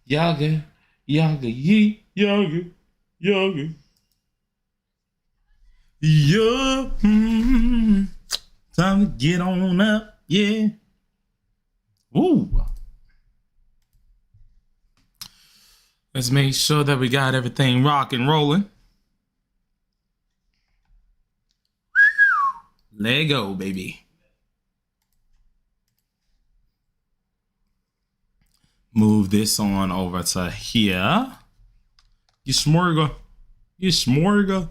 Yaga, yaga, yee, yaga, yaga. Yeah, time to get on up, yeah. Ooh. Let's make sure that we got everything rock and rolling. Let go, baby. Move this on over to here. You smorga. You smorga.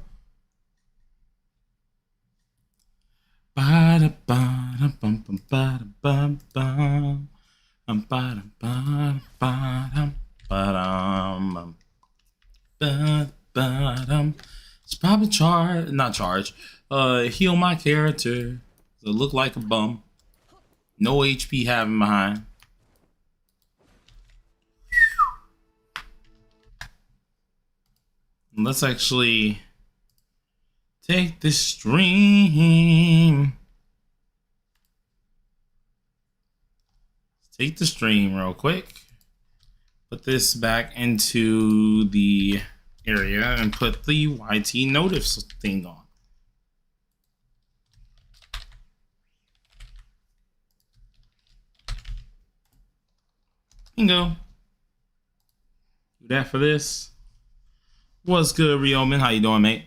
Ba ba da bum bum ba da bum bum. Ba da ba ba dum ba dum ba ba dum. It's probably not charge. Heal my character. So look like a bum. No HP having behind. Let's actually take this stream. Take the stream real quick. Put this back into the area and put the YT notice thing on. Bingo. Do that for this. What's good, Rioman? How you doing, mate?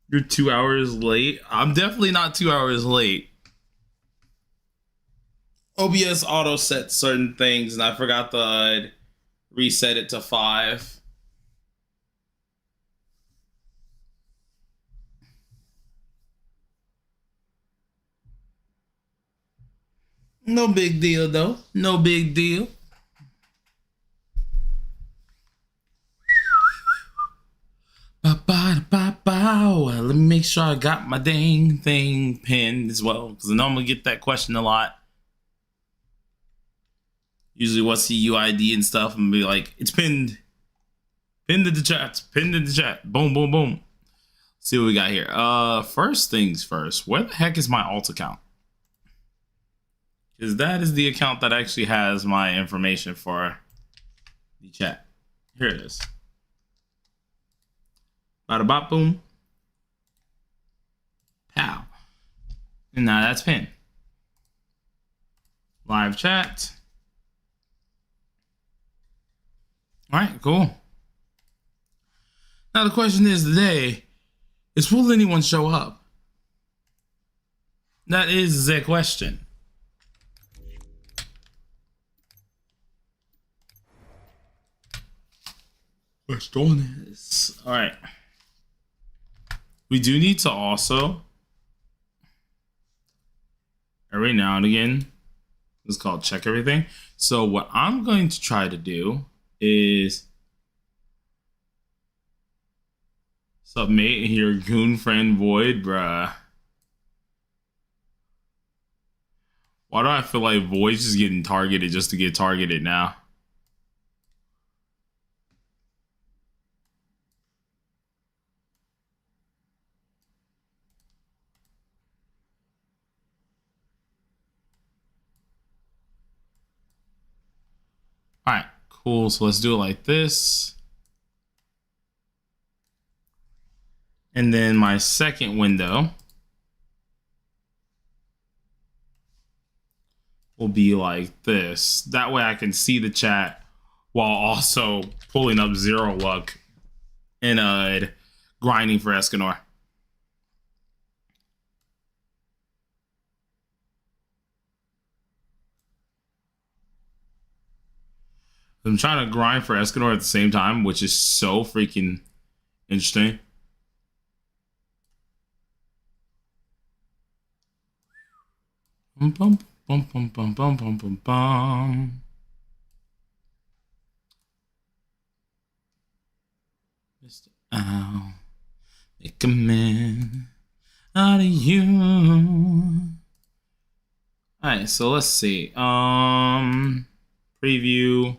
You're 2 hours late. I'm definitely not 2 hours late. OBS auto sets certain things, and I forgot to reset it to 5. No big deal, though. No big deal. Let me make sure I got my dang thing pinned as well, because I normally get that question a lot. Usually, what's the UID and stuff, and be like, it's pinned. Pinned in the chat. Pinned in the chat. Boom, boom, boom. Let's see what we got here. First things first. Where the heck is my alt account? Because that is the account that actually has my information for the chat. Here it is. Bada bop boom. Pow. And now that's pinned. Live chat. All right, cool. Now the question is today is, will anyone show up? That is the question. Let's do this. All right. We do need to also, every now and again, it's called check everything. So what I'm going to try to do is submit here, goon friend void, bruh. Why do I feel like Void's just getting targeted just to get targeted now? All right, cool. So let's do it like this. And then my second window will be like this. That way I can see the chat while also pulling up Zero Luck and grinding for Escanor. I'm trying to grind for Escanor at the same time, which is so freaking interesting. Bum, bum, bum, bum, bum, bum, bum, bum, bum. Mr. Owl, make a man out of you. All right, so let's see. Preview.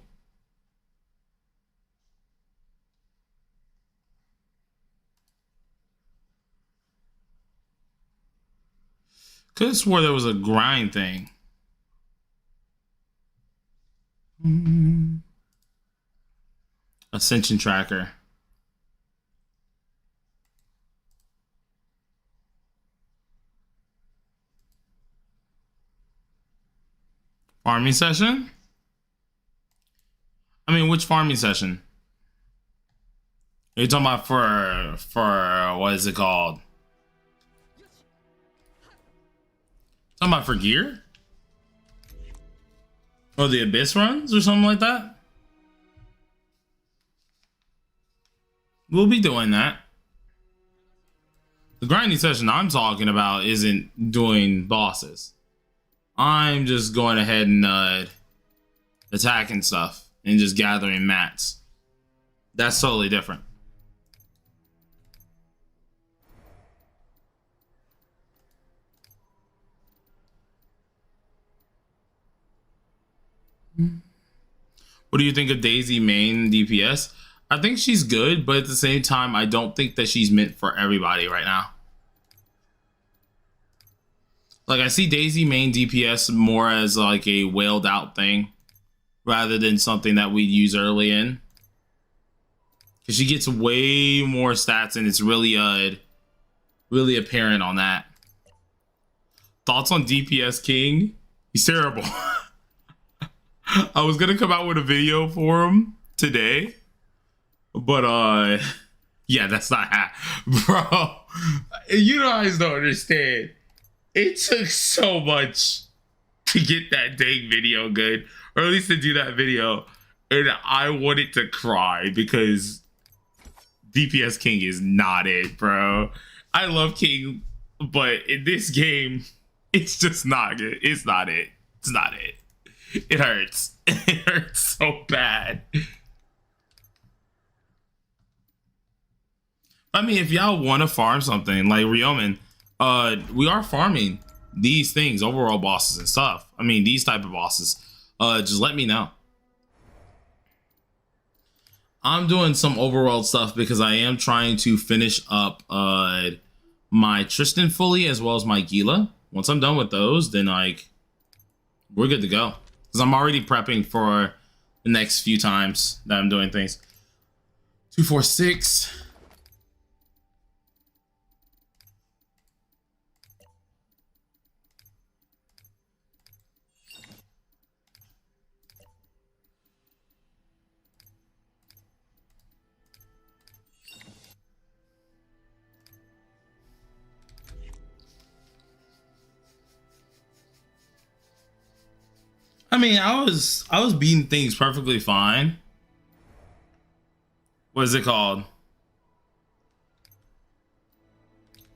Could have swore there was a grind thing. Ascension tracker. Farming session? I mean, which farming session? Are you talking about for what is it called? Talking about for gear? Or the abyss runs or something like that? We'll be doing that. The grinding session I'm talking about isn't doing bosses. I'm just going ahead and attacking stuff and just gathering mats. That's totally different. What do you think of Daisy main DPS? I think she's good, but at the same time, I don't think that she's meant for everybody right now. Like, I see Daisy main DPS more as like a wailed out thing rather than something that we use early in. Because she gets way more stats and it's really apparent on that. Thoughts on DPS King? He's terrible. I was gonna come out with a video for him today, but yeah, that's not bro. You guys don't understand. It took so much to get that dang video good, or at least to do that video, and I wanted to cry because DPS King is not it, bro. I love King, but in this game, it's just not good. It's not it. It's not it. It hurts. It hurts so bad. I mean, if y'all want to farm something like Ryomen, we are farming these things, overall bosses and stuff. I mean, these type of bosses. Just let me know. I'm doing some overworld stuff because I am trying to finish up my Tristan fully as well as my Gila. Once I'm done with those, then like we're good to go. Because I'm already prepping for the next few times that I'm doing things. 246. I mean, I was beating things perfectly fine. What is it called?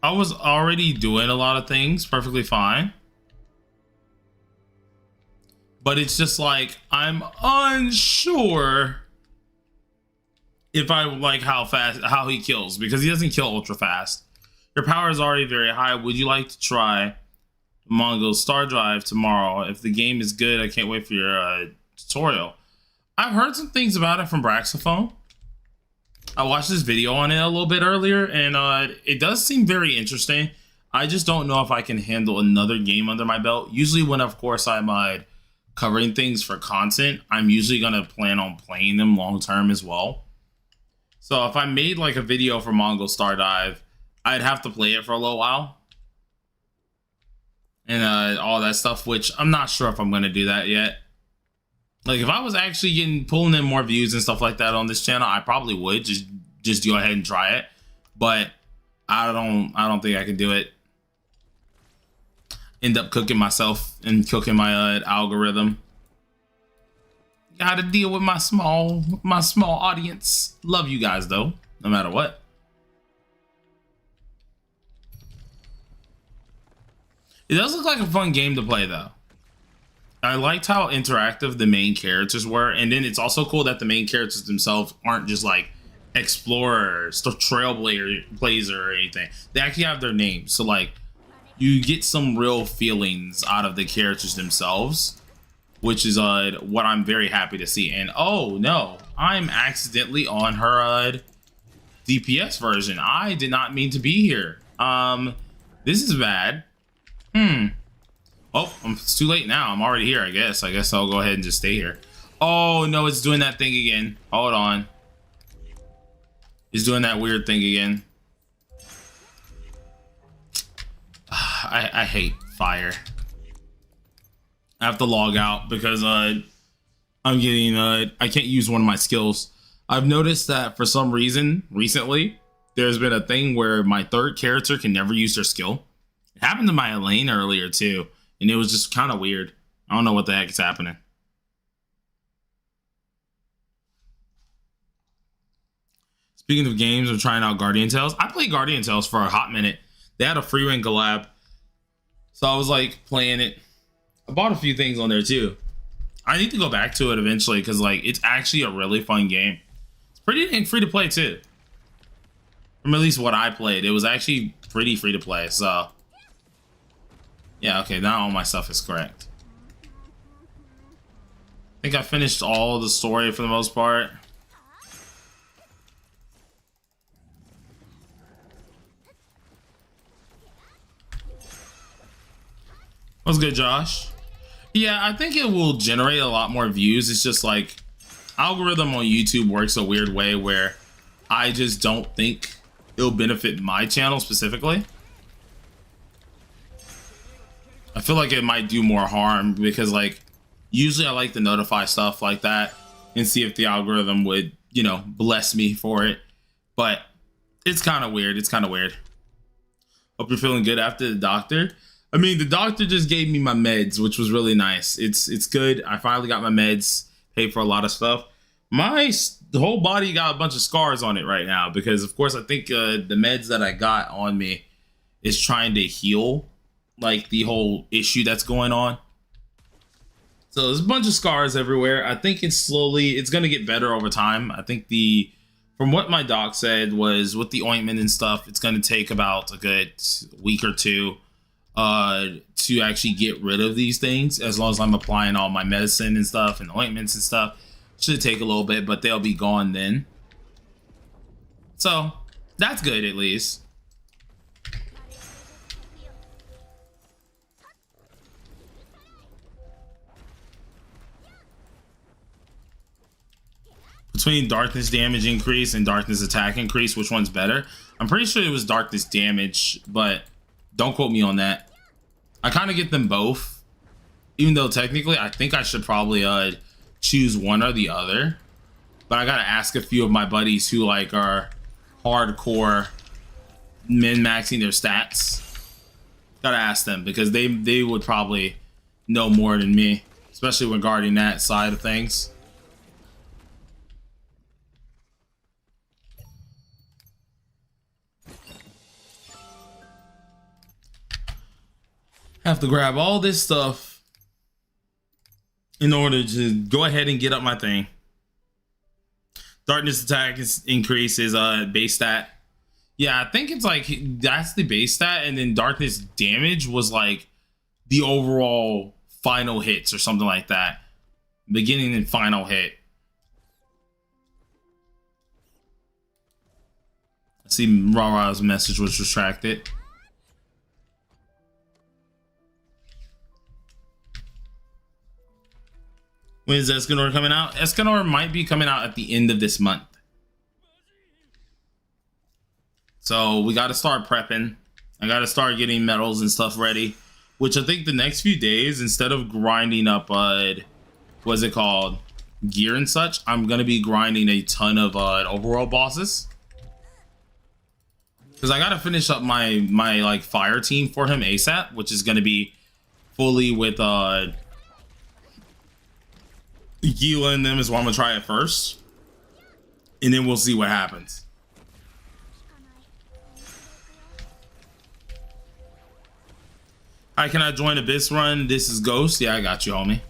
I was already doing a lot of things perfectly fine. But it's just like, I'm unsure if I like how he kills, because he doesn't kill ultra fast. Your power is already very high. Would you like to try Mongol Star Drive tomorrow? If the game is good, I can't wait for your tutorial. I've heard some things about it from Braxophone. I watched this video on it a little bit earlier, and it does seem very interesting. I just don't know if I can handle another game under my belt. Usually when, of course, I'm covering things for content, I'm usually going to plan on playing them long term as well. So if I made like a video for Mongol Star Dive, I'd have to play it for a little while. And all that stuff, which I'm not sure if I'm going to do that yet. Like, if I was actually pulling in more views and stuff like that on this channel, I probably would just go ahead and try it. But I don't think I can do it. End up cooking myself and cooking my algorithm. Gotta deal with my small audience. Love you guys though, no matter what. It does look like a fun game to play though. I liked how interactive the main characters were, and then it's also cool that the main characters themselves aren't just like explorers, trailblazer or anything. They actually have their names, so like you get some real feelings out of the characters themselves, which is what I'm very happy to see. And oh no, I'm accidentally on her DPS version. I did not mean to be here. This is bad. Oh, it's too late now. I'm already here, I guess. I guess I'll go ahead and just stay here. Oh no, it's doing that thing again. Hold on. It's doing that weird thing again. I hate fire. I have to log out because I'm getting I can't use one of my skills. I've noticed that for some reason recently there's been a thing where my third character can never use their skill. It happened to my Elaine earlier too, and it was just kind of weird. I don't know what the heck is happening. Speaking of games, I'm trying out Guardian Tales. I played Guardian Tales for a hot minute. They had a free ring collab, so I was like playing it. I bought a few things on there too. I need to go back to it eventually because like it's actually a really fun game. It's pretty dang free to play too. From at least what I played, it was actually pretty free to play. So yeah, okay, now all my stuff is correct. I think I finished all the story for the most part. What's good, Josh? Yeah, I think it will generate a lot more views. It's just like algorithm on YouTube works a weird way where I just don't think it'll benefit my channel specifically. I feel like it might do more harm because like usually I like to notify stuff like that and see if the algorithm would, you know, bless me for it. But it's kind of weird. It's kind of weird. Hope you're feeling good after the doctor. I mean, the doctor just gave me my meds, which was really nice. It's good. I finally got my meds, paid for a lot of stuff. The whole body got a bunch of scars on it right now because, of course, I think the meds that I got on me is trying to heal, like, the whole issue that's going on. So there's a bunch of scars everywhere. I think it's going to get better over time. I think from what my doc said was with the ointment and stuff, it's going to take about a good week or two to actually get rid of these things, as long as I'm applying all my medicine and stuff and ointments and stuff. Should take a little bit, but they'll be gone then. So that's good at least. Between darkness damage increase and darkness attack increase, which one's better? I'm pretty sure it was darkness damage, but don't quote me on that. I kind of get them both, even though technically I think I should probably choose one or the other. But I gotta ask a few of my buddies who like are hardcore min-maxing their stats. Gotta ask them because they would probably know more than me, especially regarding that side of things. Have to grab all this stuff in order to go ahead and get up my thing. Darkness attack increases base stat. Yeah, I think it's like that's the base stat, and then darkness damage was like the overall final hits or something like that. Beginning and final hit. I see Rara's message was retracted. When is Escanor coming out? Escanor might be coming out at the end of this month. So we got to start prepping. I got to start getting medals and stuff ready. Which I think the next few days, instead of grinding up, what's it called? Gear and such, I'm going to be grinding a ton of overworld bosses. Because I got to finish up my like fire team for him ASAP. Which is going to be fully with Gila and them is why I'm gonna try it first, and then we'll see what happens. Hi, can I join Abyss run? This is Ghost. Yeah, I got you, homie.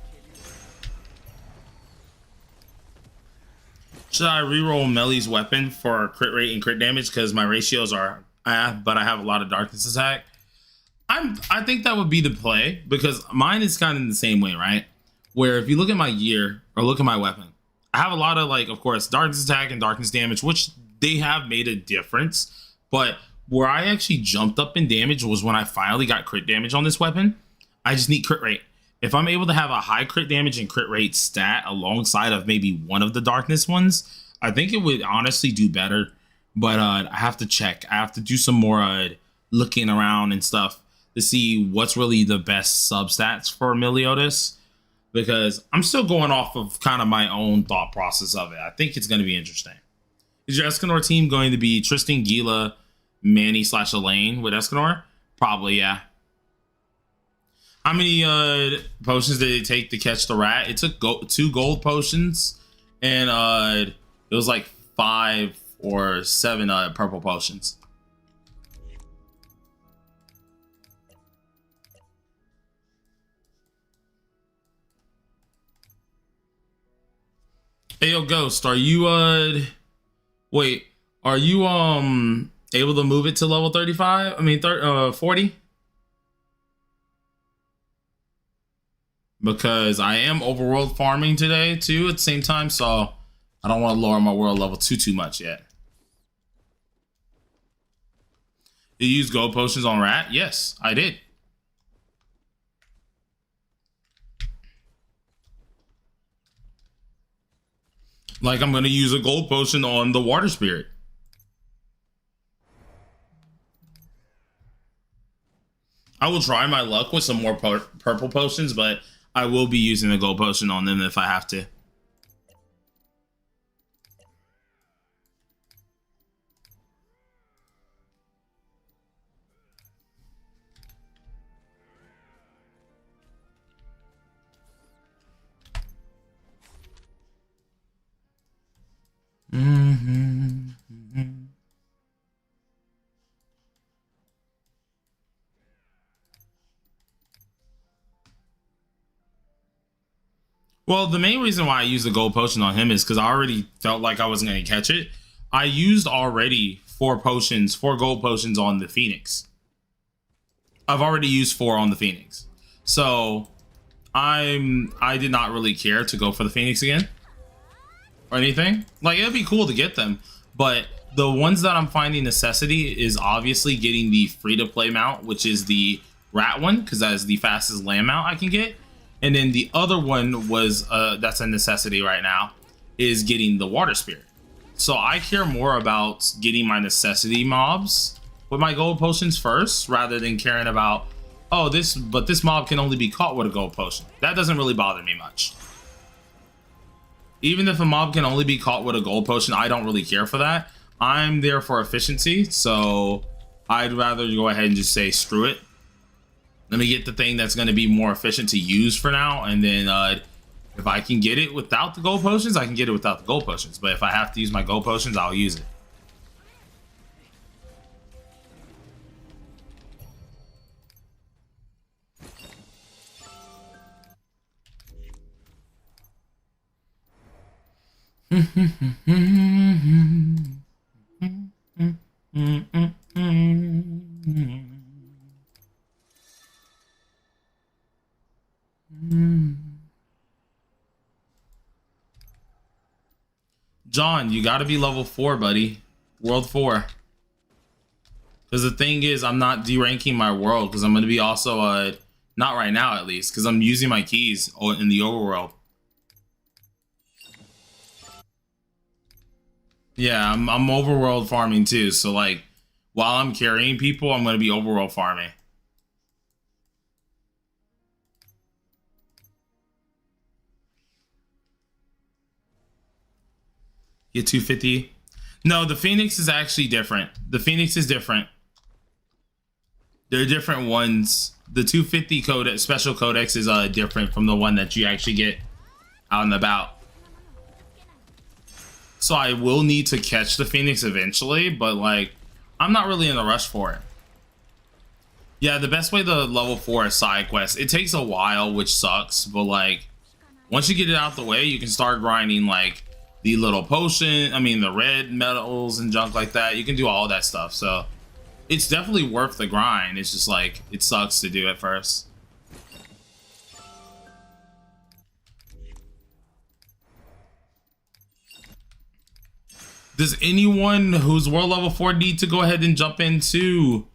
Should I reroll Melly's weapon for crit rate and crit damage because my ratios are but I have a lot of darkness attack? I think that would be the play because mine is kind of in the same way, right? Where if you look at my gear or look at my weapon, I have a lot of like, of course, darkness attack and darkness damage, which they have made a difference. But where I actually jumped up in damage was when I finally got crit damage on this weapon. I just need crit rate. If I'm able to have a high crit damage and crit rate stat alongside of maybe one of the darkness ones, I think it would honestly do better. But I have to check. I have to do some more looking around and stuff to see what's really the best substats for Meliodas, because I'm still going off of kind of my own thought process of it. I think it's going to be interesting. Is your Escanor team going to be Tristan, Gila, Manny / Elaine with Escanor? Probably, yeah. How many potions did it take to catch the rat? It took 2 gold potions, and it was like 5 or 7 purple potions. Hey, yo, Ghost, are you wait, are you able to move it to level 35? I mean 40? Because I am overworld farming today too at the same time, so I don't want to lower my world level too much yet. You use gold potions on rat? Yes, I did. Like I'm gonna use a gold potion on the water spirit. I will try my luck with some more purple potions, but I will be using a gold potion on them if I have to. Well, the main reason why I used the gold potion on him is because I already felt like I wasn't going to catch it. I used already 4 gold potions on the Phoenix. I've already used 4 on the Phoenix. So I did not really care to go for the Phoenix again or anything. Like, it'd be cool to get them, but the ones that I'm finding necessity is obviously getting the free-to-play mount, which is the rat one, because that is the fastest land mount I can get. And then the other one was, that's a necessity right now, is getting the water spirit. So I care more about getting my necessity mobs with my gold potions first, rather than caring about, oh, this mob can only be caught with a gold potion. That doesn't really bother me much. Even if a mob can only be caught with a gold potion, I don't really care for that. I'm there for efficiency, so I'd rather go ahead and just say, screw it. Let me get the thing that's going to be more efficient to use for now, and then if I can get it without the gold potions, I can get it without the gold potions. But if I have to use my gold potions, I'll use it. John, you got to be level 4, buddy. World 4. Because the thing is, I'm not deranking my world, because I'm going to be also, not right now at least, because I'm using my keys in the overworld. Yeah, I'm overworld farming too, so like, while I'm carrying people, I'm going to be overworld farming. Get 250. No, the Phoenix is actually different. The Phoenix is different. They're different ones. The 250 codex, special codex is different from the one that you actually get out and about. So I will need to catch the Phoenix eventually, but like, I'm not really in a rush for it. Yeah, the best way to level 4 is side quest. It takes a while, which sucks, but like, once you get it out the way, you can start grinding like the little potion, the red metals and junk like that. You can do all that stuff, so it's definitely worth the grind. It's just like, it sucks to do at first. Does anyone who's world level 4 need to go ahead and jump into?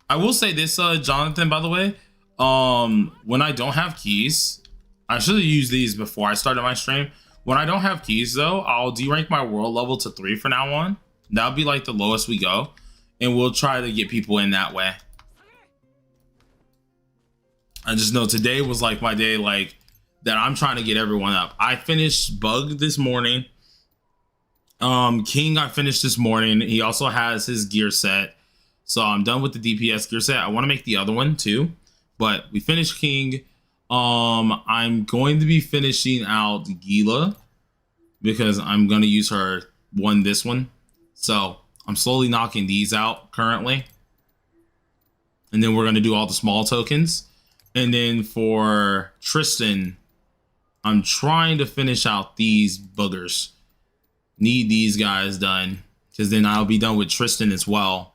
I will say this, Jonathan, by the way, When I don't have keys, I should have used these before I started my stream. When I don't have keys though, I'll derank my world level to 3 for now on. That'll be like the lowest we go, and we'll try to get people in that way. I just know today was like my day, like that I'm trying to get everyone up. I finished Bug this morning. King I finished this morning. He also has his gear set. So I'm done with the DPS gear set. I want to make the other one too. But we finished King. I'm going to be finishing out Gila because I'm going to use her this one. So I'm slowly knocking these out currently. And then we're going to do all the small tokens. And then for Tristan, I'm trying to finish out these boogers. Need these guys done because then I'll be done with Tristan as well.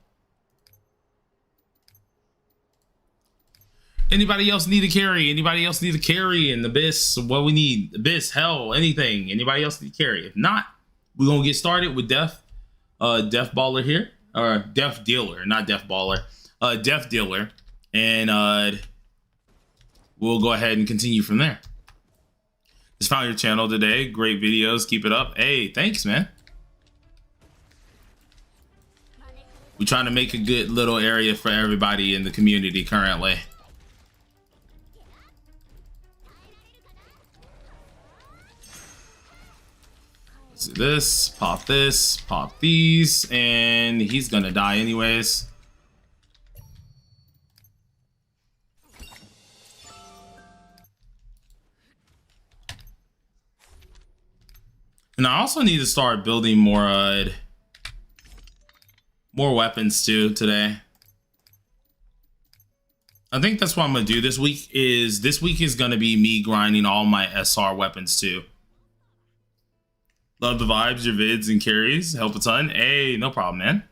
Anybody else need a carry? Anybody else need a carry in the Abyss? What we need? Abyss, Hell, anything. Anybody else need a carry? If not, we're going to get started with Death Baller here. Or Death Dealer, not Death Baller. Death Dealer. And we'll go ahead and continue from there. Just found your channel today. Great videos. Keep it up. Hey, thanks, man. We're trying to make a good little area for everybody in the community currently. Let's do this, pop these, and he's gonna die anyways. And I also need to start building more weapons too today. I think that's what I'm gonna do this week. This week is gonna be me grinding all my SR weapons too. Love the vibes, your vids and carries help a ton. Hey, no problem, man.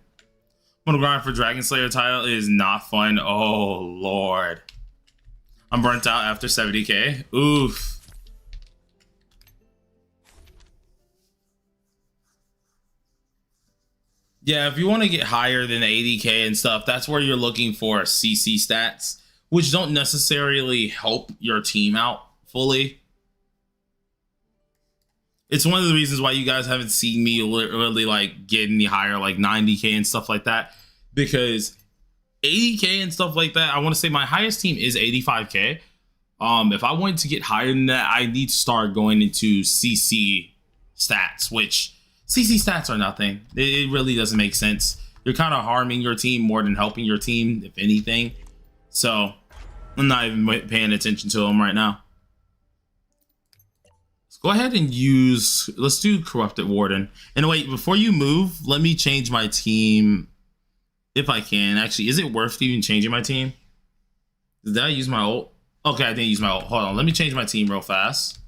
I'm gonna grind for Dragon Slayer title. It is not fun. Oh Lord, I'm burnt out after 70k. Oof. Yeah, if you want to get higher than 80k and stuff, that's where you're looking for CC stats, which don't necessarily help your team out fully. It's one of the reasons why you guys haven't seen me really like get any higher, like 90k and stuff like that, because 80k and stuff like that, I want to say my highest team is 85k. If I wanted to get higher than that, I need to start going into CC stats, which CC stats are nothing. It really doesn't make sense. You're kind of harming your team more than helping your team, if anything. So I'm not even paying attention to them right now. Let's go ahead and let's do Corrupted Warden. And wait, before you move, let me change my team if I can. Actually, is it worth even changing my team? Did I use my ult? Okay, I didn't use my ult. Hold on, let me change my team real fast.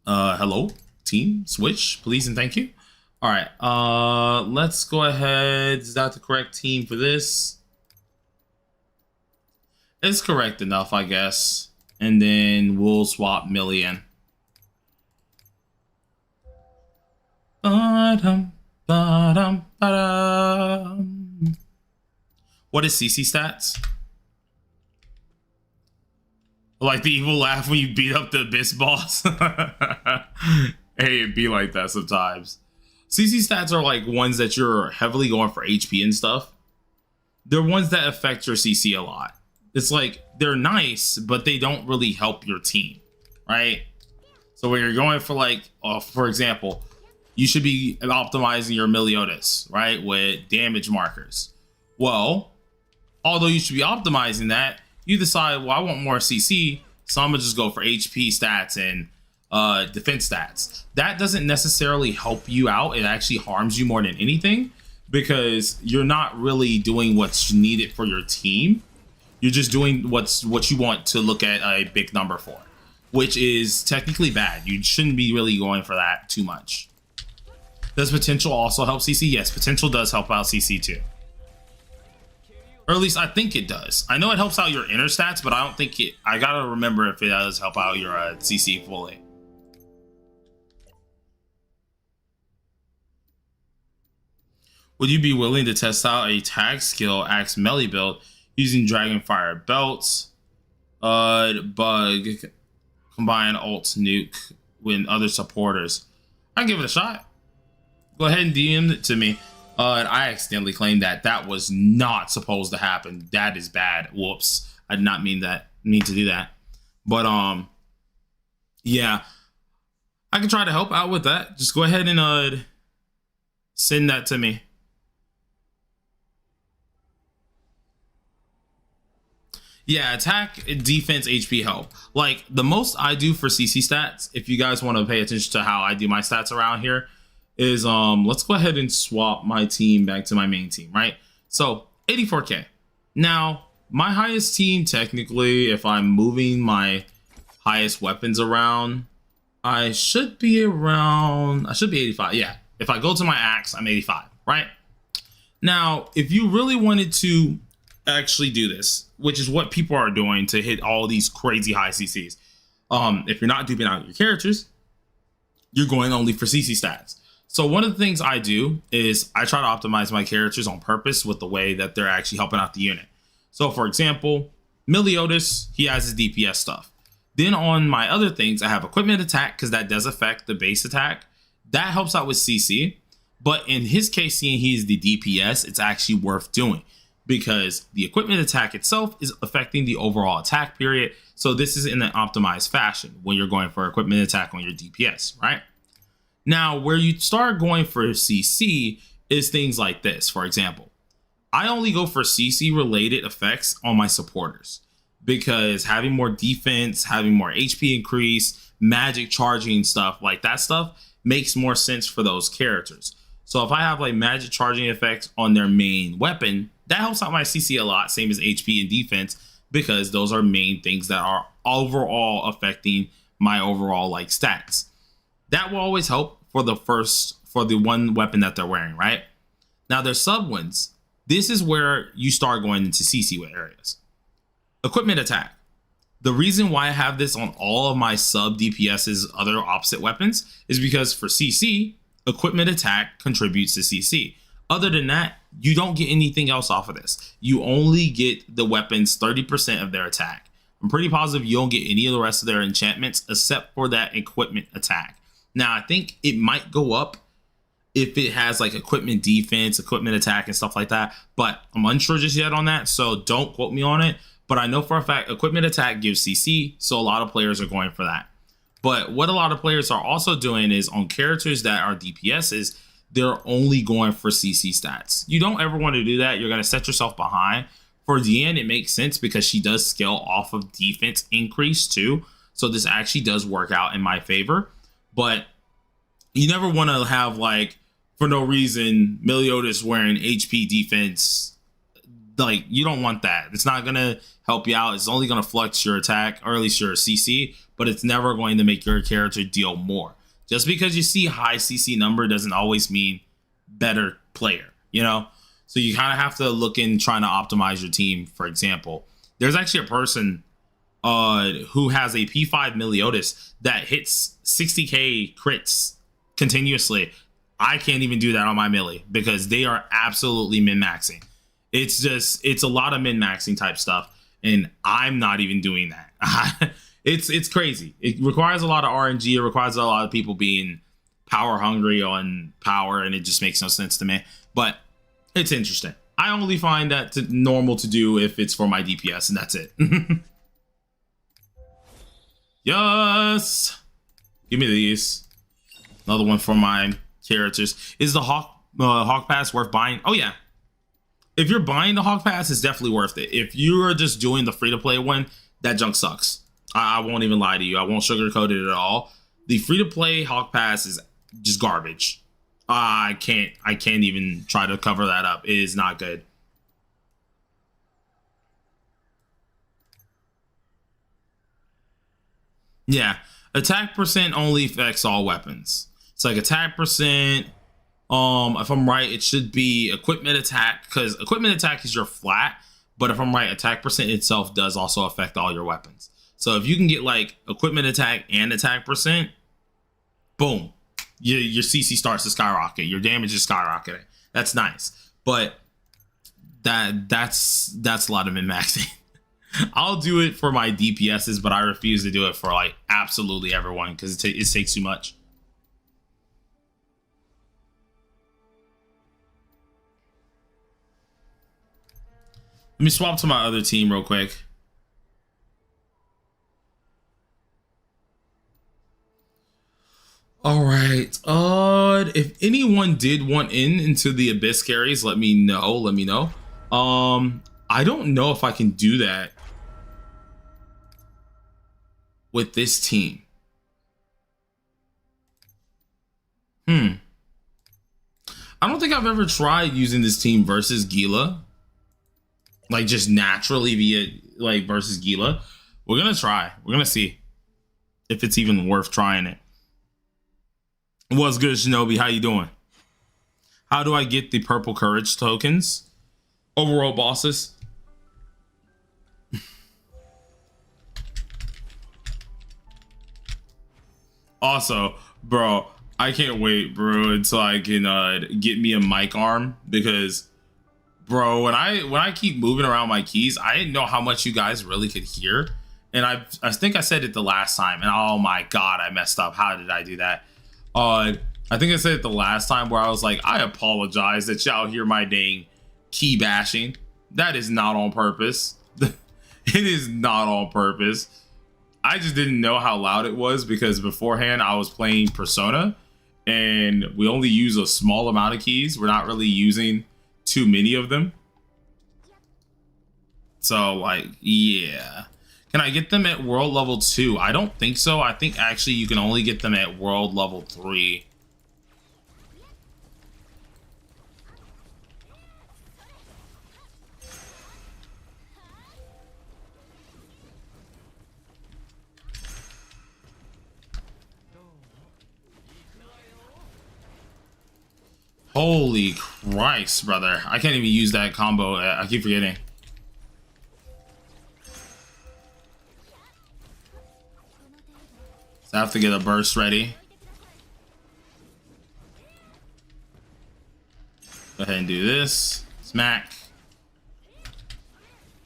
Hello, team, switch, please and thank you. All right, let's go ahead. Is that the correct team for this? It's correct enough, I guess. And then we'll swap Million. Ba-dum, ba-dum, ba-dum. What is CC stats? Like the evil laugh when you beat up the Abyss boss. Hey, it'd be like that sometimes. CC stats are like ones that you're heavily going for HP and stuff. They're ones that affect your CC a lot. It's like they're nice, but they don't really help your team, right? So when you're going for like, for example, you should be optimizing your Meliodas, right, with damage markers. Well, although you should be optimizing that, you decide, well, I want more CC, so I'm gonna just go for HP stats and defense stats. That doesn't necessarily help you out. It actually harms you more than anything, because you're not really doing what's needed for your team. You're just doing what you want to look at a big number for, which is technically bad. You shouldn't be really going for that too much. Does potential also help CC? Yes, potential does help out CC too. Or at least I think it does. I know it helps out your inner stats, but I don't think it... I gotta remember if it does help out your CC fully. Would you be willing to test out a tag skill axe melee build using Dragonfire belts, bug, combine ult nuke with other supporters? I'd give it a shot. Go ahead and DM it to me. I accidentally claimed that. That was not supposed to happen. That is bad. Whoops. I did not mean to do that. But yeah. I can try to help out with that. Just go ahead and send that to me. Yeah, attack, defense, HP help. Like, the most I do for CC stats, if you guys want to pay attention to how I do my stats around here, is let's go ahead and swap my team back to my main team, right? So 84k. Now, my highest team, technically, if I'm moving my highest weapons around, I should be 85. Yeah, if I go to my axe, I'm 85, right? Now, if you really wanted to actually do this, which is what people are doing to hit all these crazy high CCs, if you're not duping out your characters, you're going only for CC stats. So one of the things I do is I try to optimize my characters on purpose with the way that they're actually helping out the unit. So for example, Meliodas, he has his DPS stuff. Then on my other things, I have equipment attack because that does affect the base attack. That helps out with CC. But in his case, seeing he's the DPS, it's actually worth doing because the equipment attack itself is affecting the overall attack period. So this is in an optimized fashion when you're going for equipment attack on your DPS, right? Now, where you start going for CC is things like this. For example, I only go for CC related effects on my supporters because having more defense, having more HP increase, magic charging stuff like that stuff makes more sense for those characters. So if I have like magic charging effects on their main weapon, that helps out my CC a lot, same as HP and defense, because those are main things that are overall affecting my overall like stats. That will always help for the one weapon that they're wearing, right? Now their sub ones, this is where you start going into CC areas. Equipment attack. The reason why I have this on all of my sub DPS's other opposite weapons is because for CC, equipment attack contributes to CC. Other than that, you don't get anything else off of this. You only get the weapons 30% of their attack. I'm pretty positive you don't get any of the rest of their enchantments except for that equipment attack. Now, I think it might go up if it has like equipment defense, equipment attack, and stuff like that, but I'm unsure just yet on that, so don't quote me on it. But I know for a fact equipment attack gives CC, so a lot of players are going for that. But what a lot of players are also doing is on characters that are DPSs, they're only going for CC stats. You don't ever want to do that. You're going to set yourself behind. For Diane, it makes sense because she does scale off of defense increase too. So this actually does work out in my favor. But you never want to have like, for no reason, Meliodas wearing HP defense. Like, you don't want that. It's not going to help you out. It's only going to flux your attack, or at least your CC, but it's never going to make your character deal more. Just because you see high CC number doesn't always mean better player, you know? So you kind of have to look in trying to optimize your team. For example, there's actually a person who has a P5 Meliodas that hits 60k crits continuously. I can't even do that on my melee because they are absolutely min-maxing. It's a lot of min-maxing type stuff, and I'm not even doing that. It's crazy. It requires a lot of RNG. It requires a lot of people being power hungry on power, and it just makes no sense to me. But it's interesting. I only find that normal to do if it's for my DPS, and that's it. Yes! Give me these. Another one for my characters. Is the Hawk Pass worth buying? Oh, yeah. If you're buying the Hawk Pass, it's definitely worth it. If you are just doing the free-to-play one, that junk sucks. I won't even lie to you. I won't sugarcoat it at all. The free-to-play Hawk Pass is just garbage. I can't even try to cover that up. It is not good. Yeah, attack percent only affects all weapons. It's like attack percent. If I'm right, it should be equipment attack, because equipment attack is your flat. But if I'm right, attack percent itself does also affect all your weapons. So if you can get like equipment attack and attack percent, boom, your CC starts to skyrocket. Your damage is skyrocketing. That's nice, but that's a lot of min-maxing. I'll do it for my DPSs, but I refuse to do it for like absolutely everyone because it takes too much. Let me swap to my other team real quick. All right. If anyone did want into the Abyss carries, let me know. Let me know. I don't know if I can do that with this team. I don't think I've ever tried using this team versus Gila. Like just naturally via like versus Gila. We're gonna try. We're gonna see if it's even worth trying it. What's good, Shinobi? How you doing? How do I get the purple courage tokens? Overworld bosses. Also, bro, I can't wait, bro, until I can get me a mic arm because, bro, when I keep moving around my keys, I didn't know how much you guys really could hear, and I think I said it the last time, and oh my god, I messed up. How did I do that? I think I said it the last time where I was like, I apologize that y'all hear my dang key bashing. That is not on purpose. It is not on purpose. I just didn't know how loud it was because beforehand I was playing Persona and we only use a small amount of keys. We're not really using too many of them. So like, yeah. Can I get them at world level 2? I don't think so. I think actually you can only get them at world level 3. Holy Christ, brother. I can't even use that combo. I keep forgetting. So I have to get a burst ready. Go ahead and do this. Smack.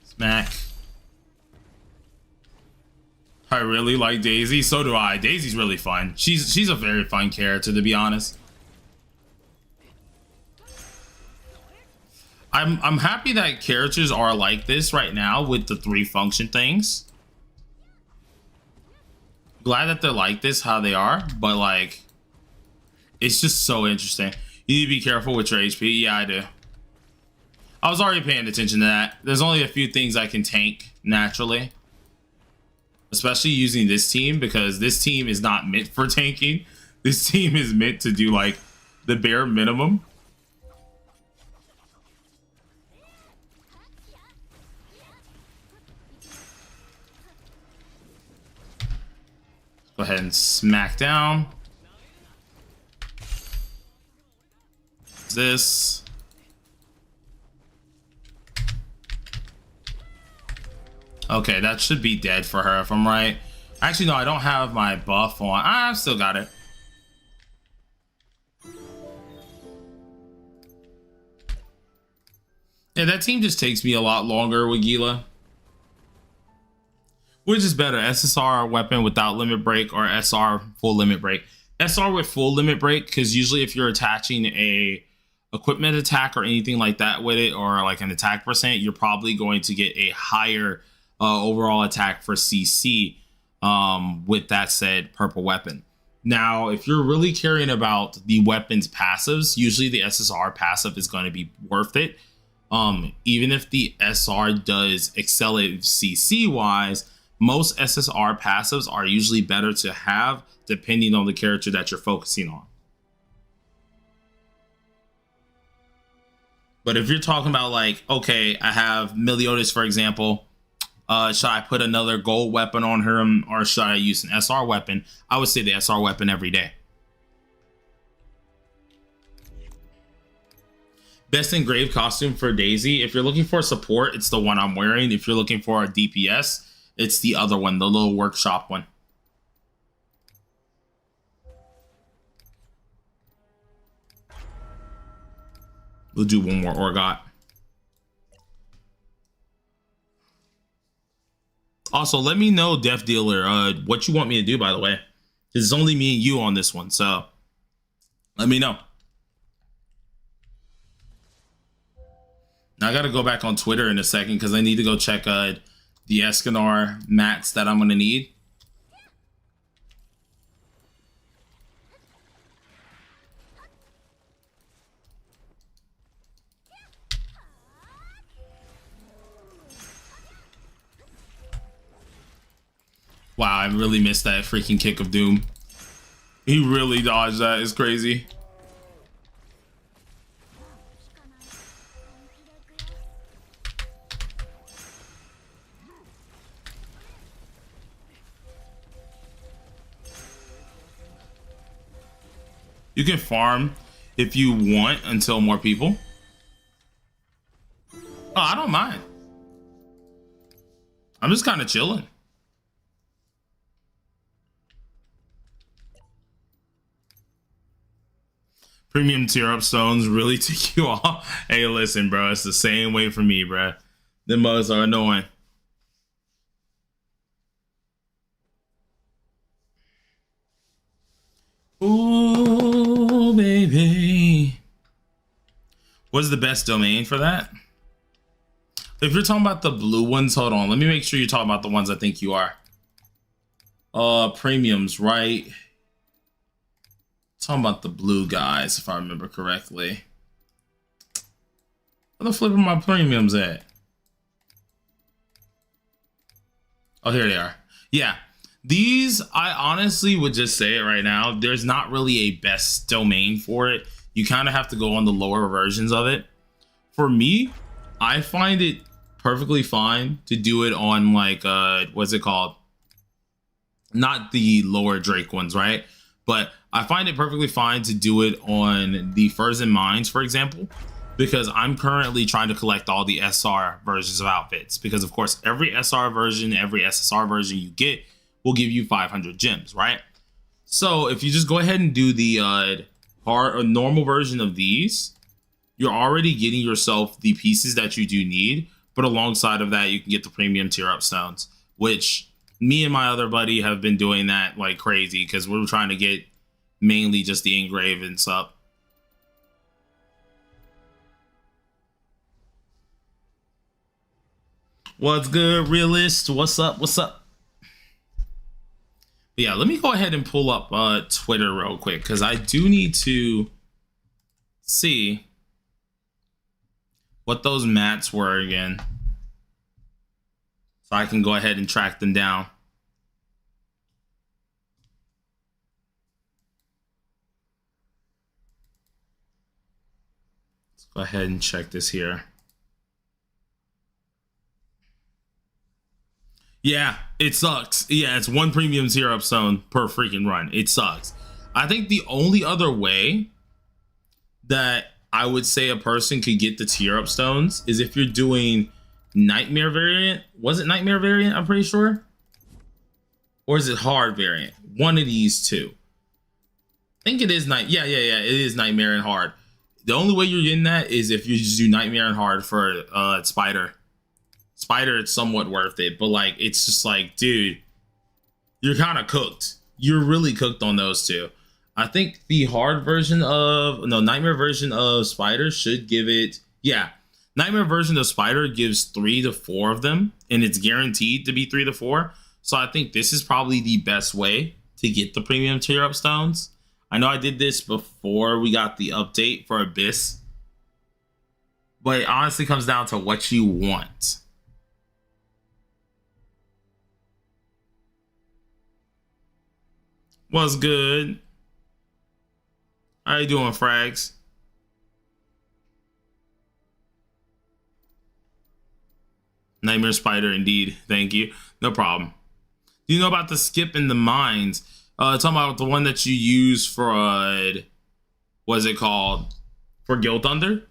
Smack. I really like Daisy. So do I. Daisy's really fun. She's a very fun character, to be honest. I'm happy that characters are like this right now with the 3 function things. Glad that they're like this, how they are, but like, it's just so interesting. You need to be careful with your HP. Yeah, I do. I was already paying attention to that. There's only a few things I can tank naturally, especially using this team because this team is not meant for tanking. This team is meant to do like the bare minimum. Go ahead and smack down. This. Okay, that should be dead for her if I'm right. Actually, no, I don't have my buff on. I've still got it. Yeah, that team just takes me a lot longer with Gila. Which is better, SSR weapon without limit break or SR full limit break? SR with full limit break, because usually if you're attaching a equipment attack or anything like that with it, or like an attack percent, you're probably going to get a higher overall attack for CC with that said purple weapon. Now, if you're really caring about the weapon's passives, usually the SSR passive is going to be worth it. Even if the SR does excel at CC wise, most SSR passives are usually better to have depending on the character that you're focusing on. But if you're talking about like, okay, I have Meliodas, for example, should I put another gold weapon on her or should I use an SR weapon? I would say the SR weapon every day. Best engraved costume for Daisy. If you're looking for support, it's the one I'm wearing. If you're looking for a DPS, it's the other one, the little workshop one. We'll do one more Orgot. Also, let me know, Death Dealer, what you want me to do, by the way. It's only me and you on this one, so let me know. Now, I got to go back on Twitter in a second because I need to go check the Escanor mats that I'm going to need. Wow, I really missed that freaking kick of doom. He really dodged that. It's crazy. You can farm if you want until more people. Oh, I don't mind. I'm just kind of chilling. Premium tier up stones really tick you off. Hey, listen, bro. It's the same way for me, bro. Them bugs are annoying. Ooh, baby. What's the best domain for that? If you're talking about the blue ones, hold on. Let me make sure you're talking about the ones I think you are. Premiums, right? Talking about the blue guys, if I remember correctly. Where the flip are my premiums at? Oh, here they are. Yeah. These, I honestly would just say it right now. There's not really a best domain for it. You kind of have to go on the lower versions of it. For me, I find it perfectly fine to do it on like, what's it called? Not the lower Drake ones, right? But I find it perfectly fine to do it on the Furs and Mines, for example, because I'm currently trying to collect all the SR versions of outfits. Because of course, every SR version, every SSR version you get will give you 500 gems, right? So if you just go ahead and do the hard or normal version of these, you're already getting yourself the pieces that you do need. But alongside of that, you can get the premium tier up stones, which me and my other buddy have been doing that like crazy because we're trying to get mainly just the engravings up. What's good, realist? What's up? What's up? But yeah, let me go ahead and pull up Twitter real quick because I do need to see what those mats were again, so I can go ahead and track them down. Let's go ahead and check this here. Yeah, it sucks. Yeah, it's one premium tier up stone per freaking run. It sucks. I think the only other way that I would say a person could get the tier up stones is if you're doing nightmare variant. Was it nightmare variant? I'm pretty sure. Or is it hard variant? One of these two. I think it is Yeah. It is nightmare and hard. The only way you're getting that is if you just do nightmare and hard for spider. Spider, it's somewhat worth it, but like it's just like, dude, you're kind of cooked. You're really cooked on those two. I think the hard version of nightmare version of Spider should give it. Yeah, nightmare version of Spider gives 3 to 4 of them, and it's guaranteed to be 3 to 4. So I think this is probably the best way to get the premium tier up stones. I know I did this before we got the update for Abyss, but it honestly comes down to what you want. What's good? How you doing, Frags? Nightmare Spider, indeed. Thank you. No problem. Do you know about the skip in the mines? Talking about the one that you use for, what's it called? For Guild Thunder?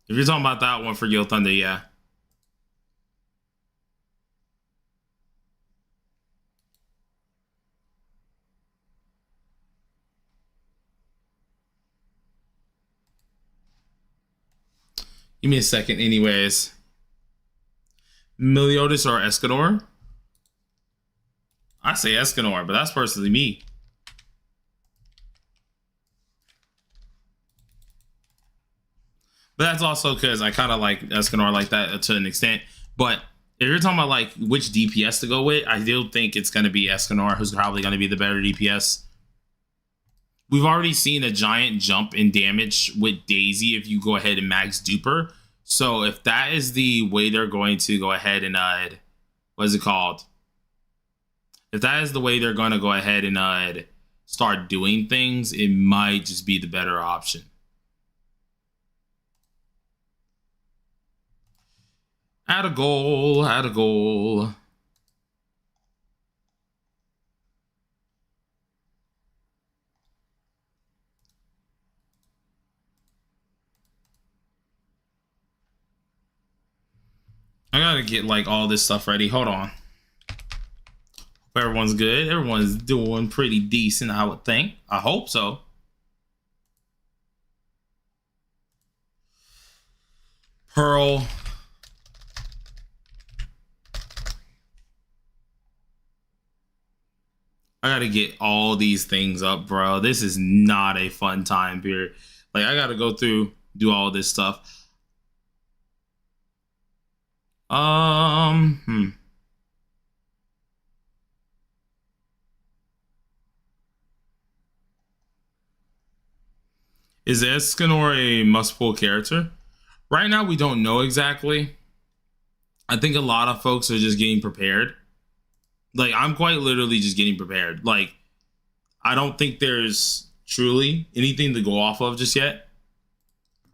If you're talking about that one for Guild Thunder, yeah. Give me a second anyways. Meliodas or Escanor? I say Escanor, but that's personally me. But that's also because I kind of like Escanor like that to an extent. But if you're talking about like which DPS to go with, I do think it's going to be Escanor, who's probably going to be the better DPS. We've already seen a giant jump in damage with Daisy if you go ahead and max Duper. So if that is the way they're going to go ahead and what is it called? If that is the way they're going to go ahead and start doing things, it might just be the better option. Add a goal, add a goal. I gotta get like all this stuff ready. Hold on. Hope everyone's good. Everyone's doing pretty decent, I would think. I hope so. Pearl. I gotta get all these things up, bro. This is not a fun time period. Like, I gotta go through, do all this stuff. Is Escanor a must-pull character? Right now, we don't know exactly. I think a lot of folks are just getting prepared. Like, I'm quite literally just getting prepared. Like, I don't think there's truly anything to go off of just yet.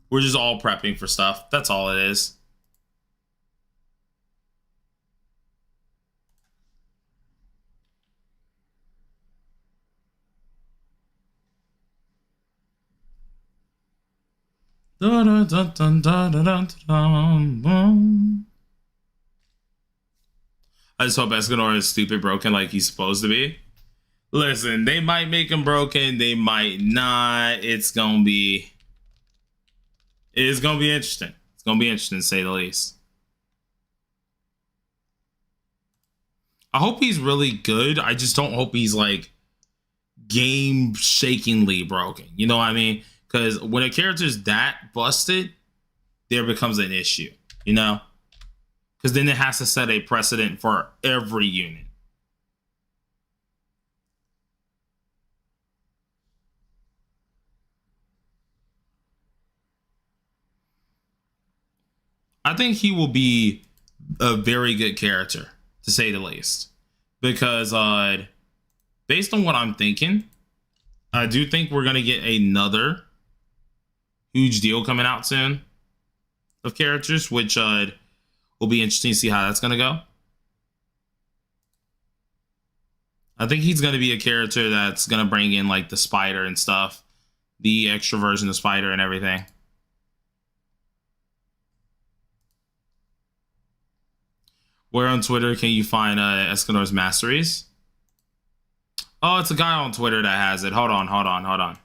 We're just all prepping for stuff. That's all it is. I just hope Esganor is stupid broken like he's supposed to be. Listen, they might make him broken, they might not. It's gonna be interesting. It's gonna be interesting to say the least. I hope he's really good. I just don't hope he's like game-shakingly broken. You know what I mean? Because when a character's that busted, there becomes an issue, you know? Because then it has to set a precedent for every unit. I think he will be a very good character, to say the least. Because based on what I'm thinking, I do think we're going to get another huge deal coming out soon of characters, which will be interesting to see how that's going to go. I think he's going to be a character that's going to bring in like the spider and stuff, the extra version of spider and everything. Where on Twitter can you find Escanor's masteries? Oh, it's a guy on Twitter that has it. Hold on.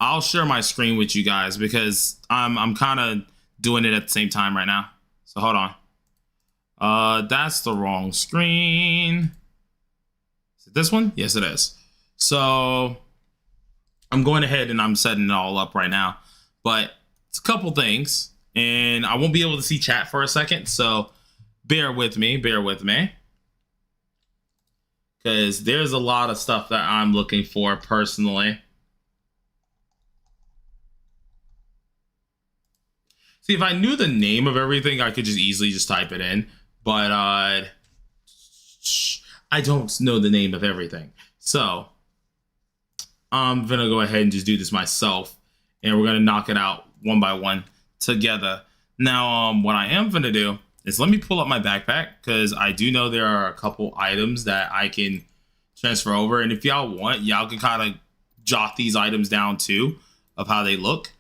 I'll share my screen with you guys because I'm kind of doing it at the same time right now. So hold on. That's the wrong screen. Is it this one? Yes, it is. So I'm going ahead and I'm setting it all up right now. But it's a couple things, and I won't be able to see chat for a second. So bear with me. Because there's a lot of stuff that I'm looking for personally. See, if I knew the name of everything, I could just easily just type it in. But I don't know the name of everything. So I'm going to go ahead and just do this myself. And we're going to knock it out one by one together. Now, what I am going to do is let me pull up my backpack, because I do know there are a couple items that I can transfer over. And if y'all want, y'all can kind of jot these items down too of how they look.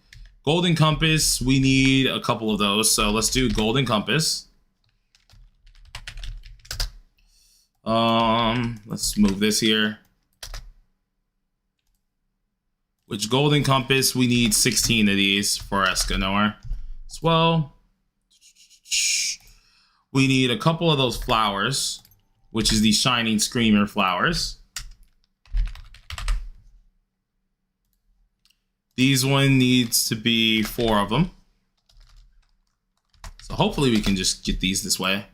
Golden compass, we need a couple of those. So let's do golden compass. Let's move this here. Which golden compass, we need 16 of these for Escanor as well. We need a couple of those flowers, which is the Shining Screamer flowers. These one needs to be 4 of them. So hopefully we can just get these this way.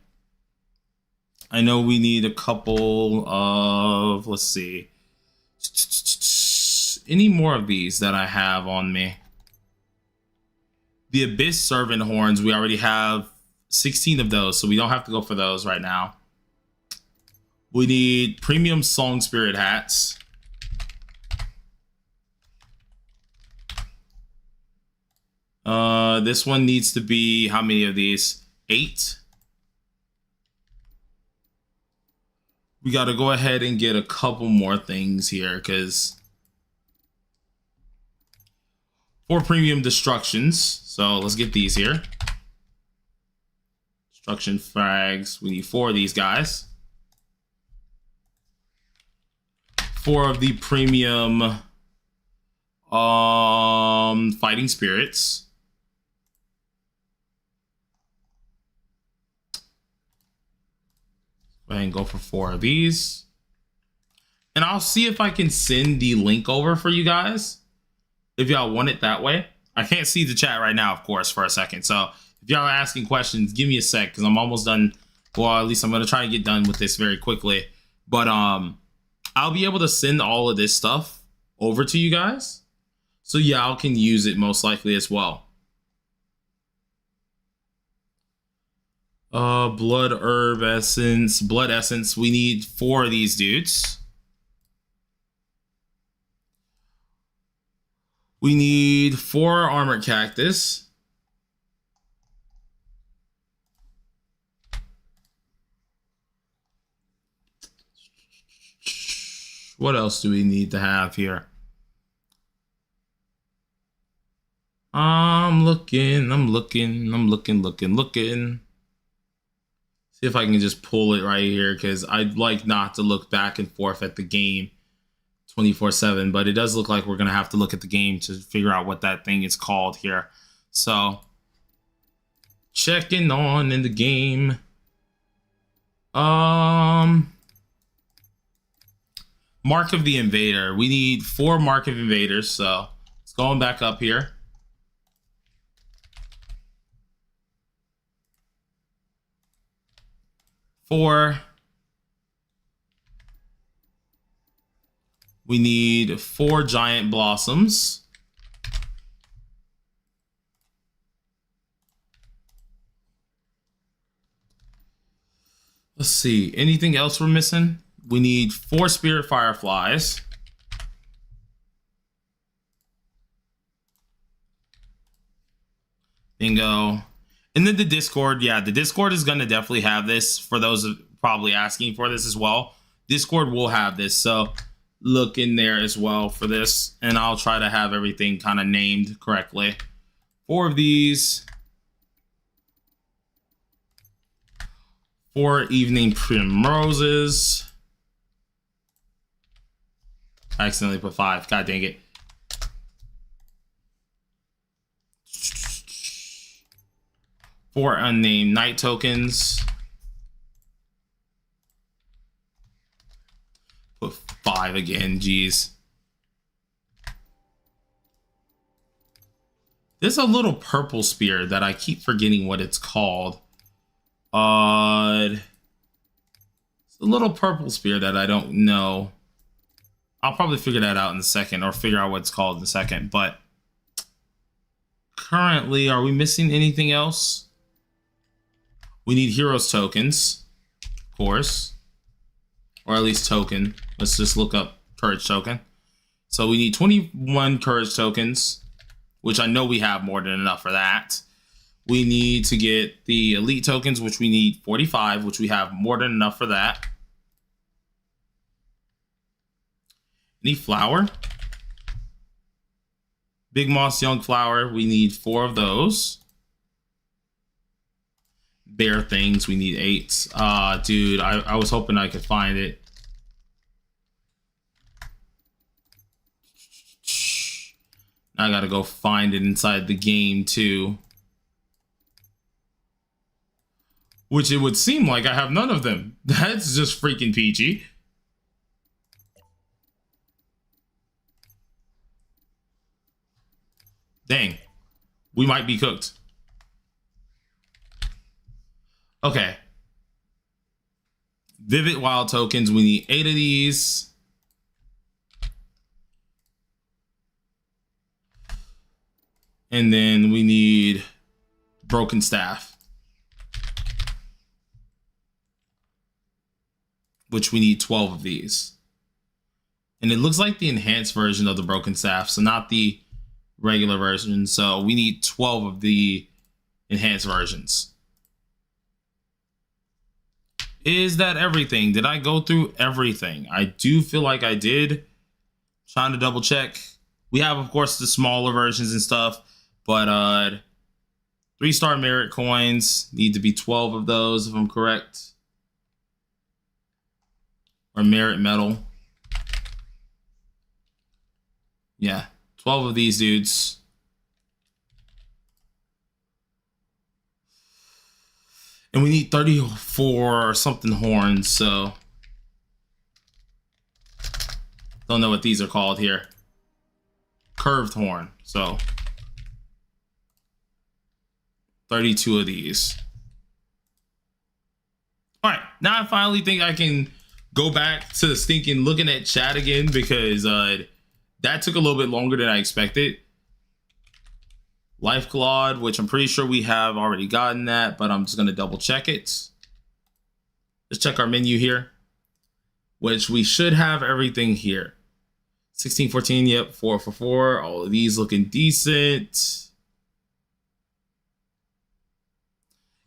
I know we need a couple of, let's see, any more of these that I have on me. The Abyss Servant Horns, we already have 16 of those, so we don't have to go for those right now. We need premium Song Spirit hats. This one needs to be, how many of these? 8. We got to go ahead and get a couple more things here, because 4 premium destructions. So let's get these here. Destruction frags. We need 4 of these guys. 4 of the premium fighting spirits. Go ahead and go for 4 of these. And I'll see if I can send the link over for you guys, if y'all want it that way. I can't see the chat right now, of course, for a second. So if y'all are asking questions, give me a sec, because I'm almost done. Well, at least I'm going to try to get done with this very quickly. But I'll be able to send all of this stuff over to you guys, so y'all can use it most likely as well. Blood herb essence, blood essence. We need 4 of these dudes. We need 4 armored cactus. What else do we need to have here? I'm looking. See if I can just pull it right here, because I'd like not to look back and forth at the game 24/7, but it does look like we're going to have to look at the game to figure out what that thing is called here. So, checking on in the game. Mark of the Invader. We need 4 Mark of Invaders, so it's going back up here. We need 4 giant blossoms. Let's see, anything else we're missing? We need 4 spirit fireflies. Bingo. And then the Discord, yeah, the Discord is going to definitely have this, for those probably asking for this as well. Discord will have this, so look in there as well for this, and I'll try to have everything kind of named correctly. 4 of these. 4 evening primroses. I accidentally put 5. God dang it. Four unnamed night tokens. Put 5 again, jeez. There's a little purple spear that I keep forgetting what it's called. It's a little purple spear that I don't know. I'll probably figure that out in a second, or figure out what it's called in a second. But currently, are we missing anything else? We need heroes tokens, of course. Or at least token. Let's just look up courage token. So we need 21 courage tokens, which I know we have more than enough for that. We need to get the elite tokens, which we need 45, which we have more than enough for that. Need flower. Big Moss Young Flower, we need 4 of those. Bear things, we need 8. Dude, I was hoping I could find it. I gotta go find it inside the game too. Which it would seem like I have none of them. That's just freaking peachy. Dang. We might be cooked. Okay. Vivid Wild tokens. We need 8 of these. And then we need Broken Staff, which we need 12 of these. And it looks like the enhanced version of the Broken Staff, so not the regular version. So we need 12 of the enhanced versions. Is that everything? Did I go through everything? I do feel like I did. Trying to double check. We have, of course, the smaller versions and stuff, but 3-star merit coins, need to be 12 of those if I'm correct. Or merit metal. Yeah, 12 of these dudes. And we need 34 or something horns, so don't know what these are called here. Curved horn, so 32 of these. All right, now I finally think I can go back to the stinking looking at chat again, because that took a little bit longer than I expected. Life Claude, which I'm pretty sure we have already gotten that, but I'm just going to double check it. Just check our menu here, which we should have everything here. 1614, yep, 4 for 4. All of these looking decent.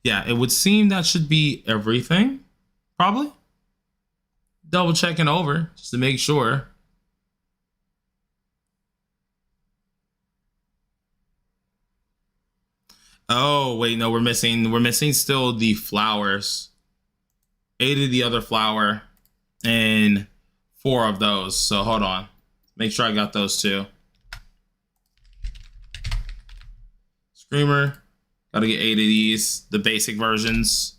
Yeah, it would seem that should be everything, probably. Double checking over just to make sure. Oh, wait, no, we're missing still the flowers. 8 of the other flower and 4 of those. So hold on. Make sure I got those too. Screamer. Gotta get 8 of these, the basic versions.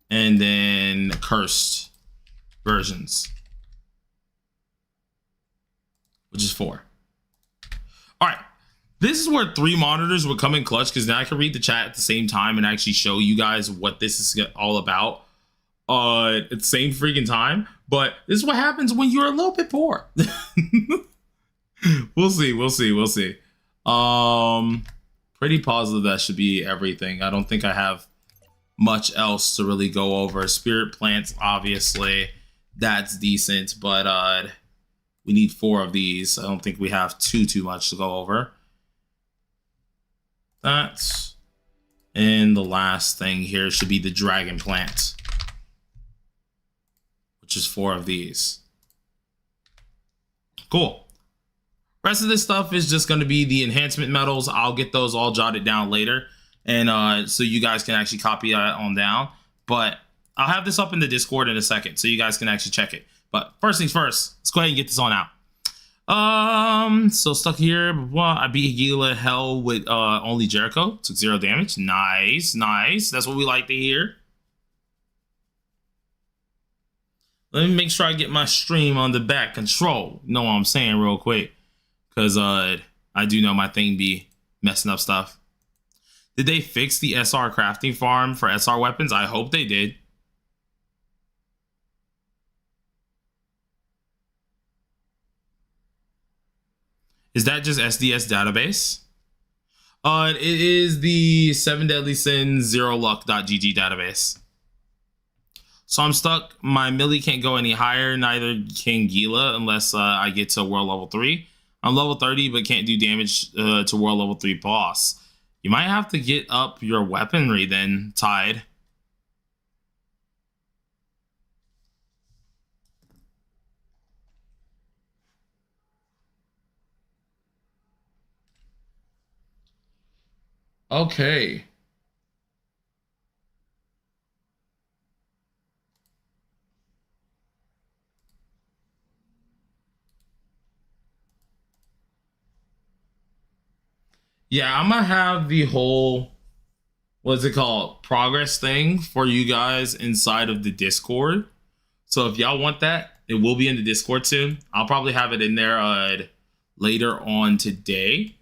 And then cursed versions, which is 4. All right. This is where 3 monitors would come in clutch, because now I can read the chat at the same time and actually show you guys what this is all about at the same freaking time. But this is what happens when you're a little bit poor. We'll see. Pretty positive that should be everything. I don't think I have much else to really go over. Spirit plants, obviously, that's decent, but we need 4 of these. I don't think we have too much to go over. That's, and the last thing here should be the dragon plant, which is 4 of these. Cool. Rest of this stuff is just going to be the enhancement medals. I'll get those all jotted down later, and so you guys can actually copy that on down. But I'll have this up in the Discord in a second, so you guys can actually check it. But first things first, let's go ahead and get this on out. So stuck here. I beat Gila Hell with only Jericho. Took 0 damage. Nice. That's what we like to hear. Let me make sure I get my stream on the back control. You know what I'm saying, real quick, because I do know my thing be messing up stuff. Did they fix the SR crafting farm for SR weapons? I hope they did. Is that just SDS database? It is the 7 Deadly Sins 0luck.gg database. So I'm stuck. My melee can't go any higher. Neither can Gila unless I get to world level 3. I'm level 30, but can't do damage to world level 3 boss. You might have to get up your weaponry then, Tide. Okay. Yeah, I'm gonna have the whole what's it called, progress thing for you guys inside of the Discord. So if y'all want that, it will be in the Discord soon. I'll probably have it in there later on today.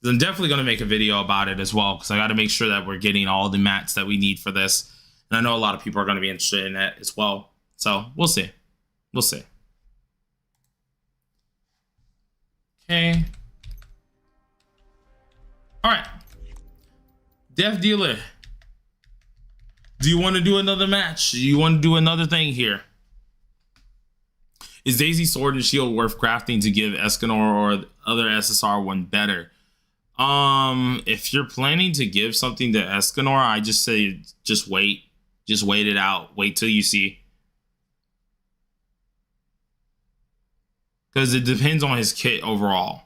I'm definitely going to make a video about it as well, because I got to make sure that we're getting all the mats that we need for this. And I know a lot of people are going to be interested in that as well. So we'll see. We'll see. Okay. All right. Death Dealer. Do you want to do another match? Do you want to do another thing here? Is Daisy Sword and Shield worth crafting to give Escanor or other SSR one better? If you're planning to give something to Escanor, I just say just wait. Just wait it out. Wait till you see. Because it depends on his kit overall.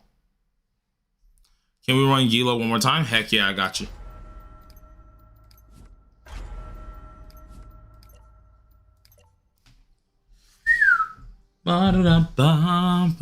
Can we run Gila one more time? Heck yeah, I got you. Ba-da-da-ba-ba.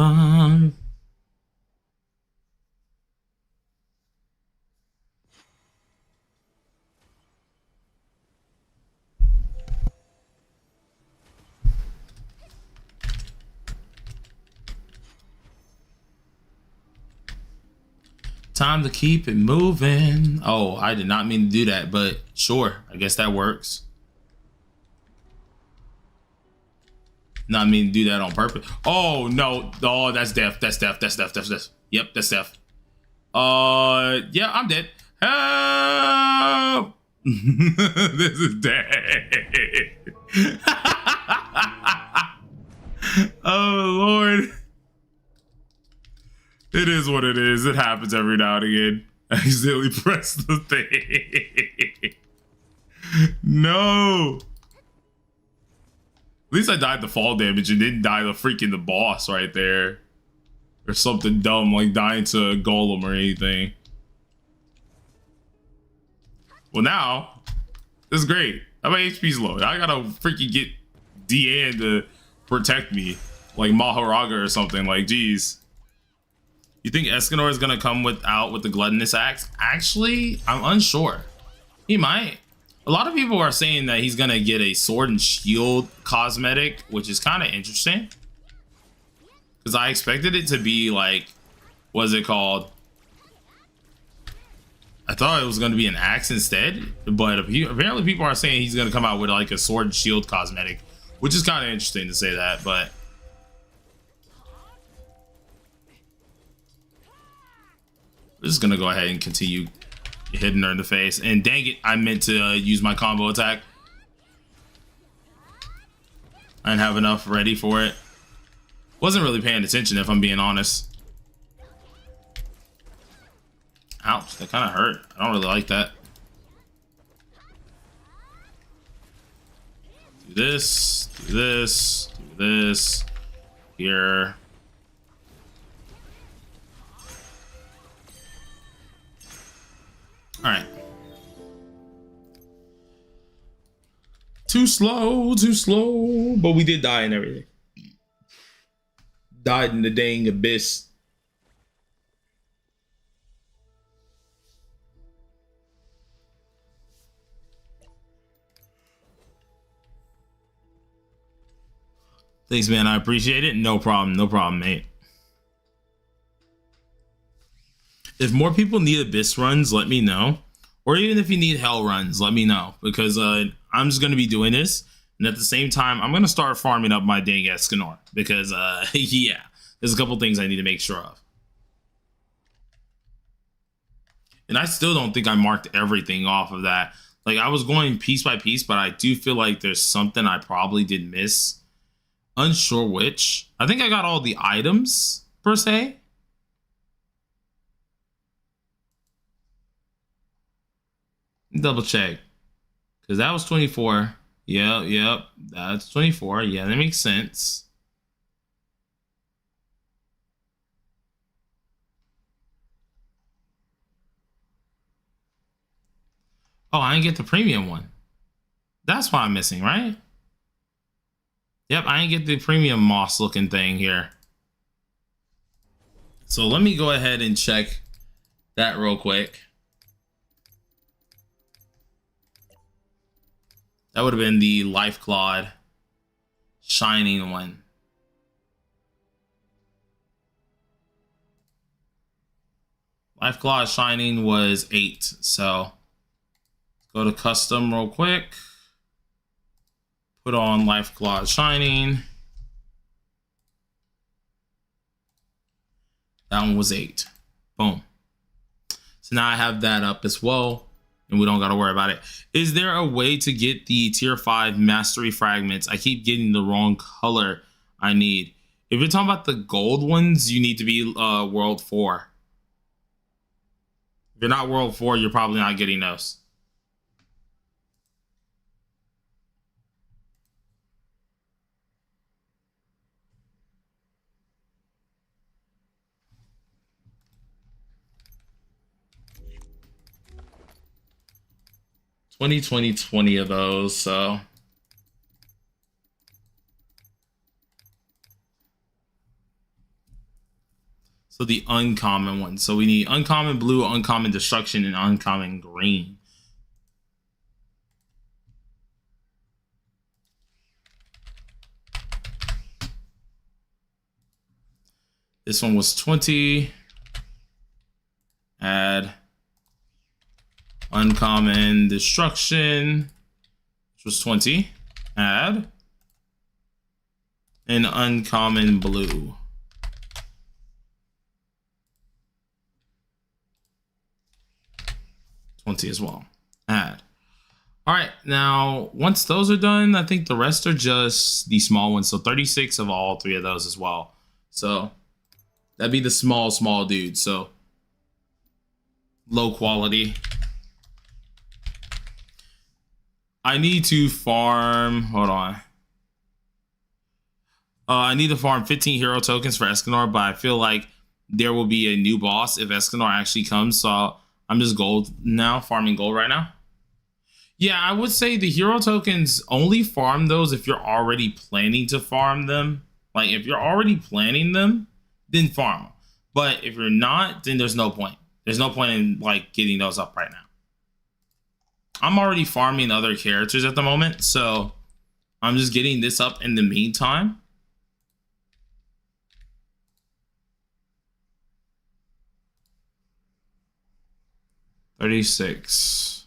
Time to keep it moving. Oh, I did not mean to do that, but sure, I guess that works. Not mean to do that on purpose. Oh no! Oh, that's death. That's death. That's death. That's death. Yep, that's death. Yeah, I'm dead. Help! This is dead. Oh Lord. It is what it is. It happens every now and again. I accidentally pressed the thing. No. At least I died the fall damage and didn't die the freaking the boss right there. Or something dumb like dying to a golem or anything. Well now, this is great. My HP's low. I gotta freaking get Deanne to protect me. Like Maharaga or something. Like, geez. You think Escanor is gonna come with the gluttonous axe? Actually, I'm unsure. He might. A lot of people are saying that he's gonna get a sword and shield cosmetic, which is kind of interesting. Because I expected it to be like, what's it called? I thought it was gonna be an axe instead, but apparently people are saying he's gonna come out with like a sword and shield cosmetic, which is kind of interesting to say that, but. We're just gonna go ahead and continue hitting her in the face. And dang it, I meant to use my combo attack. I didn't have enough ready for it. Wasn't really paying attention if I'm being honest. Ouch, that kind of hurt. I don't really like that. Do this, do this, do this. Here. All right. Too slow, but we did die and everything. Died in the dang abyss. Thanks, man. I appreciate it. No problem, mate. If more people need abyss runs, let me know. Or even if you need hell runs, let me know. Because I'm just going to be doing this. And at the same time, I'm going to start farming up my dang Escanor. Because, yeah, there's a couple things I need to make sure of. And I still don't think I marked everything off of that. Like, I was going piece by piece, but I do feel like there's something I probably did miss. Unsure which. I think I got all the items, per se. Double check. Because that was 24. Yep. That's 24. Yeah, that makes sense. Oh, I didn't get the premium one. That's why I'm missing, right? Yep, I didn't get the premium moss looking thing here. So let me go ahead and check that real quick. That would have been the Life Clawed Shining one. Life Clawed Shining was 8. So go to custom real quick. Put on Life Clawed Shining. That one was 8. Boom. So now I have that up as well, and we don't got to worry about it. Is there a way to get the tier 5 mastery fragments? I keep getting the wrong color I need. If you're talking about the gold ones, you need to be world 4. If you're not world 4, you're probably not getting those. $20 of those, so the uncommon ones. So we need uncommon blue, uncommon destruction, and uncommon green. This one was 20. Add uncommon destruction, which was 20. Add an uncommon blue. $20 as well. Add. All right, now once those are done, I think the rest are just the small ones. So 36 of all 3 of those as well. So that'd be the small dude. So low quality. I need to farm. Hold on. I need to farm 15 hero tokens for Escanor, but I feel like there will be a new boss if Escanor actually comes. So I'm just gold now, farming gold right now. Yeah, I would say the hero tokens, only farm those if you're already planning to farm them. Like if you're already planning them, then farm them. But if you're not, then there's no point. There's no point in like getting those up right now. I'm already farming other characters at the moment, so I'm just getting this up in the meantime. $36.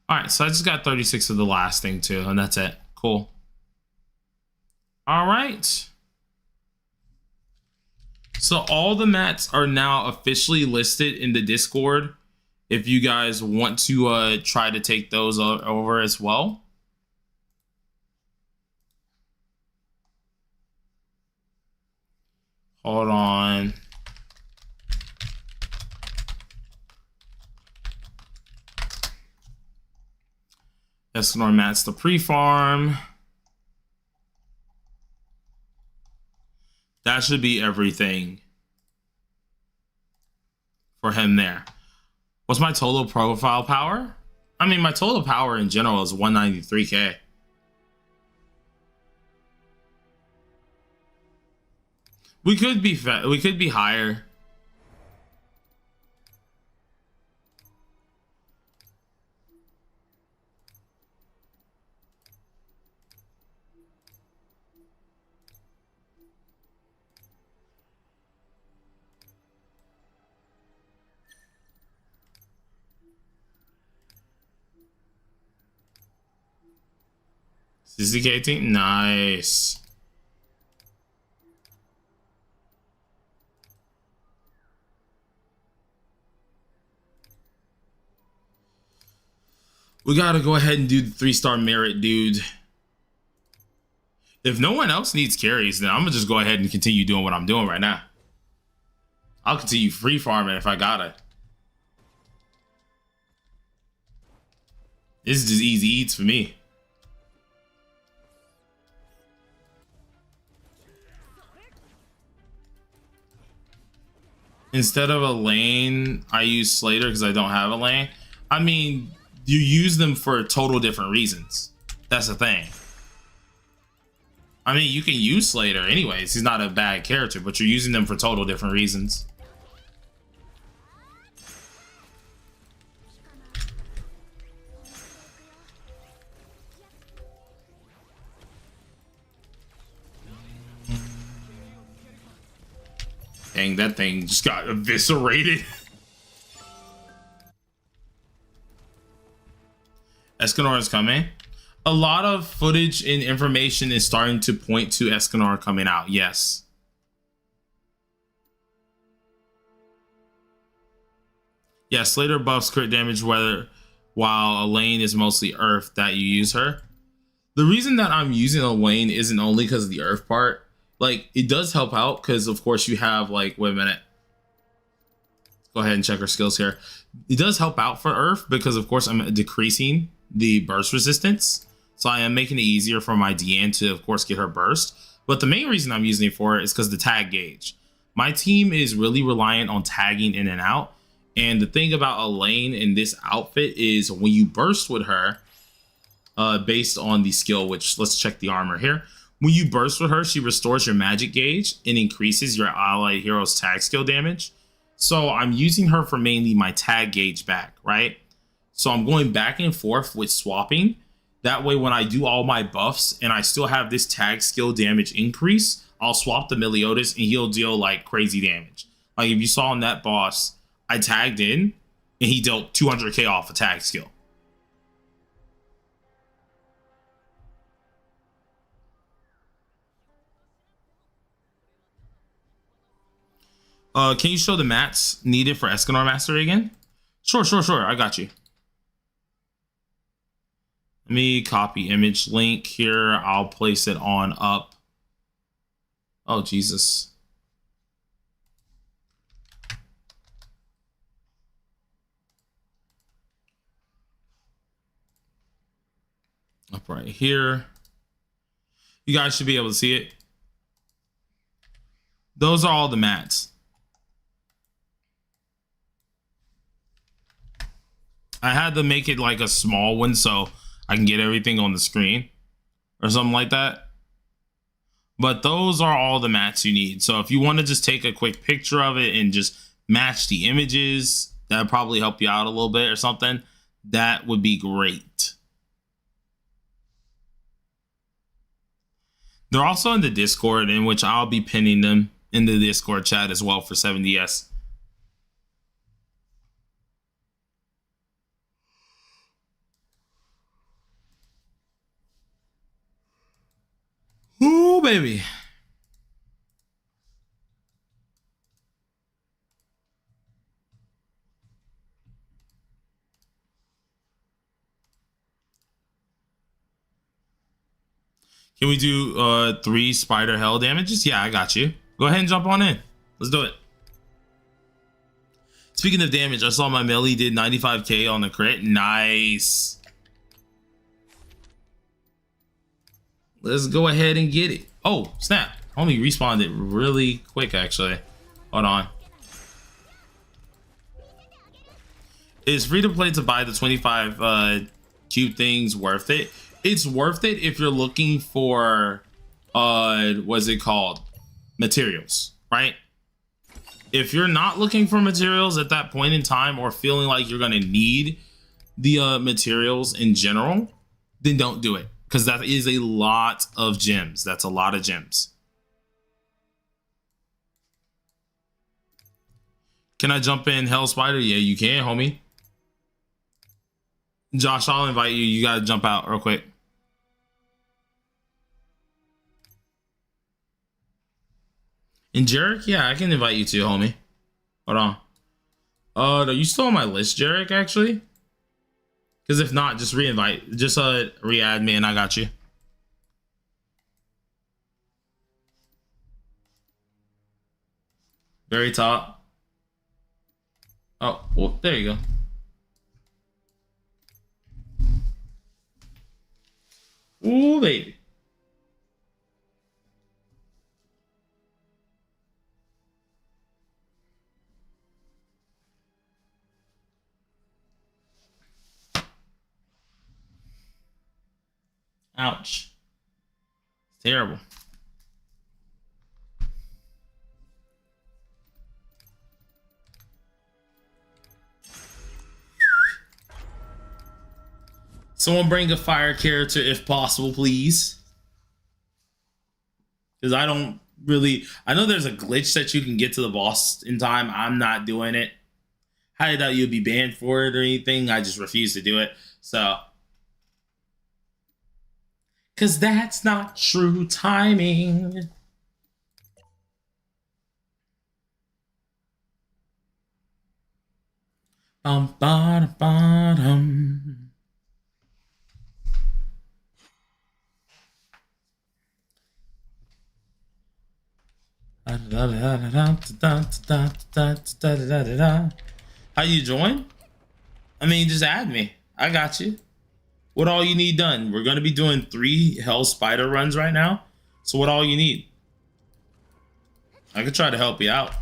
All right, so I just got 36 of the last thing too, and that's it. Cool. All right. So all the mats are now officially listed in the Discord. If you guys want to try to take those over as well. Hold on. Escanor mats the pre-farm. That should be everything for him there. What's my total profile power? I mean, my total power in general is 193k. We could be higher. CCK 18, nice. We gotta go ahead and do the 3-star merit, dude. If no one else needs carries, then I'm gonna just go ahead and continue doing what I'm doing right now. I'll continue free farming if I gotta. This is just easy eats for me. Instead of a lane, I use Slater because I don't have a lane. I mean, you use them for total different reasons. That's the thing. I mean, you can use Slater anyways. He's not a bad character, but you're using them for total different reasons. Dang, that thing just got eviscerated. Escanor is coming. A lot of footage and information is starting to point to Escanor coming out. Yes. Yeah, Slater buffs crit damage whether while Elaine is mostly Earth that you use her. The reason that I'm using Elaine isn't only because of the Earth part. Like, it does help out because, of course, you have, like, wait a minute. Go ahead and check her skills here. It does help out for Earth because, of course, I'm decreasing the burst resistance. So I am making it easier for my DN to, of course, get her burst. But the main reason I'm using it for it is because the tag gauge. My team is really reliant on tagging in and out. And the thing about Elaine in this outfit is when you burst with her, based on the skill, which let's check the armor here. When you burst with her, she restores your magic gauge and increases your allied hero's tag skill damage. So I'm using her for mainly my tag gauge back, right? So I'm going back and forth with swapping. That way, when I do all my buffs and I still have this tag skill damage increase, I'll swap the Meliodas and he'll deal like crazy damage. Like if you saw on that boss, I tagged in and he dealt 200k off a tag skill. Can you show the mats needed for Escanor Mastery again? Sure. I got you. Let me copy image link here. I'll place it on up. Oh, Jesus. Up right here. You guys should be able to see it. Those are all the mats. I had to make it like a small one so I can get everything on the screen or something like that. But those are all the mats you need. So if you want to just take a quick picture of it and just match the images, that would probably help you out a little bit or something. That would be great. They're also in the Discord, in which I'll be pinning them in the Discord chat as well for 7DS. Ooh, baby. Can we do 3 spider hell damages? Yeah, I got you. Go ahead and jump on in. Let's do it. Speaking of damage, I saw my melee did 95k on the crit. Nice. Let's go ahead and get it. Oh, snap. Homie respawned it really quick, actually. Hold on. Is free to play to buy the 25 cube things worth it? It's worth it if you're looking for, what's it called? Materials, right? If you're not looking for materials at that point in time or feeling like you're going to need the materials in general, then don't do it. Because that is a lot of gems. That's a lot of gems. Can I jump in Hell Spider? Yeah, you can, homie. Josh, I'll invite you. You got to jump out real quick. And Jarek? Yeah, I can invite you too, homie. Hold on. Are you still on my list, Jarek, actually? Because if not, just re-invite. Just re-add me and I got you. Very top. Oh, well, there you go. Ooh, baby. Ouch. Terrible. Someone bring a fire character if possible, please. Because I don't really... I know there's a glitch that you can get to the boss in time. I'm not doing it. I doubt you'll be banned for it or anything. I just refuse to do it. So... because that's not true timing. Bum. How you join? I mean, just add me. I got you. What all you need done? We're going to be doing 3 Hell Spider runs right now. So what all you need? I could try to help you out.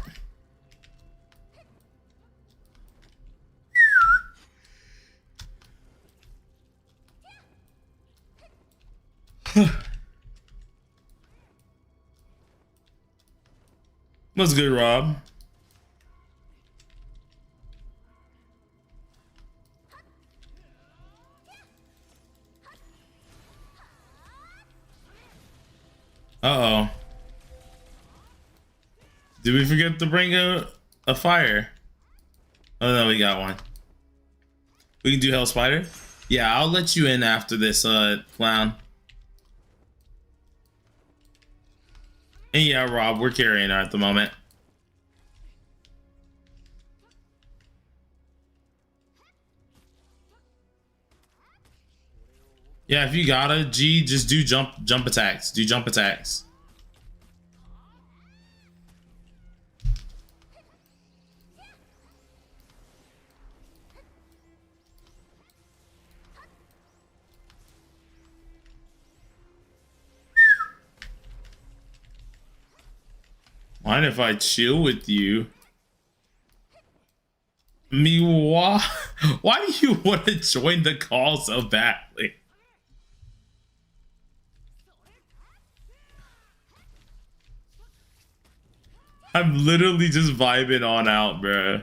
What's good, Rob? Uh-oh. Did we forget to bring a fire? Oh, no, we got one. We can do Hell Spider? Yeah, I'll let you in after this, clown. And yeah, Rob, we're carrying her at the moment. Yeah, if you gotta, G, just do jump attacks. Do jump attacks. Mind if I chill with you? Me, why do you want to join the call so badly? I'm literally just vibing on out, bruh.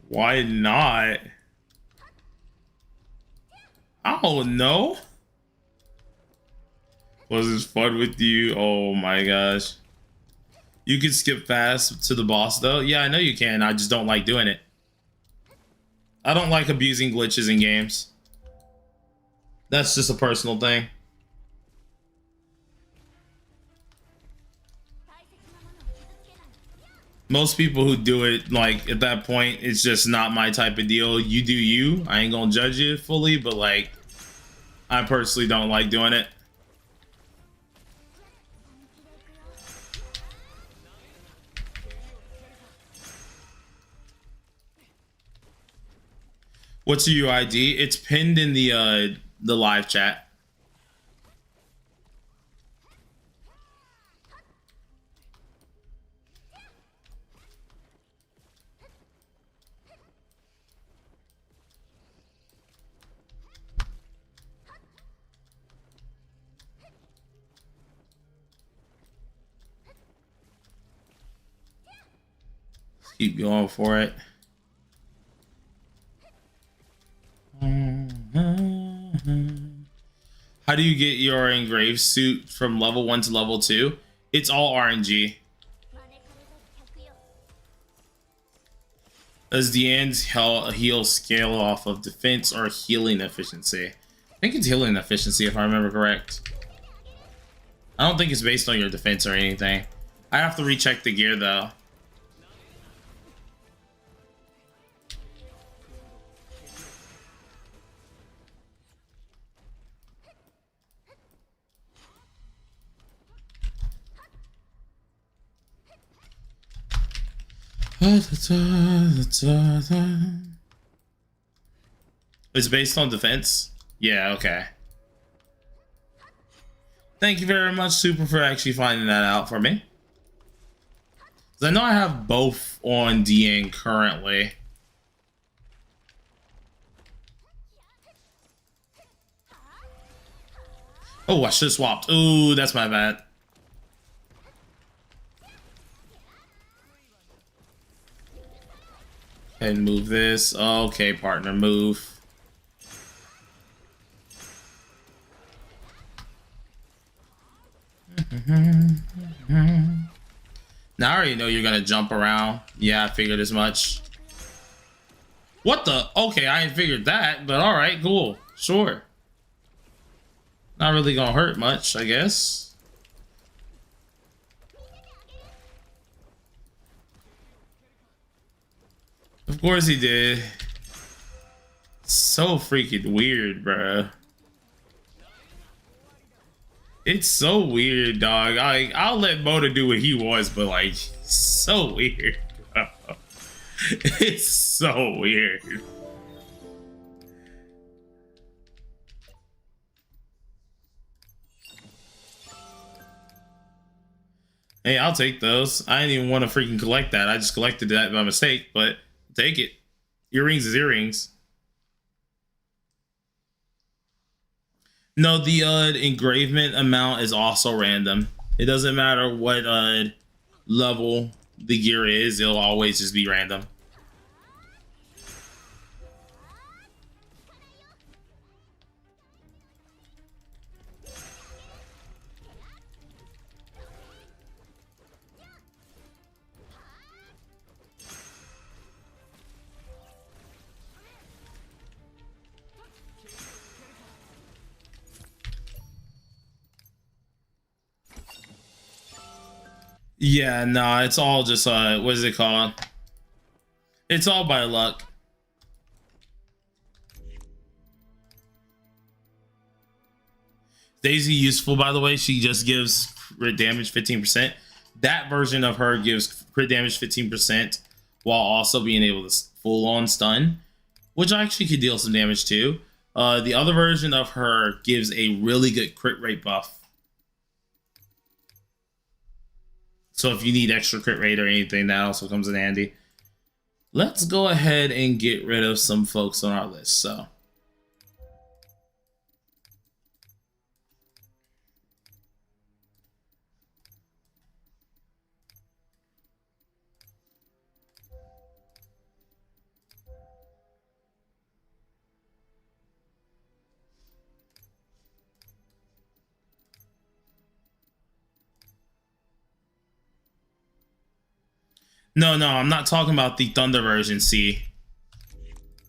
Why not? I don't know. Was this fun with you? Oh my gosh. You can skip fast to the boss though. Yeah, I know you can. I just don't like doing it. I don't like abusing glitches in games. That's just a personal thing. Most people who do it, like, at that point, it's just not my type of deal. You do you. I ain't gonna judge you fully, but, like, I personally don't like doing it. What's your UID? It's pinned in the live chat. Keep going for it. How do you get your engraved suit from level 1 to level 2? It's all RNG. Does the end's heal scale off of defense or healing efficiency? I think it's healing efficiency if I remember correct. I don't think it's based on your defense or anything. I have to recheck the gear though. It's based on defense? Yeah, okay. Thank you very much, Super, for actually finding that out for me. 'Cause I know I have both on DN currently. Oh, I should have swapped. Ooh, that's my bad. And move this. Okay, partner, move. Now I already know you're gonna jump around. Yeah, I figured as much. What the? Okay, I ain't figured that, but alright, cool. Sure. Not really gonna hurt much, I guess. Of course he did. So freaking weird, bruh. It's so weird, dog. I'll let Moda do what he wants, but like, so weird. Bro. It's so weird. Hey, I'll take those. I didn't even want to freaking collect that. I just collected that by mistake, but take it. Earrings is earrings. No, the engravement amount is also random. It doesn't matter what level the gear is, it'll always just be random. Yeah, no, it's all just what is it called? It's all by luck. Daisy useful, by the way. She just gives crit damage 15%. That version of her gives crit damage 15% while also being able to full on stun, which actually could deal some damage too. The other version of her gives a really good crit rate buff. So if you need extra crit rate or anything, that also comes in handy. Let's go ahead and get rid of some folks on our list. So no, I'm not talking about the Thunder version, see.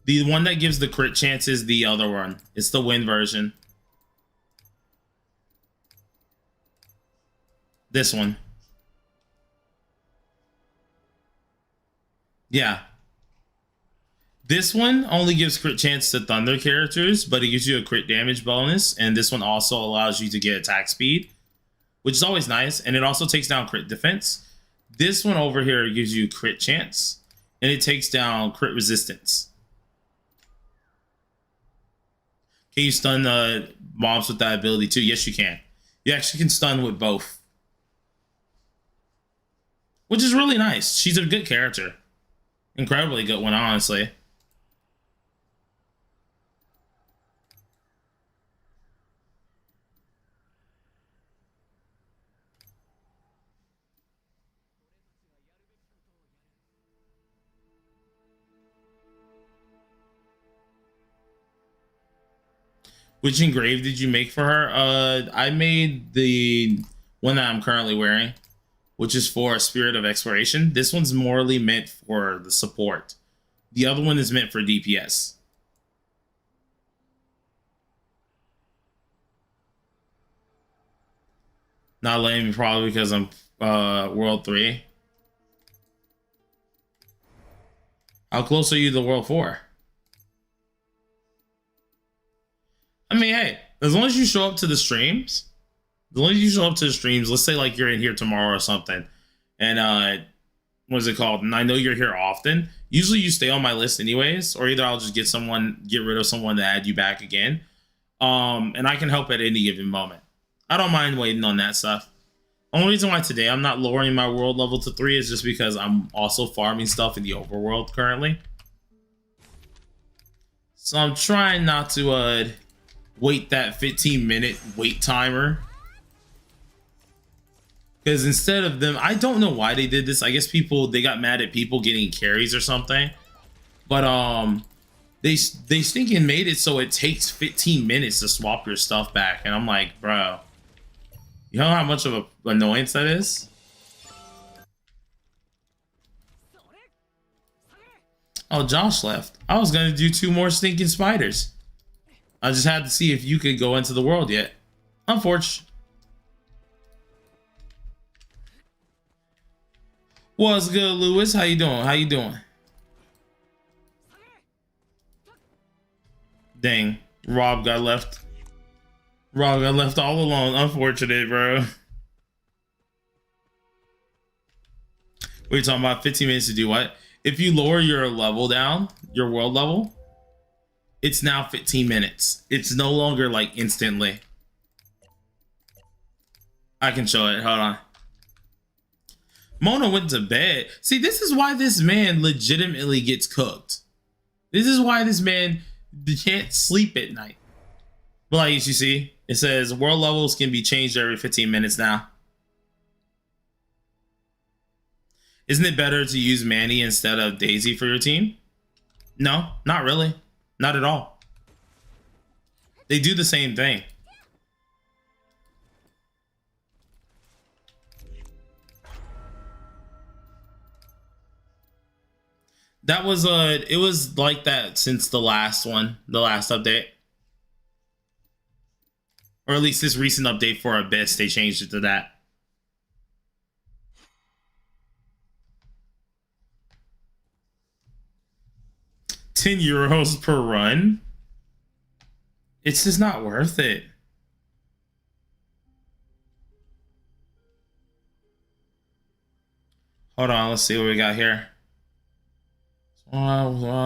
The one that gives the crit chance is the other one. It's the Wind version. This one. Yeah. This one only gives crit chance to Thunder characters, but it gives you a crit damage bonus, and this one also allows you to get attack speed, which is always nice, and it also takes down crit defense. This one over here gives you crit chance, and it takes down crit resistance. Can you stun mobs with that ability too? Yes, you can. You actually can stun with both, which is really nice. She's a good character. Incredibly good one, honestly. Which engrave did you make for her? I made the one that I'm currently wearing, which is for Spirit of Exploration. This one's morally meant for the support. The other one is meant for DPS. Not letting me probably because I'm World 3. How close are you to World 4? I mean, hey, as long as you show up to the streams, let's say like you're in here tomorrow or something, and what is it called? And I know you're here often. Usually you stay on my list anyways, or either I'll just get rid of someone to add you back again. And I can help at any given moment. I don't mind waiting on that stuff. Only reason why today I'm not lowering my world level to 3 is just because I'm also farming stuff in the overworld currently. So I'm trying not to wait that 15-minute wait timer. Because instead of them, I don't know why they did this. I guess they got mad at people getting carries or something. But they stinking made it so it takes 15 minutes to swap your stuff back. And I'm like, bro, you know how much of an annoyance that is? Oh, Josh left. I was gonna do 2 more stinking spiders. I just had to see if you could go into the world yet. Unfortunately. What's good, Lewis? How you doing? How you doing? Dang, Rob got left. Rob got left all alone. Unfortunate, bro. What are you talking about? 15 minutes to do what? If you lower your level down, your world level, it's now 15 minutes. It's no longer like instantly. I can show it. Hold on. Mona went to bed. See, this is why this man legitimately gets cooked. This is why this man can't sleep at night. But like you see, it says world levels can be changed every 15 minutes now. Isn't it better to use Manny instead of Daisy for your team? No, not really. Not at all. They do the same thing. That was it was like that since the last one, the last update. Or at least this recent update for Abyss, they changed it to that. €10 per run. It's just not worth it. Hold on, let's see what we got here.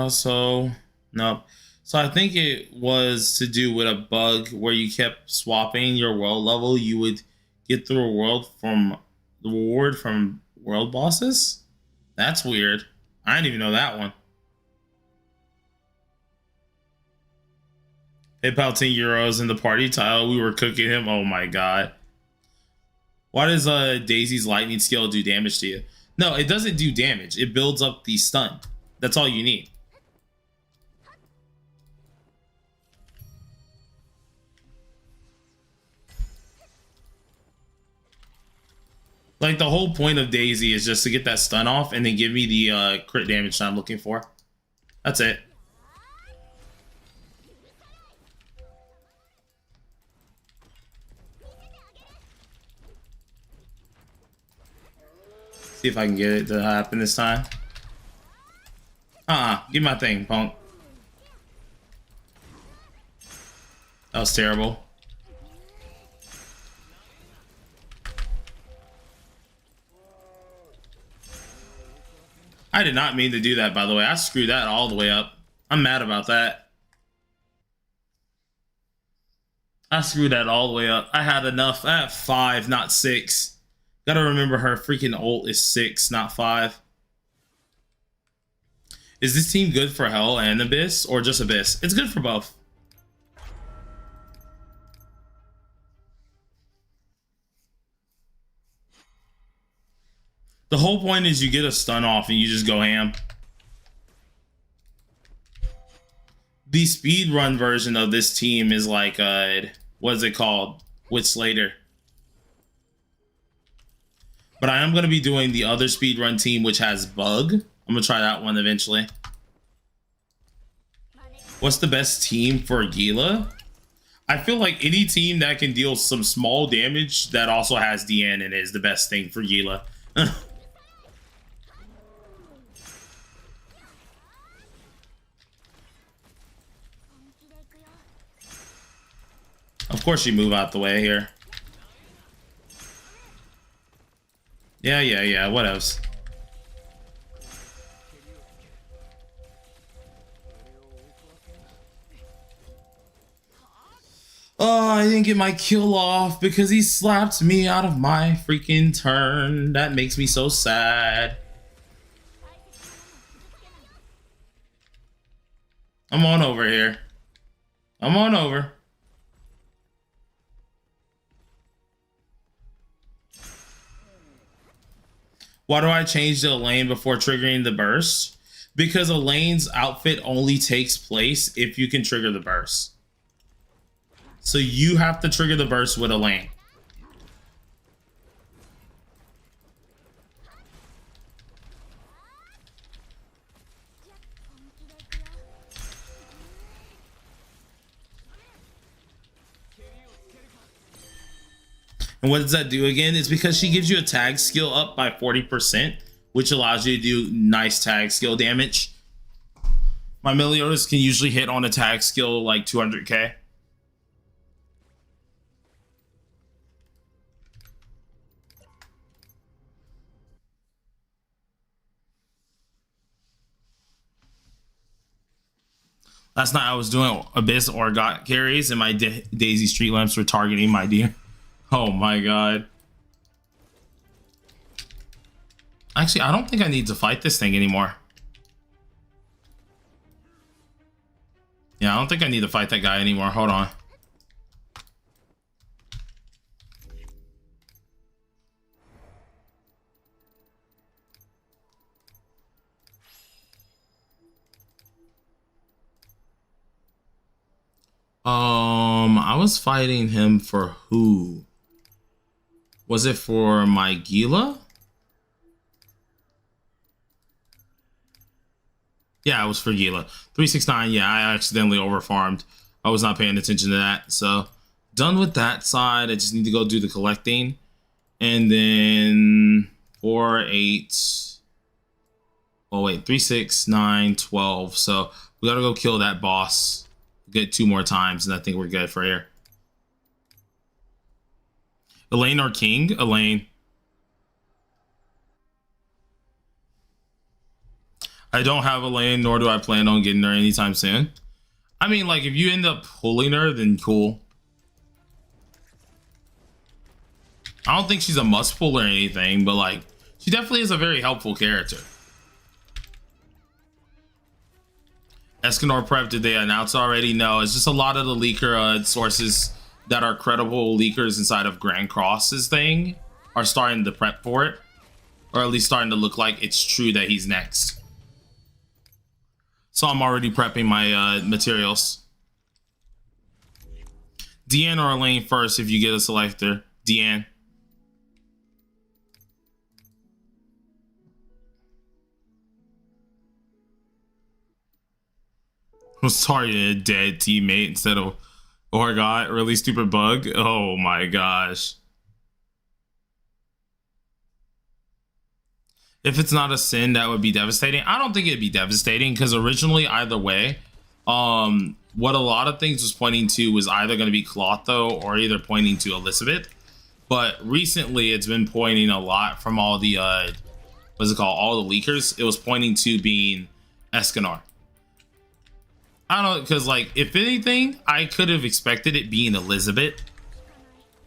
So nope. So I think it was to do with a bug where you kept swapping your world level. You would get the reward from world bosses. That's weird. I didn't even know that one. PayPal €10 in the party tile. We were cooking him. Oh my god. Why does Daisy's lightning skill do damage to you? No, it doesn't do damage. It builds up the stun. That's all you need. Like, the whole point of Daisy is just to get that stun off and then give me the crit damage that I'm looking for. That's it. See if I can get it to happen this time. Give my thing, punk. That was terrible. I did not mean to do that, by the way. I screwed that all the way up. I'm mad about that. I screwed that all the way up. I had enough. I had 5, not 6. Gotta remember her freaking ult is 6, not 5. Is this team good for Hell and Abyss, or just Abyss? It's good for both. The whole point is you get a stun off and you just go ham. The speedrun version of this team is like, what is it called? With Slater. But I am going to be doing the other speedrun team, which has Bug. I'm going to try that one eventually. What's the best team for Gila? I feel like any team that can deal some small damage that also has DN in it is the best thing for Gila. Of course you move out the way here. Yeah, what else? Oh, I didn't get my kill off because he slapped me out of my freaking turn. That makes me so sad. I'm on over here. I'm on over. Why do I change the lane before triggering the burst? Because Elaine's outfit only takes place if you can trigger the burst. So you have to trigger the burst with Elaine. And what does that do again? It's because she gives you a tag skill up by 40%, which allows you to do nice tag skill damage. My Meliodas can usually hit on a tag skill like 200k. Last night I was doing Abyss or Got carries and my Daisy Street Lamps were targeting my deer. Oh my god. Actually, I don't think I need to fight this thing anymore. Yeah, I don't think I need to fight that guy anymore. Hold on. I was fighting him for who? Was it for my Gila? Yeah, it was for Gila. 369, yeah, I accidentally overfarmed. I was not paying attention to that. So, done with that side. I just need to go do the collecting. And then 4, 8. Oh, wait, 3, 6, 9, 12. So, we gotta go kill that boss. Get 2 more times, and I think we're good for here. Elaine or King? Elaine. I don't have Elaine, nor do I plan on getting her anytime soon. I mean, like, if you end up pulling her, then cool. I don't think she's a must pull or anything, but, like, she definitely is a very helpful character. Escanor prep, did they announce already? No, it's just a lot of the leaker sources that are credible leakers inside of Grand Cross's thing are starting to prep for it, or at least starting to look like it's true that he's next. So I'm already prepping my materials. Deanne or Elaine first if you get a selector. Deanne. Was targeting a dead teammate instead of Orgot. Really stupid bug. Oh my gosh. If it's not a sin, that would be devastating. I don't think it'd be devastating because originally, either way, what a lot of things was pointing to was either going to be Clotho or either pointing to Elizabeth. But recently, it's been pointing a lot from all the what's it called? All the leakers. It was pointing to being Escanor. I don't know, because like, if anything, I could have expected it being Elizabeth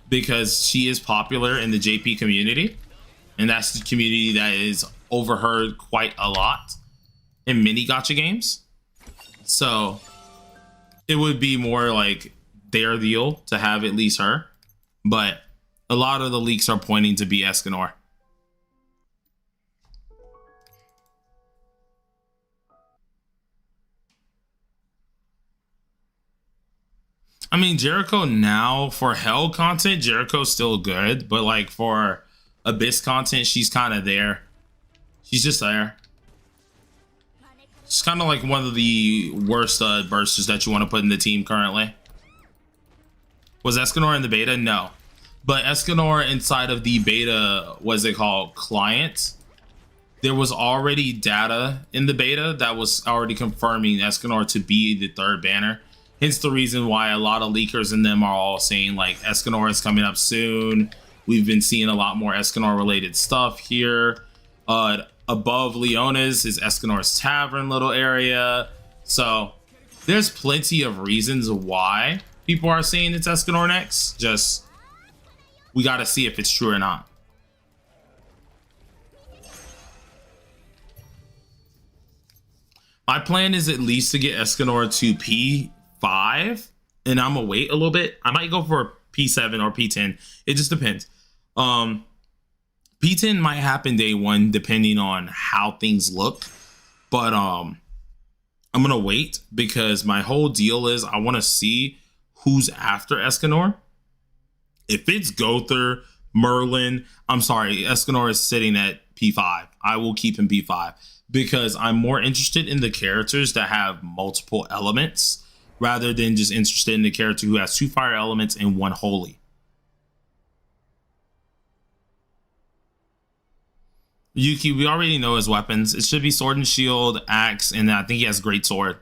because she is popular in the JP community, and that's the community that is overheard quite a lot in many gacha games. So it would be more like their deal to have at least her, but a lot of the leaks are pointing to be Escanor. I mean, Jericho now, for Hell content, Jericho's still good, but like for Abyss content, she's kind of there. She's just there. She's kind of like one of the worst bursters that you want to put in the team currently. Was Escanor in the beta? No. But Escanor inside of the beta, what's it called, client, there was already data in the beta that was already confirming Escanor to be the third banner. Hence the reason why a lot of leakers in them are all saying like Escanor is coming up soon. We've been seeing a lot more Escanor related stuff here. Above Leona's is Escanor's Tavern little area. So there's plenty of reasons why people are saying it's Escanor next. Just, we got to see if it's true or not. My plan is at least to get Escanor to P5, and I'm gonna wait a little bit. I might go for P7 or P10. It just depends. P10 might happen day one depending on how things look, but I'm gonna wait because my whole deal is I want to see who's after Escanor. If it's Gother, Merlin, I'm sorry, Escanor is sitting at P5. I will keep him P5 because I'm more interested in the characters that have multiple elements rather than just interested in the character who has 2 fire elements and 1 holy. Yuki, we already know his weapons. It should be sword and shield, axe, and I think he has great sword.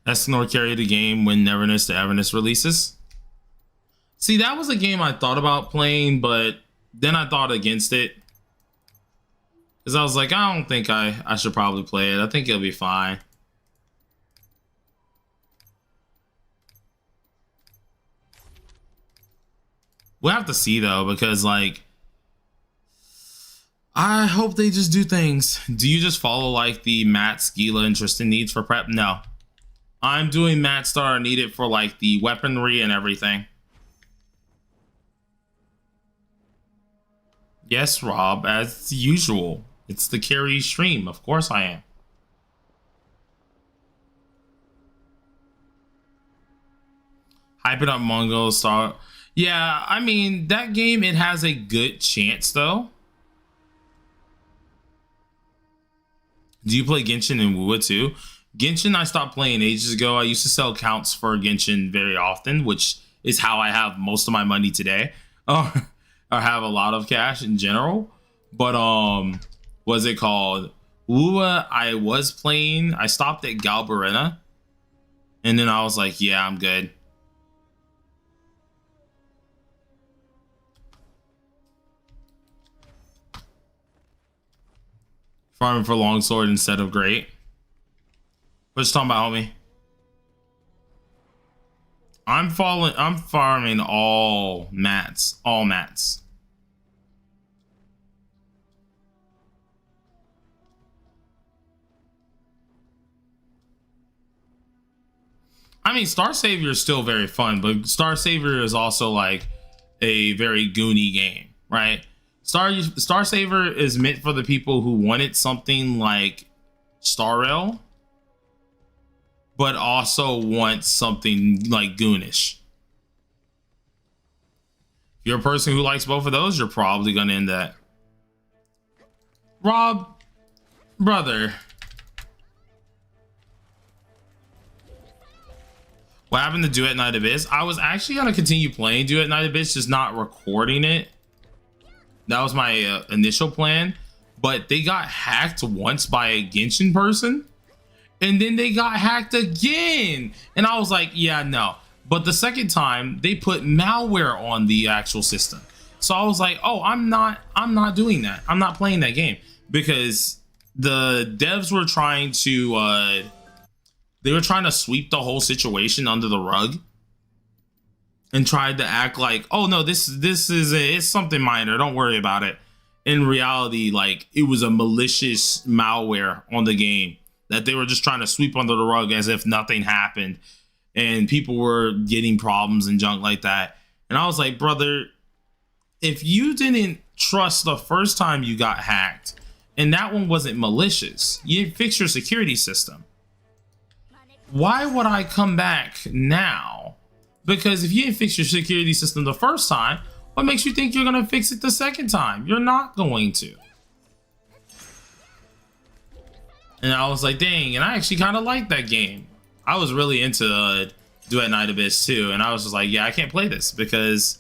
Escanor carried the game when Neverness to Everness releases. See, that was a game I thought about playing, but then I thought against it. Because I was like, I don't think I should probably play it. I think it'll be fine. We'll have to see, though, because, like, I hope they just do things. Do you just follow, like, the Matt, Gila, and Tristan needs for prep? No. I'm doing Matt Star needed for, like, the weaponry and everything. Yes, Rob, as usual. It's the carry stream. Of course I am. Hype it up, Mongol Star. Yeah, I mean, that game, it has a good chance, though. Do you play Genshin and Wuwa, too? Genshin, I stopped playing ages ago. I used to sell counts for Genshin very often, which is how I have most of my money today. I have a lot of cash in general. But, what's it called? Wuwa, I was playing. I stopped at Galbarina. And then I was like, yeah, I'm good. Farming for longsword instead of great. What you talking about, homie? I'm farming all mats. All mats. I mean, Star Savior is still very fun, but Star Savior is also like a very goony game, right? Star Saver is meant for the people who wanted something like Star Rail, but also want something like Goonish. If you're a person who likes both of those, you're probably gonna end that. Rob, brother. What happened to Duet Night Abyss? I was actually gonna continue playing Duet Night Abyss, just not recording it. That was my initial plan, but they got hacked once by a Genshin person, and then they got hacked again. And I was like, yeah, no. But the second time, they put malware on the actual system. So I was like, oh, I'm not doing that. I'm not playing that game, because the devs were trying to, they were trying to sweep the whole situation under the rug. And tried to act like, oh no, this is it's something minor, don't worry about it. In reality, like, it was a malicious malware on the game that they were just trying to sweep under the rug as if nothing happened, and people were getting problems and junk like that. And I was like, brother, if you didn't trust the first time you got hacked, and that one wasn't malicious, you didn't fix your security system, why would I come back now? Because if you didn't fix your security system the first time, what makes you think you're going to fix it the second time? You're not going to. And I was like, dang, and I actually kind of liked that game. I was really into Duet Night Abyss too, and I was just like, yeah, I can't play this because,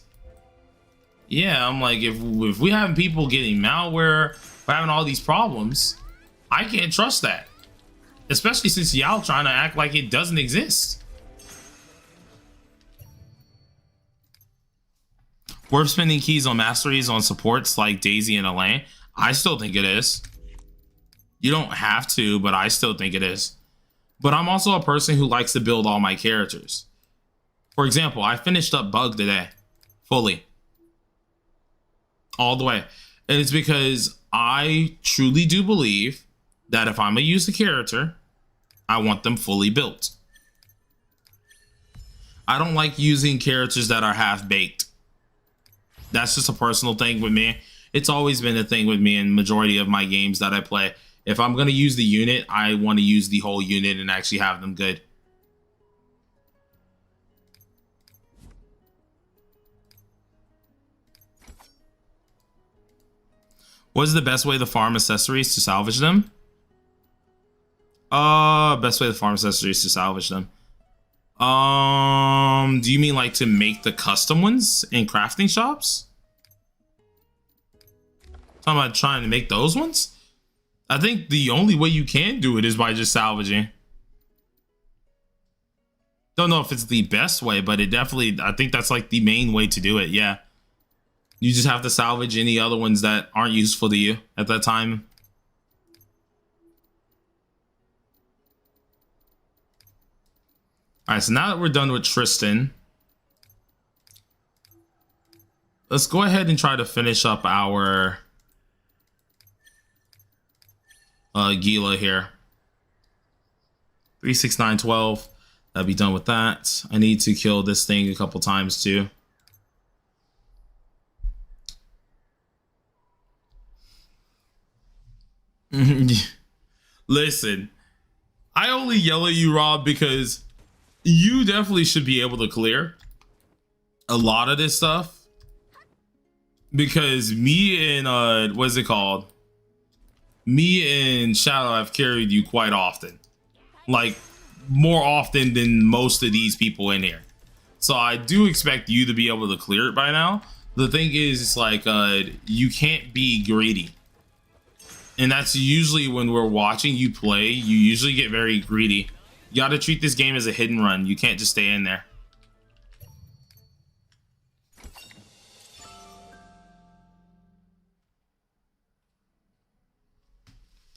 yeah, I'm like, if we having people getting malware, we're having all these problems, I can't trust that. Especially since y'all trying to act like it doesn't exist. Worth spending keys on masteries on supports like Daisy and Elaine? I still think it is. You don't have to, but I still think it is. But I'm also a person who likes to build all my characters. For example, I finished up Bug today, fully. All the way. And it's because I truly do believe that if I'm going to use a character, I want them fully built. I don't like using characters that are half-baked. That's just a personal thing with me. It's always been a thing with me in majority of my games that I play. If I'm going to use the unit, I want to use the whole unit and actually have them good. What is the best way to farm accessories to salvage them? Best way to farm accessories to salvage them. Do you mean like to make the custom ones in crafting shops? Talking about trying to make those ones? I think the only way you can do it is by just salvaging. Don't know if it's the best way, but it definitely, I think that's like the main way to do it. Yeah. You just have to salvage any other ones that aren't useful to you at that time. All right, so now that we're done with Tristan, let's go ahead and try to finish up our Gila here. 3, 6, 9, 12. That'll be done with that. I need to kill this thing a couple times too. Listen, I only yell at you, Rob, because you definitely should be able to clear a lot of this stuff. Because me and what is it called? Me and Shadow have carried you quite often. Like more often than most of these people in here. So I do expect you to be able to clear it by now. The thing is, it's like you can't be greedy. And that's usually when we're watching you play, you usually get very greedy. You gotta treat this game as a hidden run. You can't just stay in there.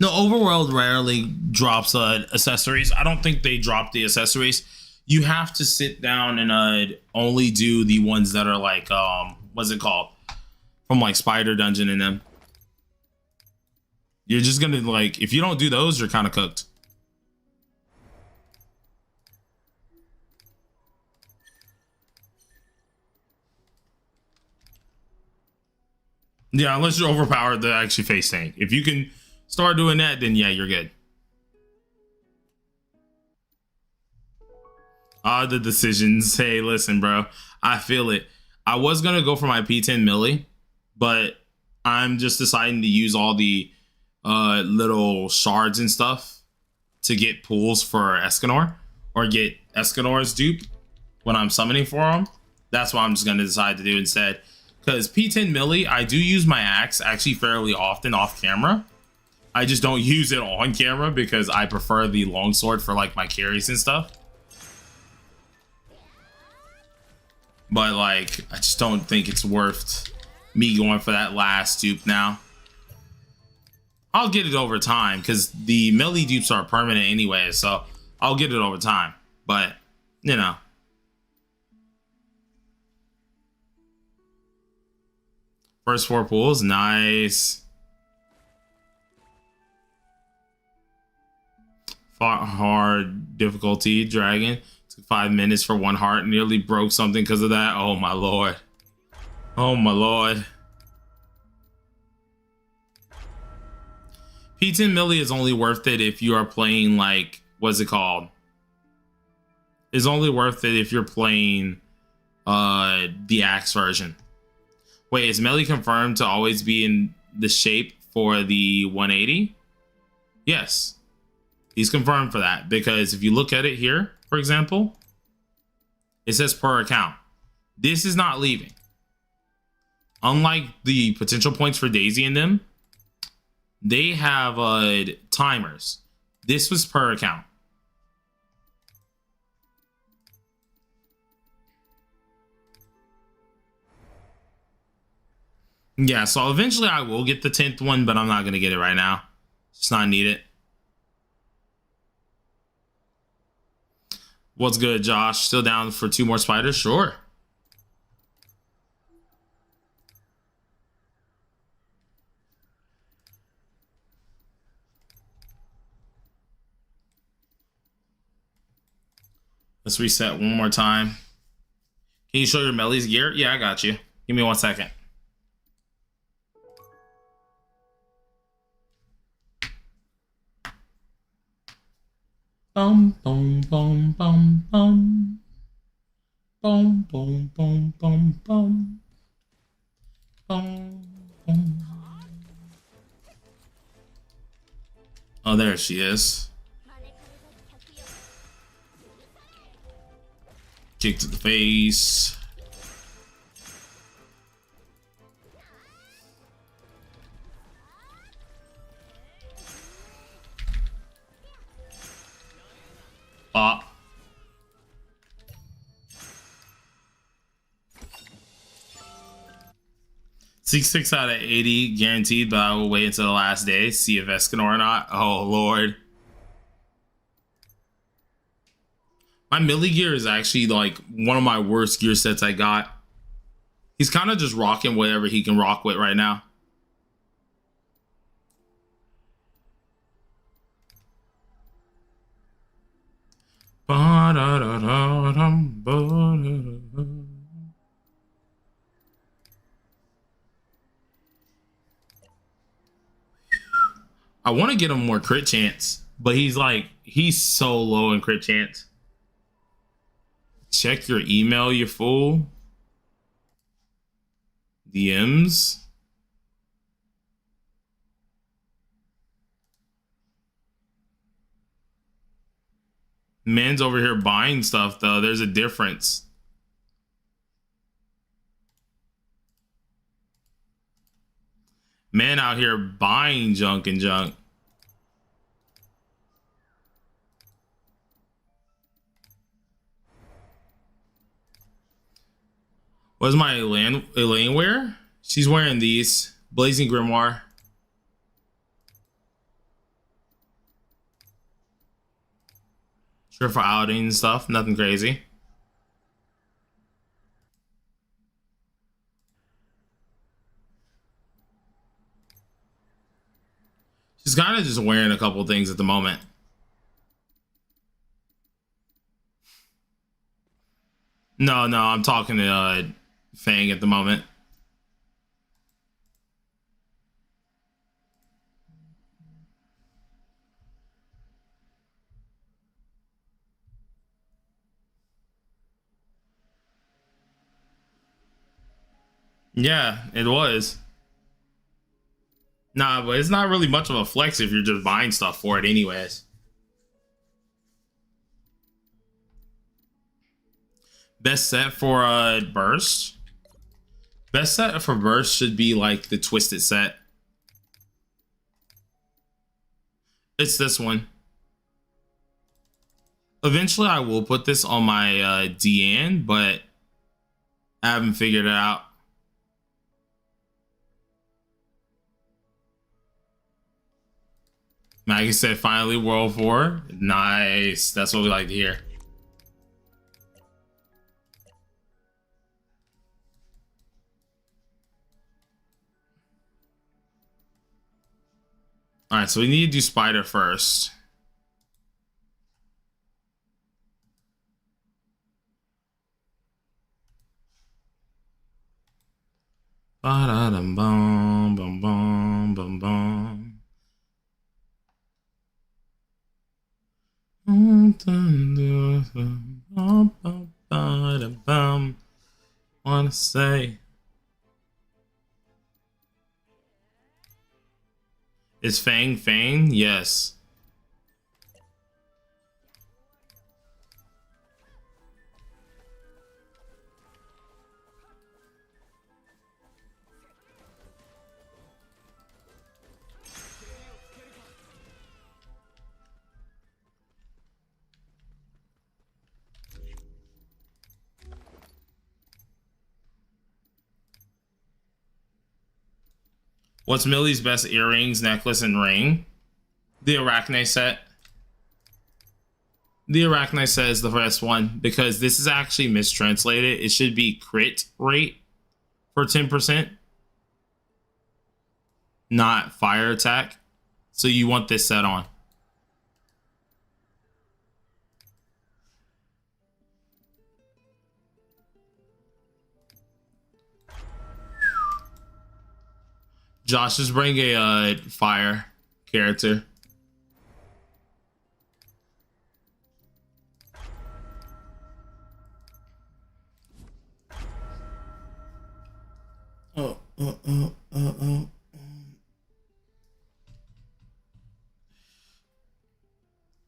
No, Overworld rarely drops accessories. I don't think they drop the accessories. You have to sit down and only do the ones that are like, what's it called? From like Spider Dungeon and them. You're just gonna like, if you don't do those, you're kind of cooked. Yeah, unless you're overpowered to actually face tank. If you can start doing that, then yeah, you're good. The decisions. Hey, listen, bro. I feel it. I was gonna go for my P10 Millie, but I'm just deciding to use all the little shards and stuff to get pools for Escanor, or get Escanor's dupe when I'm summoning for him. That's what I'm just gonna decide to do instead. Because P10 Millie, I do use my axe actually fairly often off camera. I just don't use it on camera because I prefer the longsword for like my carries and stuff. But like, I just don't think it's worth me going for that last dupe now. I'll get it over time because the melee dupes are permanent anyway, so I'll get it over time. But, you know. First 4 pools, nice. Fought hard difficulty, dragon. Took 5 minutes for 1 heart. Nearly broke something because of that. Oh my lord. Oh my lord. P10 Millie is only worth it if you are playing like, what's it called? It's only worth it if you're playing the axe version. Wait, is Millie confirmed to always be in the shape for the 180? Yes. He's confirmed for that because if you look at it here, for example, it says per account. This is not leaving. Unlike the potential points for Daisy and them, they have timers. This was per account. Yeah, so eventually I will get the 10th one, but I'm not going to get it right now. It's not needed. What's good, Josh? Still down for 2 more spiders? Sure. Let's reset one more time. Can you show your Melly's gear? Yeah, I got you. Give me 1 second. Boom, boom, boom, boom, boom. Boom, boom, boom, boom, boom. Boom, boom. Oh, there she is. Kick to the face. Pop. Six out of 80 guaranteed, but I will wait until the last day, see if Escanor or not. Oh, Lord. My Millie gear is actually like one of my worst gear sets I got. He's kind of just rocking whatever he can rock with right now. I want to get him more crit chance, but he's so low in crit chance. Check your email, you fool. DMs. Man's over here buying stuff, though. There's a difference. Man out here buying junk and junk. What's my Elaine wear? She's wearing these. Blazing Grimoire. Sure, for outing and stuff. Nothing crazy. She's kind of just wearing a couple things at the moment. No, I'm talking to Fang at the moment. Yeah, it was. Nah, but it's not really much of a flex if you're just buying stuff for it anyways. Best set for Burst? Best set for Burst should be like the Twisted set. It's this one. Eventually I will put this on my DN, but I haven't figured it out. Maggie said, finally World 4. Nice. That's what we like to hear. All right, so we need to do Spider first. Ba-da-dum, bum, bum, bum, bum, bum. Wanna say is Fang? Yes. What's Millie's best earrings, necklace, and ring? The Arachne set. The Arachnite says the first one because this is actually mistranslated. It should be crit rate for 10%, not fire attack. So you want this set on. Josh, just bring a fire character.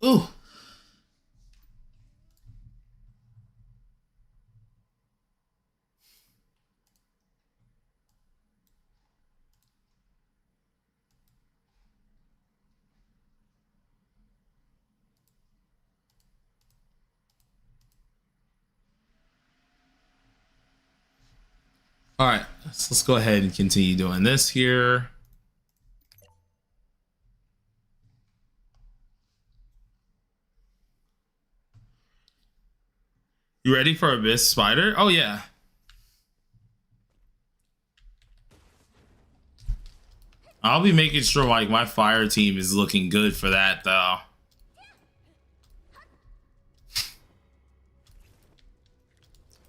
Ooh. All right, so let's go ahead and continue doing this here. You ready for Abyss Spider? Oh, yeah. I'll be making sure like my fire team is looking good for that, though.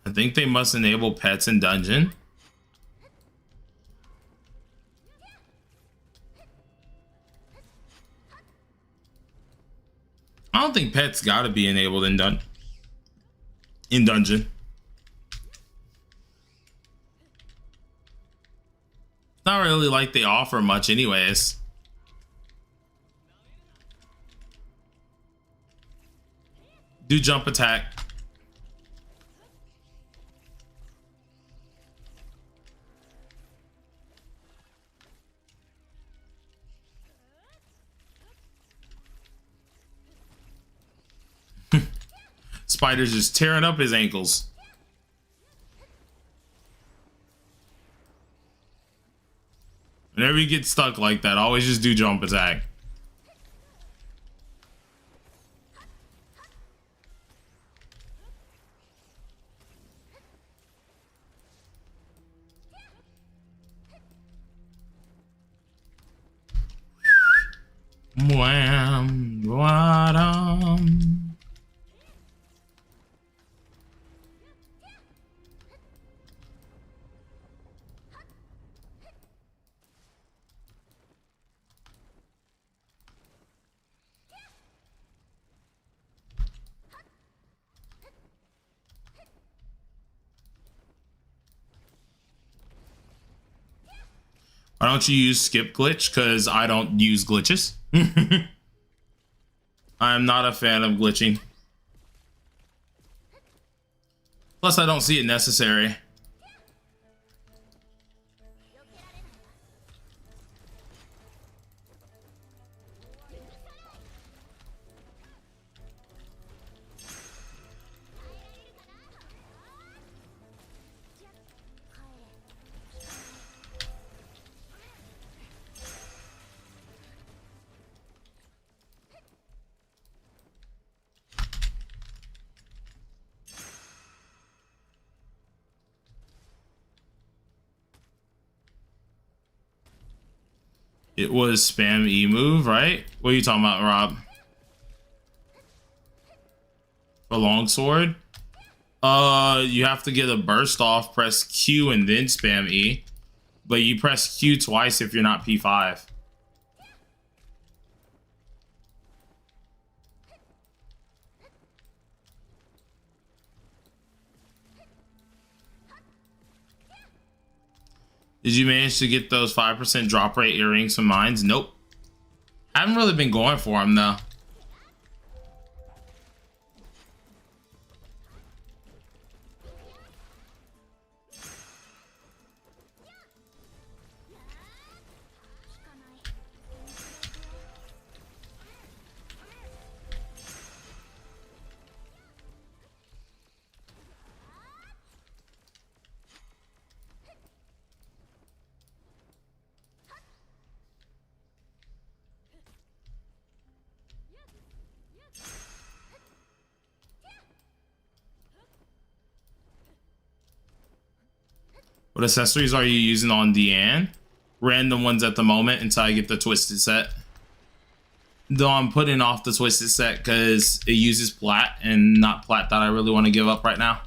I think they must enable pets in dungeon. I don't think pets gotta be enabled in dungeon. Not really like they offer much anyways. Do jump attack. Spider's just tearing up his ankles. Whenever you get stuck like that, always just do jump attack. Wham, wadum. Why don't you use skip glitch? Because I don't use glitches. I'm not a fan of glitching. Plus, I don't see it necessary. It was spam E move, right? What are you talking about, Rob? For longsword? You have to get a burst off, press Q and then spam E. But you press Q twice if you're not P5. Did you manage to get those 5% drop rate earrings from mines? Nope. I haven't really been going for them though. What accessories are you using on Deanne? Random ones at the moment until I get the twisted set. Though I'm putting off the twisted set because it uses plat and not plat that I really want to give up right now.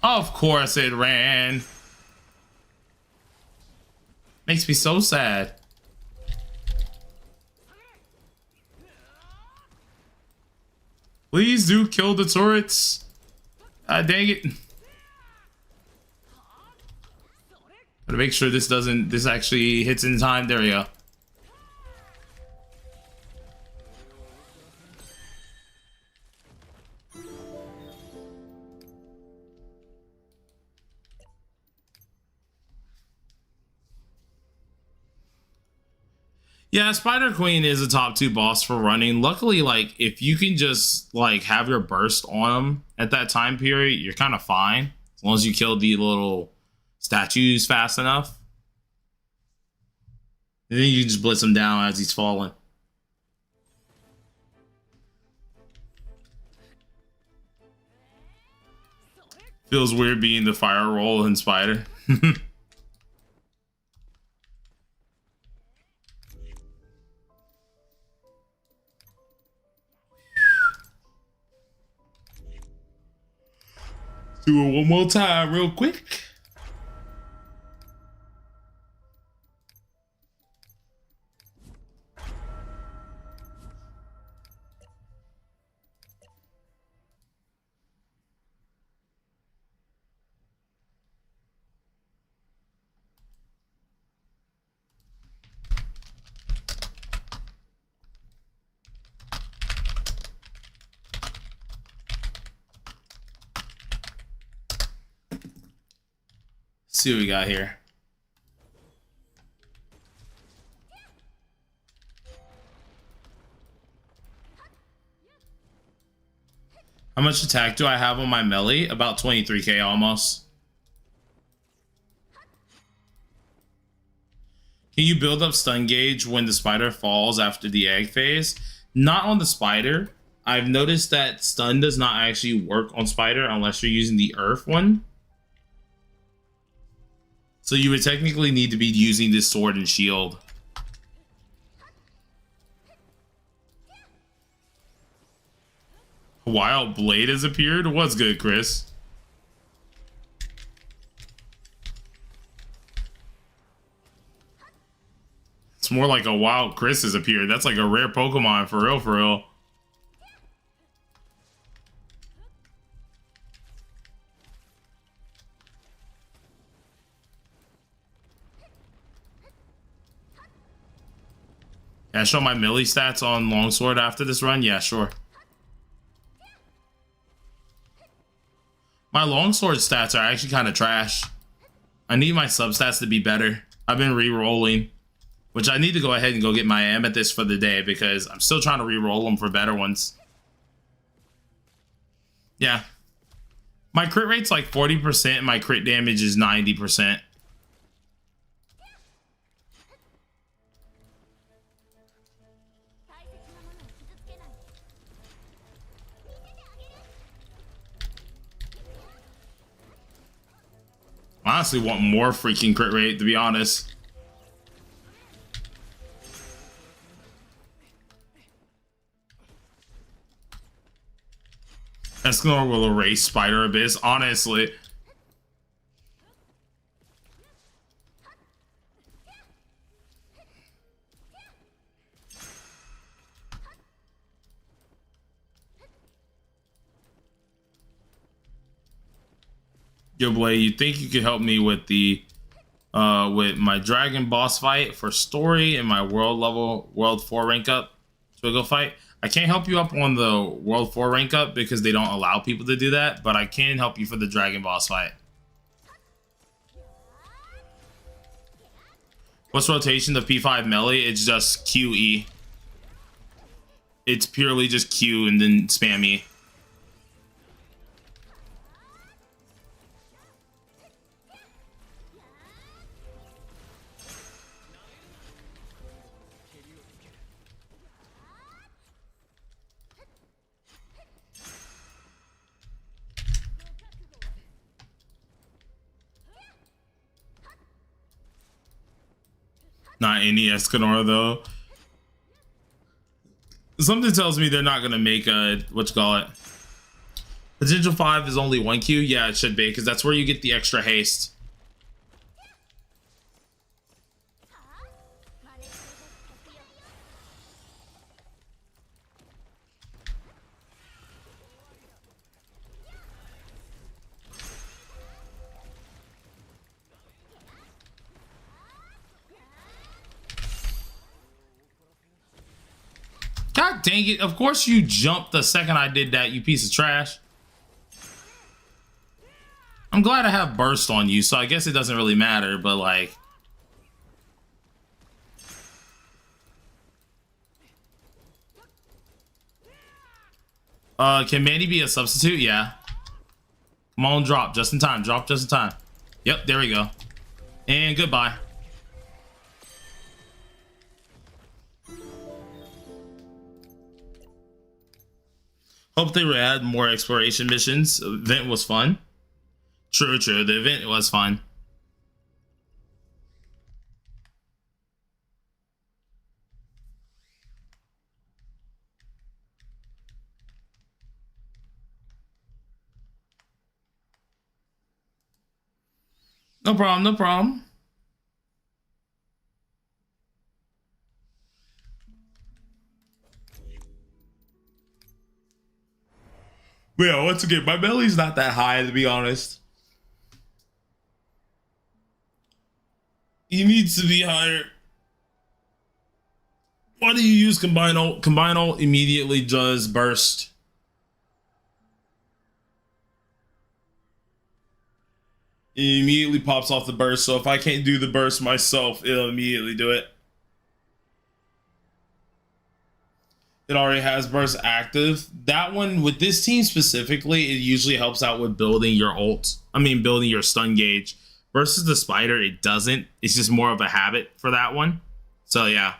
Of course it ran. Makes me so sad. Please do kill the turrets. Dang it. Gotta make sure this actually hits in time. There we go. Yeah, Spider Queen is a top 2 boss for running. Luckily, like, if you can just, like, have your burst on them at that time period, you're kind of fine. As long as you kill the little statues fast enough. And then you can just blitz him down as he's falling. Feels weird being the fire roll in Spider. Do it one more time real quick. See what we got here. How much attack do I have on my melee? About 23k almost. Can you build up stun gauge when the spider falls after the egg phase? Not on the spider. I've noticed that stun does not actually work on spider unless you're using the earth one. So you would technically need to be using this sword and shield. A wild blade has appeared? What's good, Chris? It's more like a wild Chris has appeared. That's like a rare Pokemon for real, for real. Can I show my melee stats on Longsword after this run? Yeah, sure. My Longsword stats are actually kind of trash. I need my substats to be better. I've been re-rolling, which I need to go ahead and go get my Amethyst for the day because I'm still trying to re-roll them for better ones. Yeah. My crit rate's like 40% and my crit damage is 90%. I honestly want more freaking crit rate, to be honest. Escanor will erase Spider Abyss, honestly. Yo, Blade, you think you could help me with the with my dragon boss fight for story and my world 4 rank up Twiggle fight? I can't help you up on the world 4 rank up because they don't allow people to do that, but I can help you for the dragon boss fight. What's rotation of P5 melee? It's just QE. It's purely just Q and then spam E. Not any Escanor though. Something tells me they're not gonna make a what you call it. Potential 5 is only 1Q. Yeah, it should be because that's where you get the extra haste. God dang it. Of course you jumped the second I did that, you piece of trash. I'm glad I have burst on you, so I guess it doesn't really matter, but like... can Mandy be a substitute? Yeah. Come on, drop just in time. Drop just in time. Yep, there we go. And goodbye. Hope they would add more exploration missions. The event was fun. True, true. The event was fun. No problem, no problem. But yeah, once again, my belly's not that high, to be honest. He needs to be higher. Why do you use combine ult? Combine ult immediately does burst. It immediately pops off the burst, so if I can't do the burst myself, it'll immediately do it. It already has burst active. That one, with this team specifically, it usually helps out with building your ult. I mean, building your stun gauge. Versus the spider, it doesn't. It's just more of a habit for that one. So, yeah.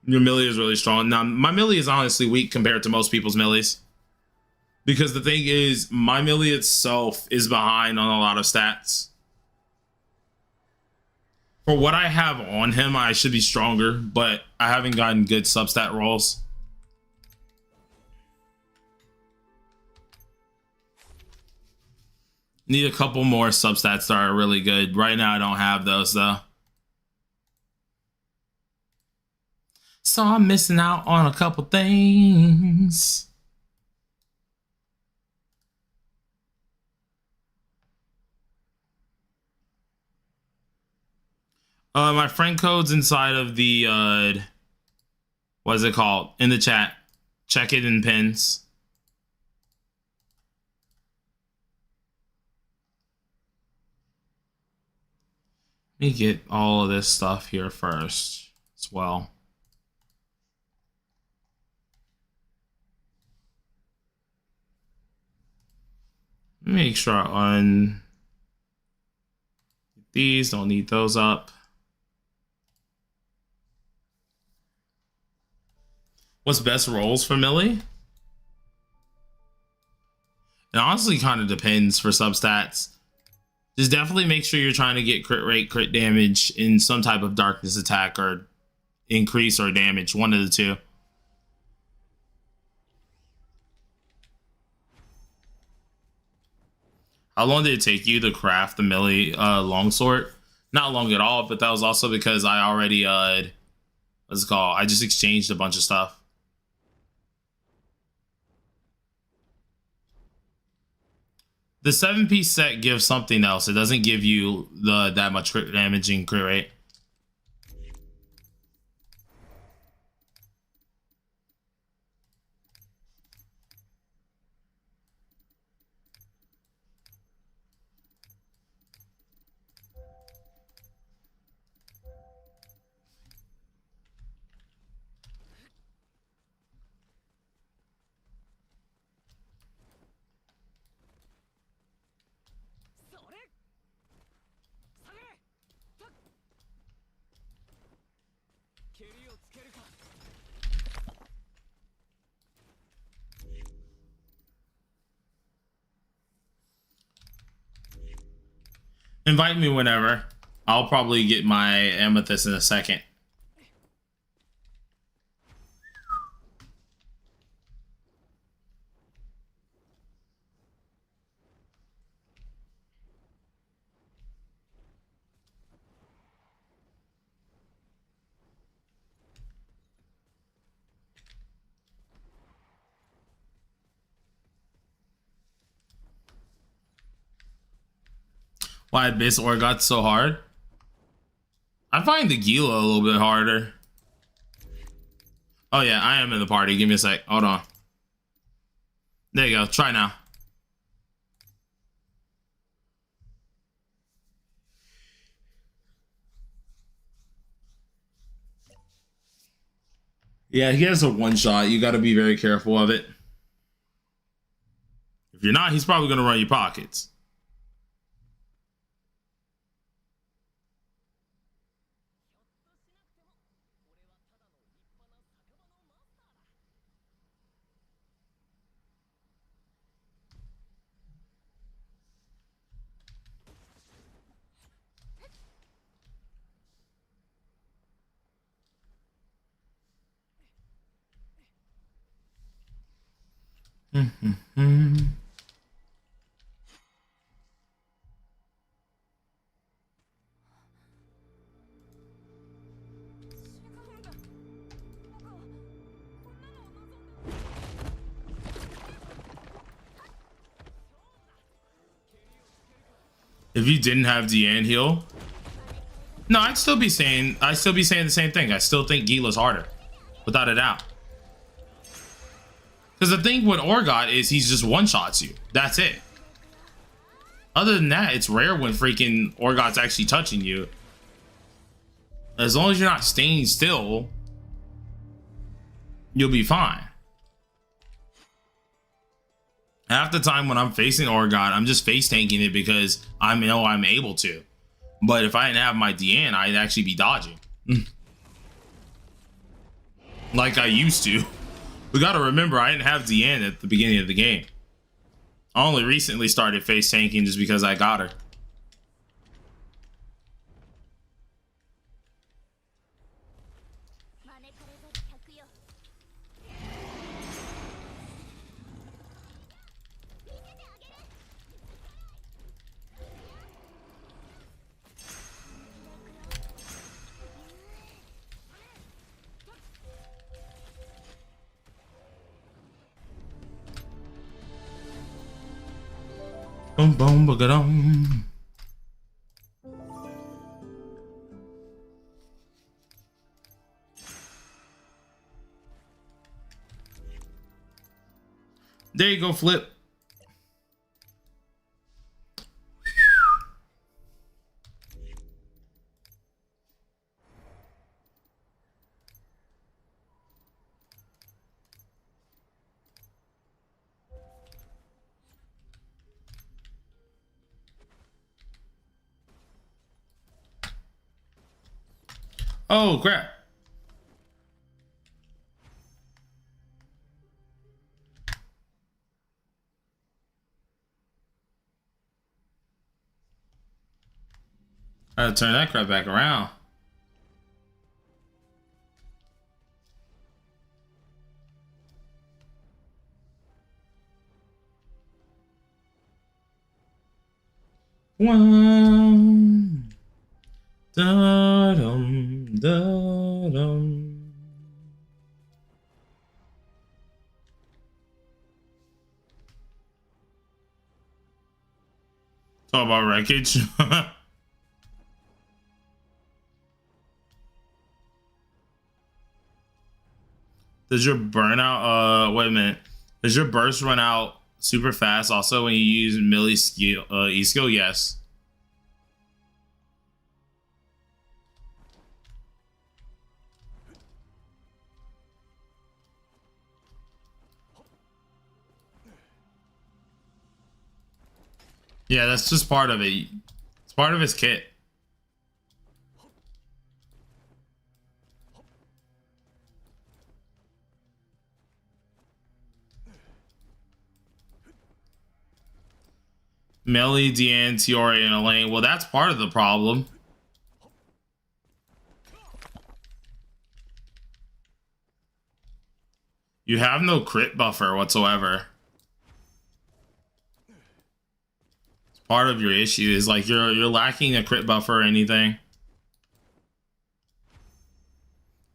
Your melee is really strong. Now, my melee is honestly weak compared to most people's melees. Because the thing is, my melee itself is behind on a lot of stats. For what I have on him, I should be stronger, but I haven't gotten good substat rolls. Need a couple more substats that are really good. Right now, I don't have those, though. So I'm missing out on a couple things. My friend code's inside of the, what is it called? In the chat. Check it in pins. Let me get all of this stuff here first as well. Make sure on these, don't need those up. What's best rolls for melee? It honestly kind of depends for substats. Just definitely make sure you're trying to get crit rate, crit damage in some type of darkness attack or increase or damage, one of the two. How long did it take you to craft the melee longsword? Not long at all, but that was also because I already, what's it called? I just exchanged a bunch of stuff. The 7-piece set gives something else. It doesn't give you that much crit damage and crit rate. Invite me whenever. I'll probably get my amethyst in a second. Why Abyss Ore got so hard? I find the Gila a little bit harder. Oh yeah, I am in the party. Give me a sec. Hold on. There you go. Try now. Yeah, he has a one shot. You got to be very careful of it. If you're not, he's probably going to run your pockets. If you didn't have Deanne heal, no, I'd still be saying the same thing. I still think Gila's harder, without a doubt. Because the thing with Orgot is he's just one shots you. That's it. Other than that, it's rare when freaking Orgot's actually touching you. As long as you're not staying still, you'll be fine. Half the time when I'm facing Orgot, I'm just face tanking it because I know I'm able to. But if I didn't have my Deanne, I'd actually be dodging. Like I used to. We gotta remember, I didn't have Deanne at the beginning of the game. I only recently started face tanking just because I got her. Boom, boom, ba-ga-dum. There you go, Flip. Oh, crap. I had to turn that crap back around. One. Da-dum, da-dum. Talk about wreckage. Does your burnout, wait a minute. Does your burst run out super fast also when you use melee skill, E-skill? Yes. Yeah, that's just part of it. It's part of his kit. Melee, Deanne, Tiore, and Elaine. Well, that's part of the problem. You have no crit buffer whatsoever. It's part of your issue is like you're lacking a crit buffer or anything.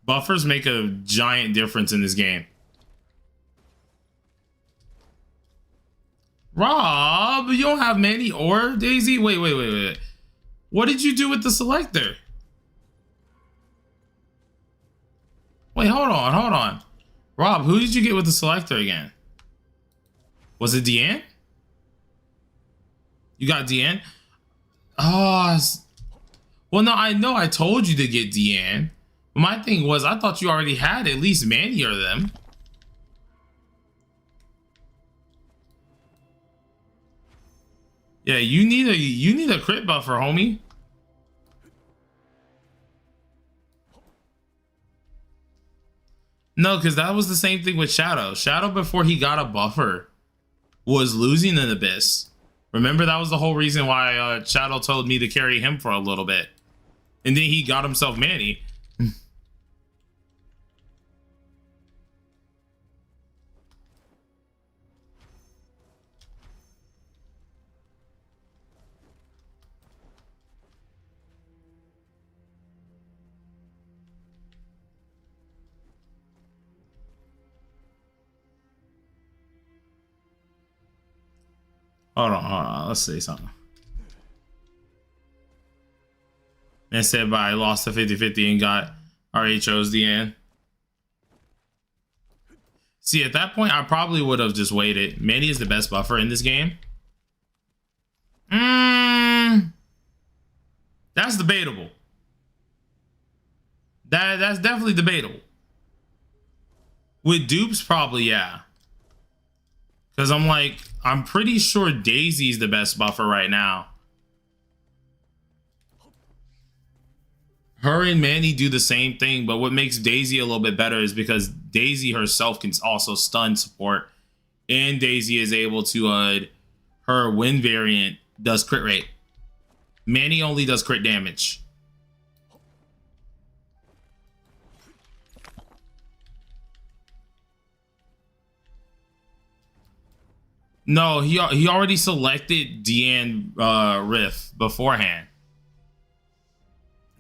Buffers make a giant difference in this game. Rob, you don't have many or Daisy? Wait. What did you do with the selector? Wait, hold on. Rob, who did you get with the selector again? Was it Deanne? You got Deanne? Oh, well, no, I know I told you to get Deanne. But my thing was, I thought you already had at least many of them. Yeah, you need a crit buffer, homie. No, because that was the same thing with Shadow. Shadow, before he got a buffer, was losing an Abyss. Remember, that was the whole reason why Shadow told me to carry him for a little bit. And then he got himself Manny. Hold on. Let's say something. And said by lost to 50-50 and got RHO's the end. See, at that point, I probably would have just waited. Manny is the best buffer in this game. That's debatable. That's definitely debatable. With dupes, probably, yeah. Because I'm pretty sure Daisy's the best buffer right now. Her and Manny do the same thing, but what makes Daisy a little bit better is because Daisy herself can also stun support, and Daisy is able to her wind variant does crit rate. Manny only does crit damage. No, he already selected Deanne Riff beforehand.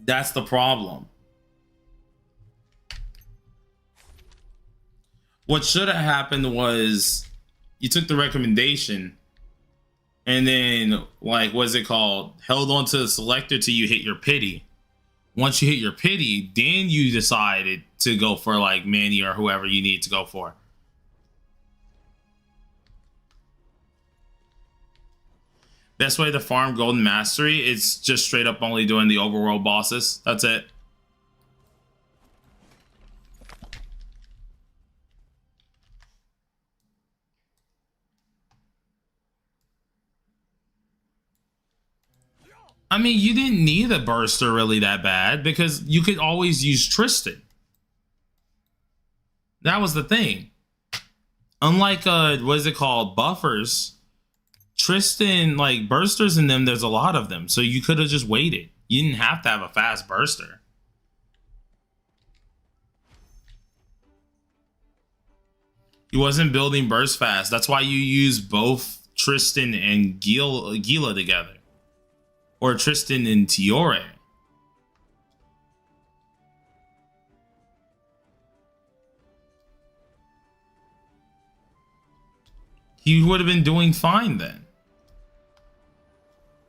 That's the problem. What should have happened was you took the recommendation and then, like, what's it called? Held on to the selector till you hit your pity. Once you hit your pity, then you decided to go for like Manny or whoever you need to go for. Best way to farm Golden Mastery, it's just straight up only doing the overworld bosses. That's it. I mean, you didn't need a burster really that bad because you could always use Tristan. That was the thing. Unlike, what is it called? Buffers. Tristan, like, bursters in them, there's a lot of them. So you could have just waited. You didn't have to have a fast burster. He wasn't building burst fast. That's why you use both Tristan and Gila together. Or Tristan and Tiore. He would have been doing fine then.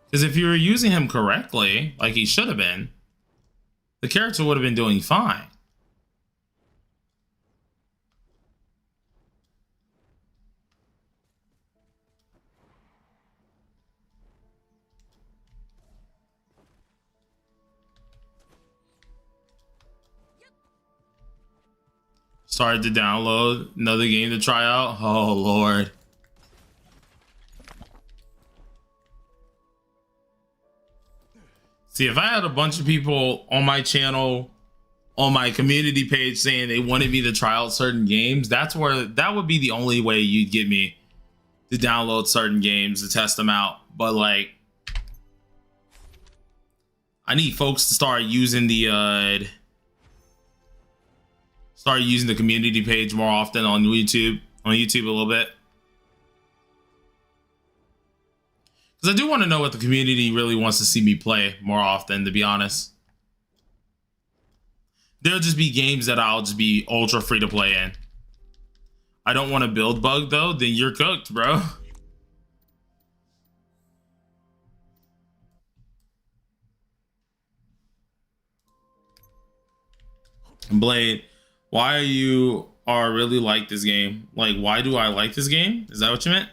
Because if you were using him correctly, like he should have been, the character would have been doing fine. Started to download another game to try out. Oh, Lord. See, if I had a bunch of people on my channel, on my community page saying they wanted me to try out certain games, that would be the only way you'd get me to download certain games to test them out. But like, I need folks to start using the Start using the community page more often on YouTube. On YouTube a little bit. Because I do want to know what the community really wants to see me play more often, to be honest. There'll just be games that I'll just be ultra free to play in. I don't want to build bug though, then you're cooked, bro. Blade, why are really like this game? Like, why do I like this game? Is that what you meant?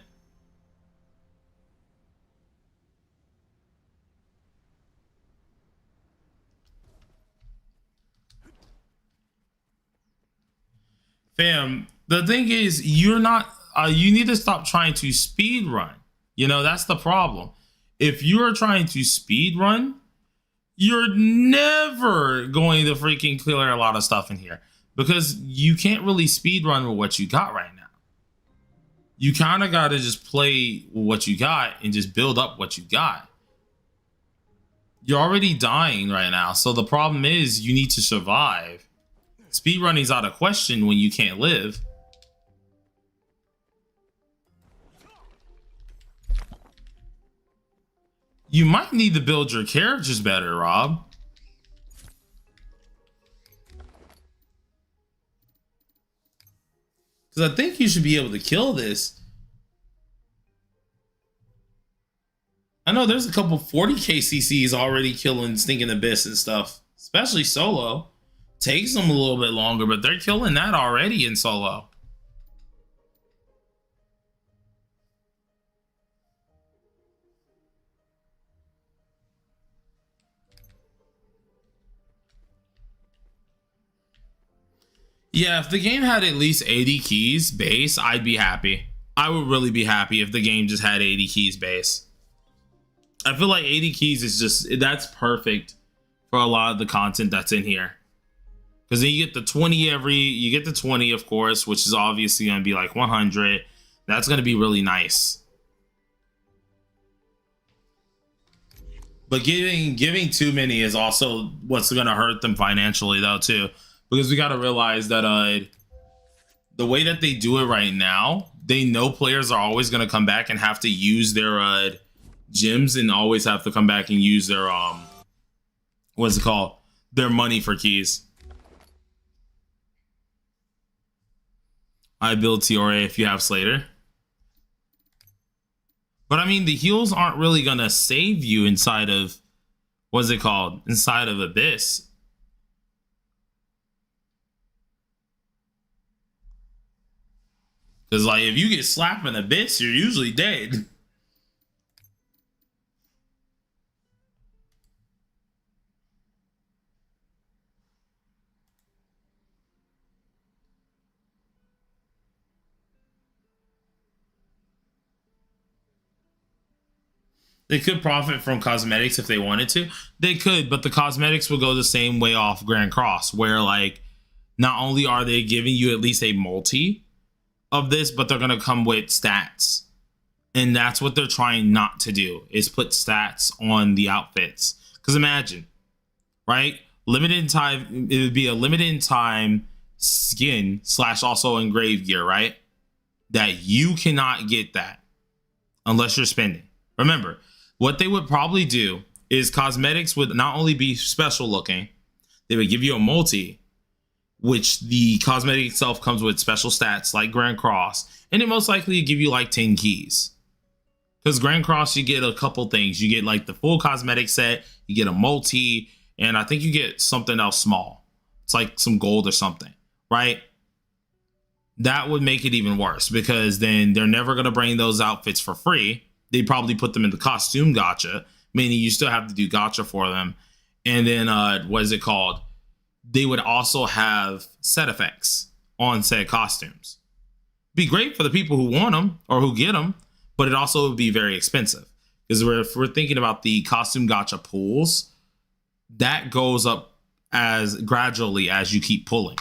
Fam, the thing is, you're not, you need to stop trying to speed run. You know, that's the problem. If you're trying to speed run, you're never going to freaking clear a lot of stuff in here because you can't really speed run with what you got right now. You kind of got to just play what you got and just build up what you got. You're already dying right now. So the problem is you need to survive. Speedrunning's out of question when you can't live. You might need to build your characters better, Rob. Because I think you should be able to kill this. I know there's a couple 40k CCs already killing Stinking Abyss and stuff, especially solo. Takes them a little bit longer, but they're killing that already in solo. Yeah, if the game had at least 80 keys base, I'd be happy. I would really be happy if the game just had 80 keys base. I feel like 80 keys is just, that's perfect for a lot of the content that's in here. Because then you get the 20 you get the 20, of course, which is obviously going to be like 100. That's going to be really nice. But giving too many is also what's going to hurt them financially, though, too. Because we got to realize that the way that they do it right now, they know players are always going to come back and have to use their gems and always have to come back and use their, what's it called? Their money for keys. I build TRA if you have Slater. But I mean, the heals aren't really going to save you inside of, what's it called? Inside of Abyss. Because, like, if you get slapped in Abyss, you're usually dead. They could profit from cosmetics if they wanted to. They could, but the cosmetics will go the same way off Grand Cross, where, like, not only are they giving you at least a multi of this, but they're going to come with stats. And that's what they're trying not to do, is put stats on the outfits. Because imagine, right? Limited time, it would be a limited time skin / also engraved gear, right? That you cannot get that unless you're spending. Remember, what they would probably do is cosmetics would not only be special looking, they would give you a multi, which the cosmetic itself comes with special stats like Grand Cross, and it most likely give you like 10 keys. Because Grand Cross, you get a couple things. You get like the full cosmetic set, you get a multi, and I think you get something else small. It's like some gold or something, right? That would make it even worse, because then they're never going to bring those outfits for free. They probably put them in the costume gacha, meaning you still have to do gacha for them. And then, what is it called? They would also have set effects on said costumes. Be great for the people who want them or who get them, but it also would be very expensive. Because if we're thinking about the costume gacha pools, that goes up as gradually as you keep pulling.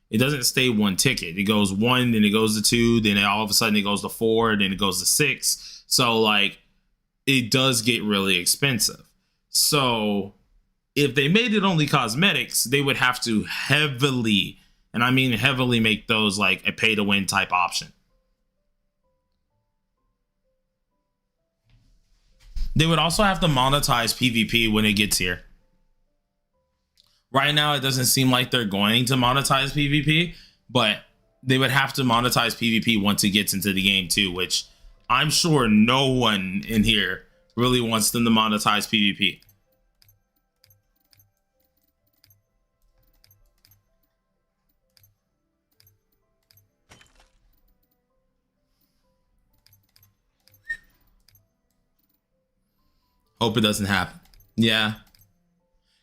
It doesn't stay one ticket. It goes 1, then it goes to 2, then all of a sudden it goes to 4, then it goes to 6. So, like, it does get really expensive. So if they made it only cosmetics, they would have to heavily And I mean heavily make those like a pay to win type option. They would also have to monetize PvP when it gets here. Right now, it doesn't seem like they're going to monetize PvP, but they would have to monetize PvP once it gets into the game too, which I'm sure no one in here really wants them to monetize PvP. Hope it doesn't happen. Yeah.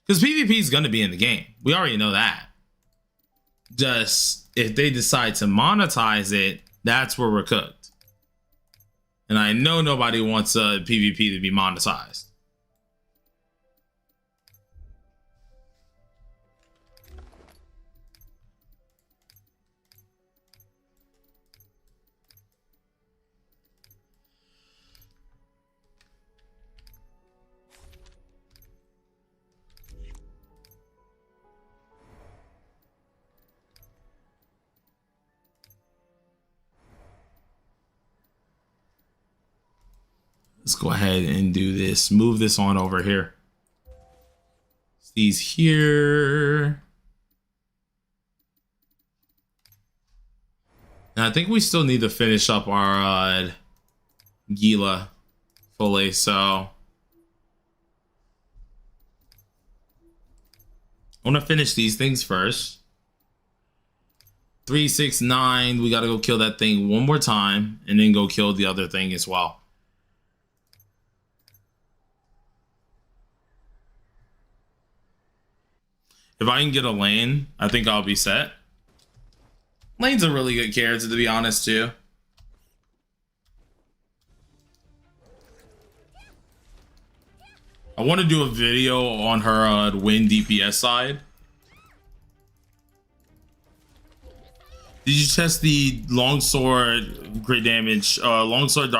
Because PvP is going to be in the game. We already know that. Just if they decide to monetize it, that's where we're cooked. And I know nobody wants PvP to be monetized. Let's go ahead and do this. Move this on over here. These here. And I think we still need to finish up our Gila fully, so I want to finish these things first. 369, we got to go kill that thing one more time and then go kill the other thing as well. If I can get a lane, I think I'll be set. Lane's a really good character, to be honest, too. I want to do a video on her win DPS side. Did you test the longsword crit damage? Longsword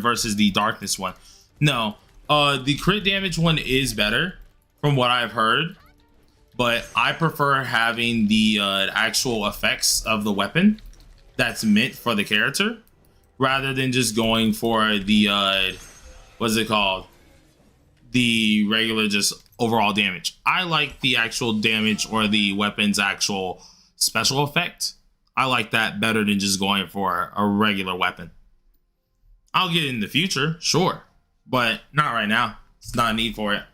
versus the darkness one? No. The crit damage one is better, from what I've heard. But I prefer having the actual effects of the weapon that's meant for the character, rather than just going for the what's it called? The regular just overall damage. I like the actual damage or the weapon's actual special effect. I like that better than just going for a regular weapon. I'll get it in the future, sure, but not right now. It's not a need for it.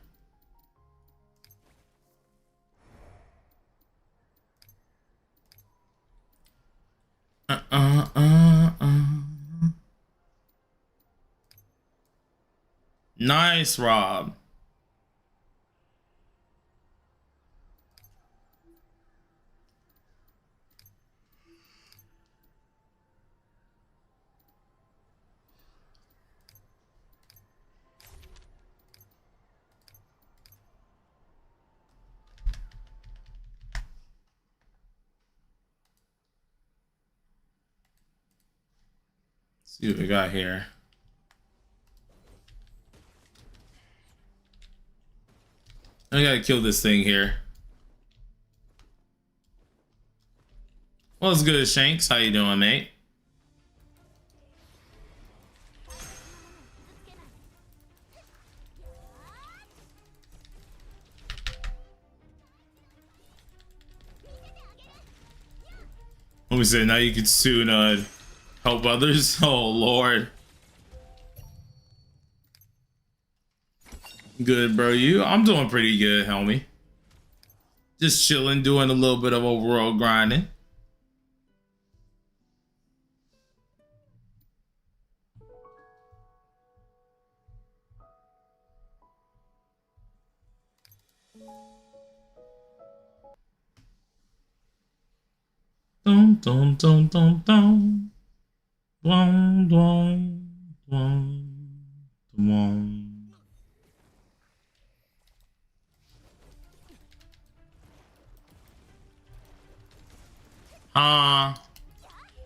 Nice, Rob. See what we got here. I gotta kill this thing here. What's good, Shanks? How you doing, mate? Let me say, now you can soon help others. Oh Lord. Good, bro. I'm doing pretty good, homie. Just chilling, doing a little bit of overall grinding. Dum dum dum dum dum. Dum dum dum dum.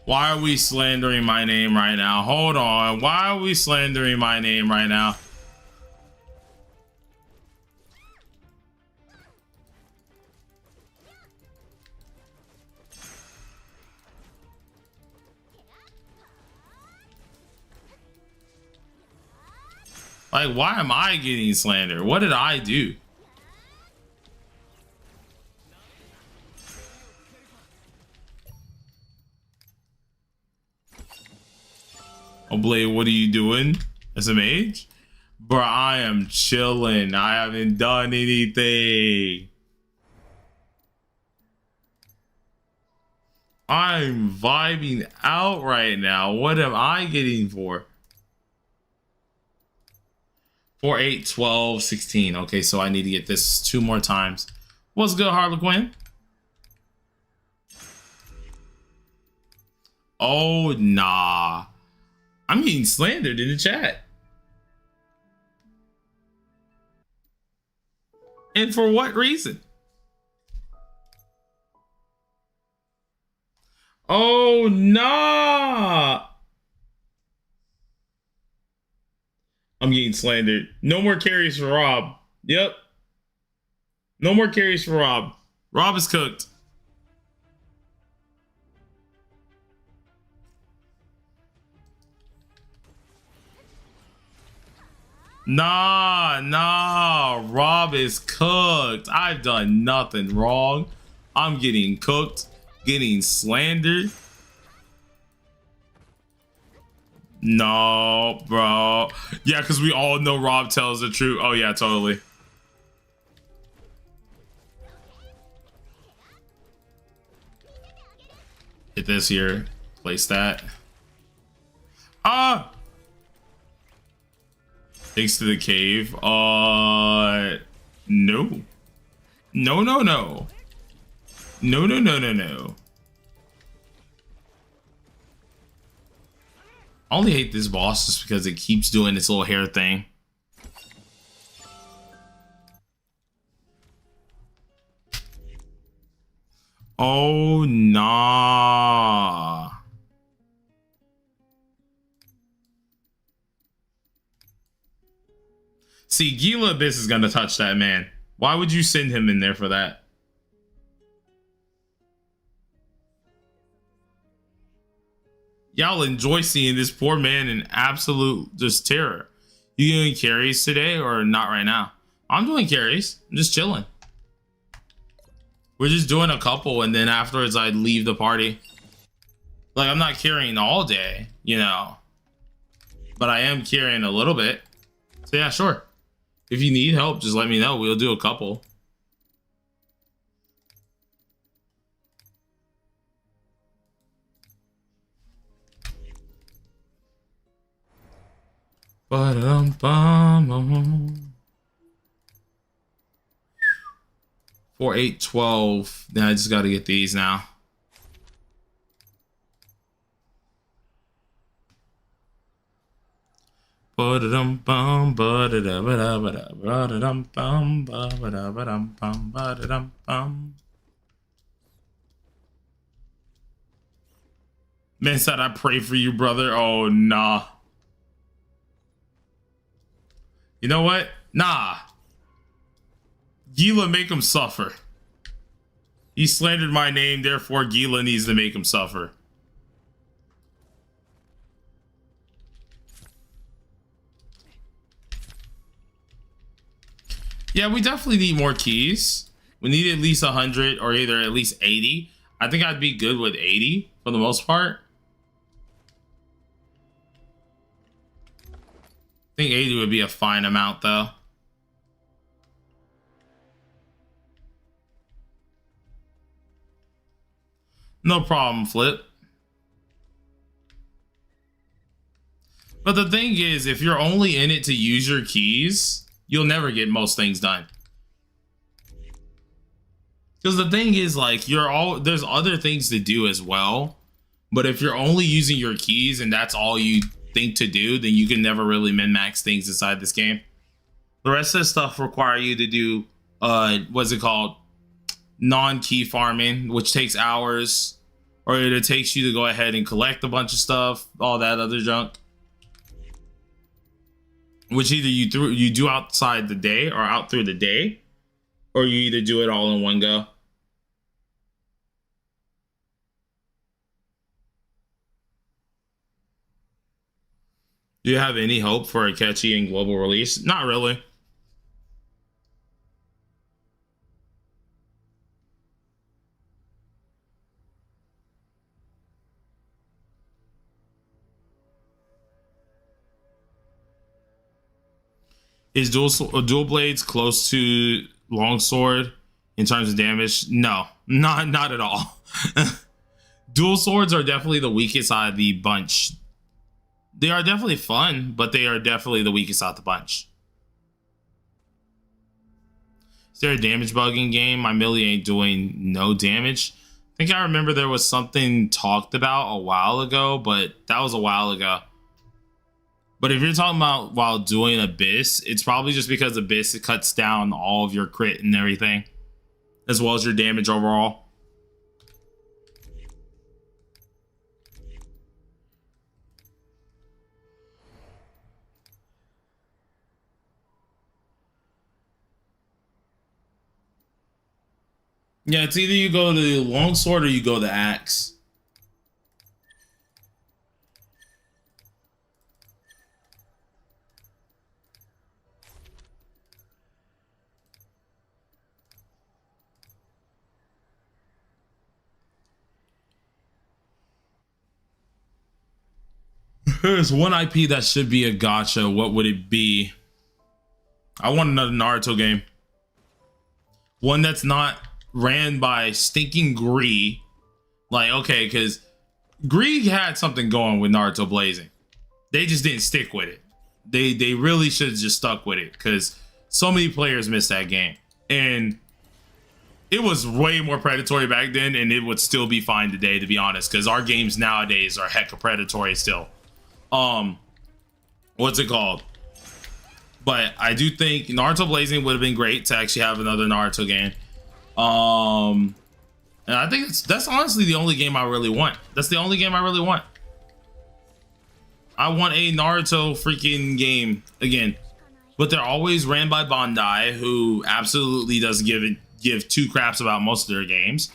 Why are we slandering my name right now? Hold on. Why are we slandering my name right now? Like, why am I getting slandered? What did I do? Oh, Blade, what are you doing as a mage? Bro, I am chilling. I haven't done anything. I'm vibing out right now. What am I getting for? 4, 8, 12, 16. Okay, so I need to get this 2 more times. What's good, Harlequin? Oh, nah. I'm getting slandered in the chat. And for what reason? Oh, nah. I'm getting slandered. No more carries for Rob. Yep. No more carries for Rob. Rob is cooked. Nah. Rob is cooked. I've done nothing wrong. I'm getting cooked, getting slandered. No, bro. Yeah, because we all know Rob tells the truth. Oh, yeah, totally. Hit this here. Place that. Ah! Thanks to the cave. No. No. No. I only hate this boss just because it keeps doing its little hair thing. Oh, nah. See, Gila Abyss is gonna touch that man. Why would you send him in there for that? Y'all enjoy seeing this poor man in absolute just terror. You doing carries today or not right now? I'm doing carries. I'm just chilling. We're just doing a couple and then afterwards I leave the party. Like, I'm not carrying all day, you know, but I am carrying a little bit. So yeah, sure. If you need help, just let me know. We'll do a couple. Ba-dum-bum. 4, 8, 12. Then I just got to get these now. Ba-da-dum-bum, ba-da-da-ba-da-ba-da-ba-da-dum-bum, ba-da-ba-dum-bum, ba-da-dum-bum. Man said, I pray for you, brother. Oh, nah. You know what? Nah. Gila, make him suffer. He slandered my name, therefore Gila needs to make him suffer. Yeah, we definitely need more keys. We need at least 100 or either at least 80. I think I'd be good with 80 for the most part. I think 80 would be a fine amount though. No problem, Flip. But the thing is, if you're only in it to use your keys, you'll never get most things done. Because the thing is, like, there's other things to do as well. But if you're only using your keys and that's all you think to do, then you can never really min-max things inside this game. The rest of the stuff require you to do, what's it called? Non-key farming, which takes hours. Or it takes you to go ahead and collect a bunch of stuff, all that other junk. Which either you do outside the day or out through the day, or you either do it all in one go. Do you have any hope for a catchy and global release? Not really. Is dual blades close to longsword in terms of damage? No, not at all. Dual swords are definitely the weakest out of the bunch. They are definitely fun, but they are definitely the weakest out of the bunch. Is there a damage bug in game? My melee ain't doing no damage. I think I remember there was something talked about a while ago, but that was a while ago. But if you're talking about while doing Abyss, it's probably just because Abyss, it cuts down all of your crit and everything, as well as your damage overall. Yeah, it's either you go to the longsword or you go the axe. There's one IP that should be a gacha. What would it be? I want another Naruto game. One that's not ran by stinking Gree. Like, okay, because Gree had something going with Naruto Blazing. They just didn't stick with it. They really should have just stuck with it, because so many players missed that game. And it was way more predatory back then, and it would still be fine today, to be honest, because our games nowadays are hecka predatory still. What's it called? But I do think Naruto Blazing would have been great to actually have another Naruto game. And I think that's honestly the only game I really want. That's the only game I really want. I want a Naruto freaking game again. But they're always ran by Bandai, who absolutely doesn't give two craps about most of their games.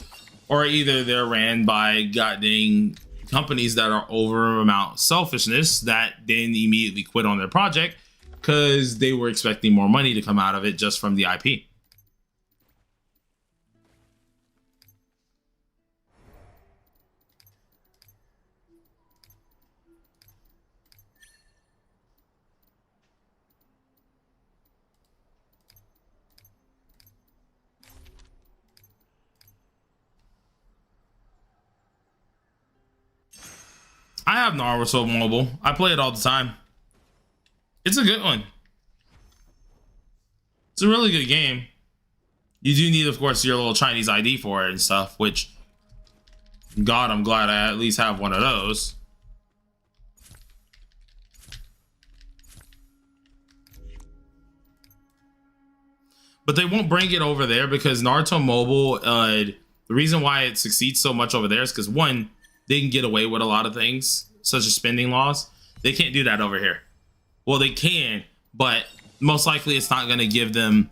Or either they're ran by goddamn companies that are over amount selfishness that then immediately quit on their project because they were expecting more money to come out of it just from the IP. I have Naruto Mobile. I play it all the time. It's a good one. It's a really good game. You do need, of course, your little Chinese ID for it and stuff, which, God, I'm glad I at least have one of those. But they won't bring it over there because Naruto Mobile, the reason why it succeeds so much over there is because, one, they can get away with a lot of things, such as spending laws. They can't do that over here. Well, they can, but most likely it's not going to give them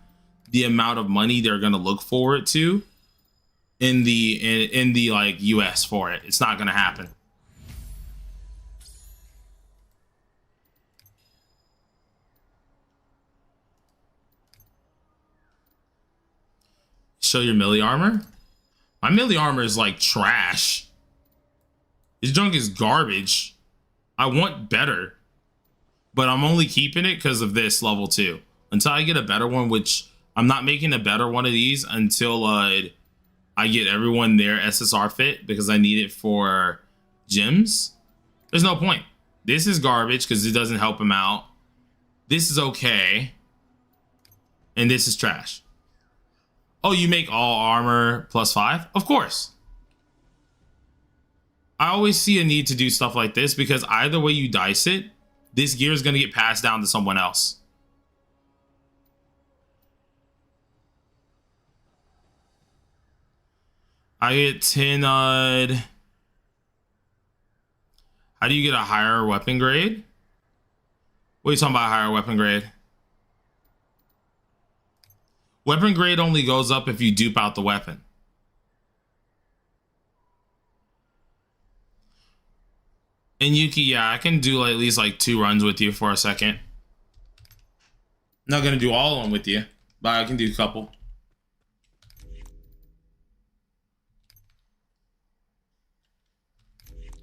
the amount of money they're going to look forward to in the like US for it. It's not going to happen. Show your melee armor. My melee armor is like trash. His junk is garbage. I want better, but I'm only keeping it because of this level 2. Until I get a better one, which I'm not making a better one of these until I get everyone their SSR fit because I need it for gyms. There's no point. This is garbage because it doesn't help him out. This is okay. And this is trash. Oh, you make all armor +5? Of course. I always see a need to do stuff like this because either way you dice it, this gear is going to get passed down to someone else. I get 10 How do you get a higher weapon grade? What are you talking about, higher weapon grade? Weapon grade only goes up if you dupe out the weapon. And Yuki, yeah, I can do like, at least like 2 runs with you for a second. Not gonna do all of them with you, but I can do a couple.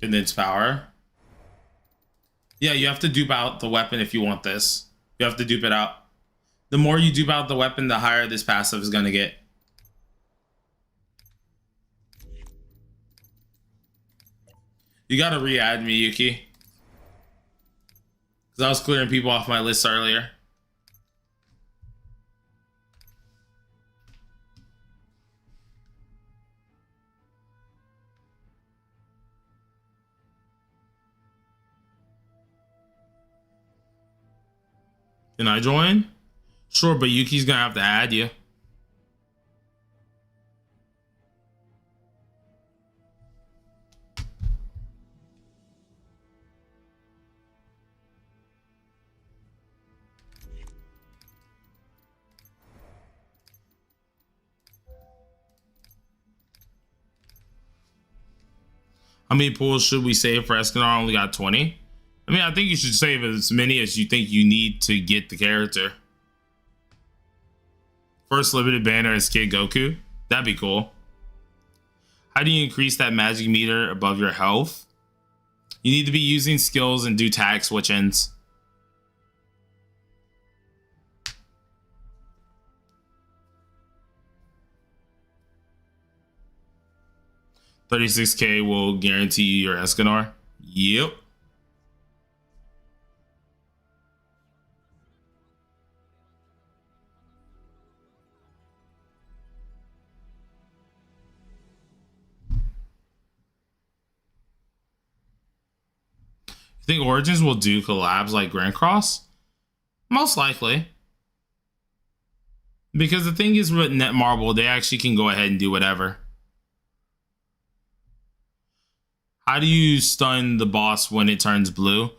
Condense power. Yeah, you have to dupe out the weapon if you want this. You have to dupe it out. The more you dupe out the weapon, the higher this passive is gonna get. You gotta re-add me, Yuki. Because I was clearing people off my list earlier. Can I join? Sure, but Yuki's gonna have to add you. How many pools should we save for Escanor? I only got 20. I mean, I think you should save as many as you think you need to get the character. First limited banner is Kid Goku. That'd be cool. How do you increase that magic meter above your health? You need to be using skills and do tag switch-ins. $36K will guarantee you your Escanor. Yep. You think Origins will do collabs like Grand Cross? Most likely. Because the thing is with Netmarble, they actually can go ahead and do whatever. How do you stun the boss when it turns blue?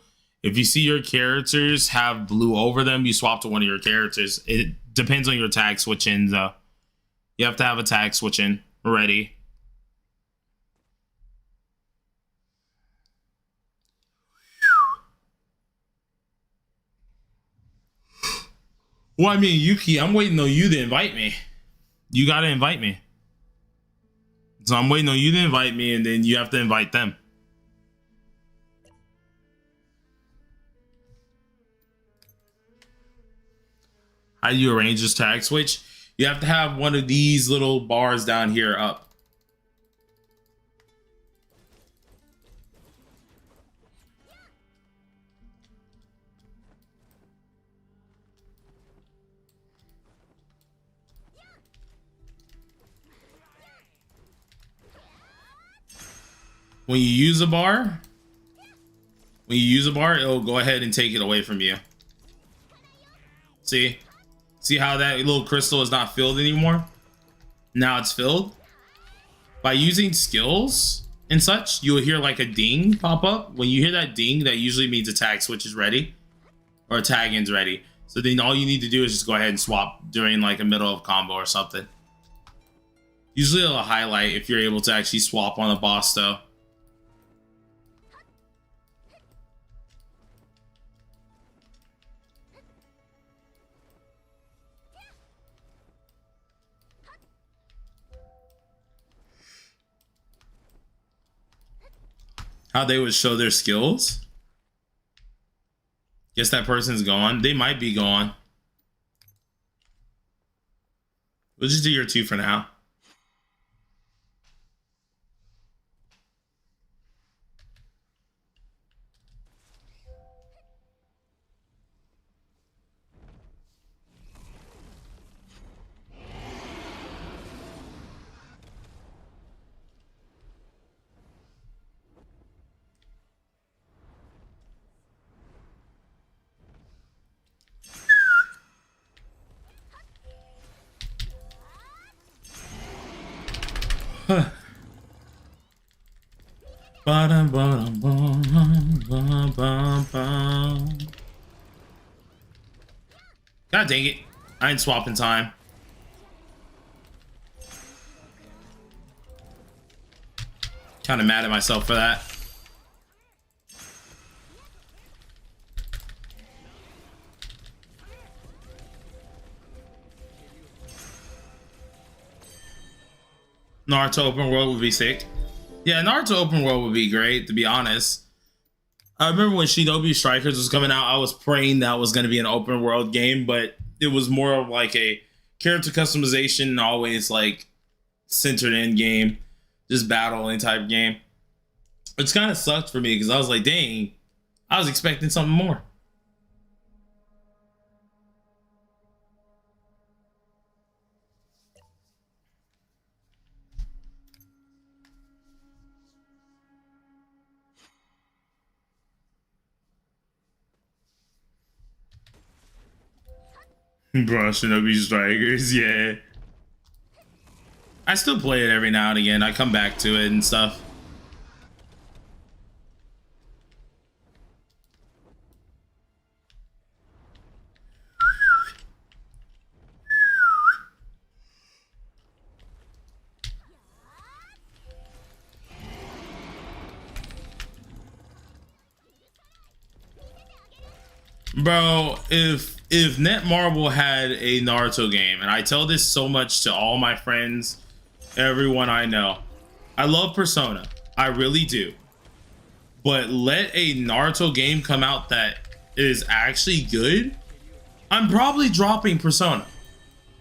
If you see your characters have blue over them, you swap to one of your characters. It depends on your tag switch in though. You have to have a tag switch in ready. Well, I mean, Yuki, I'm waiting on you to invite me. You gotta invite me. So I'm waiting on you to invite me, and then you have to invite them. How do you arrange this tag switch? You have to have one of these little bars down here up. When you use a bar, it'll go ahead and take it away from you. See? See how that little crystal is not filled anymore? Now it's filled. By using skills and such, you'll hear like a ding pop up. When you hear that ding, that usually means a tag switch is ready or a tag in's ready. So then all you need to do is just go ahead and swap during like a middle of combo or something. Usually it'll highlight if you're able to actually swap on a boss though. How they would show their skills. Guess that person's gone. They might be gone. We'll just do your 2 for now. God dang it. I ain't swapping time. Kind of mad at myself for that. Naruto open world would be sick. Yeah, Naruto open world would be great, to be honest. I remember when Shinobi Strikers was coming out, I was praying that was going to be an open world game, but it was more of like a character customization, always like centered in game, just battling type game. Which kind of sucked for me because I was like, dang, I was expecting something more. Bro, Shinobi Strikers, yeah. I still play it every now and again. I come back to it and stuff. Bro, if Netmarble had a Naruto game, and I tell this so much to all my friends, everyone I know, I love Persona, I really do, but let a Naruto game come out that is actually good, I'm probably dropping Persona.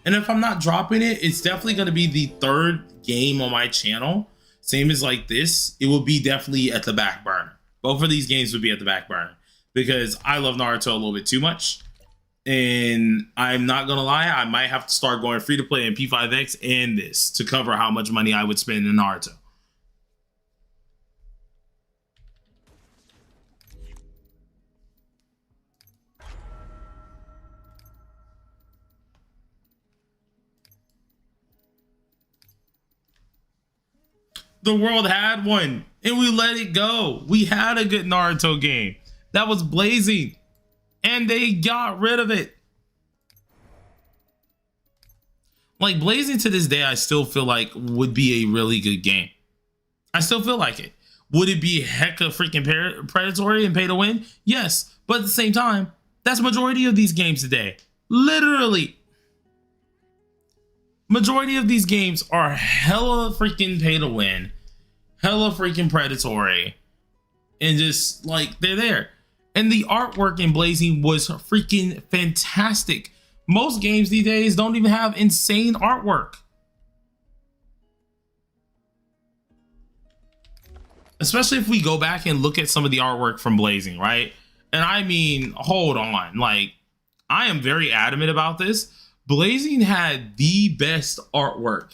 And if I'm not dropping it, it's definitely going to be the third game on my channel, same as like this. It will be definitely at the back burner. Both of these games would be at the back burner because I love Naruto a little bit too much. And I'm not gonna lie, I might have to start going free to play in P5X and this to cover how much money I would spend in Naruto. The world had one and we let it go. We had a good Naruto game that was blazing and they got rid of it. Like Blazing to this day, I still feel like would be a really good game. I still feel like it. Would it be hecka freaking predatory and pay to win? Yes, but at the same time, that's majority of these games today. Literally. Majority of these games are hella freaking pay to win, hella freaking predatory, and just like they're there. And the artwork in Blazing was freaking fantastic. Most games these days don't even have insane artwork. Especially if we go back and look at some of the artwork from Blazing, right? And I mean, hold on, like I am very adamant about this. Blazing had the best artwork.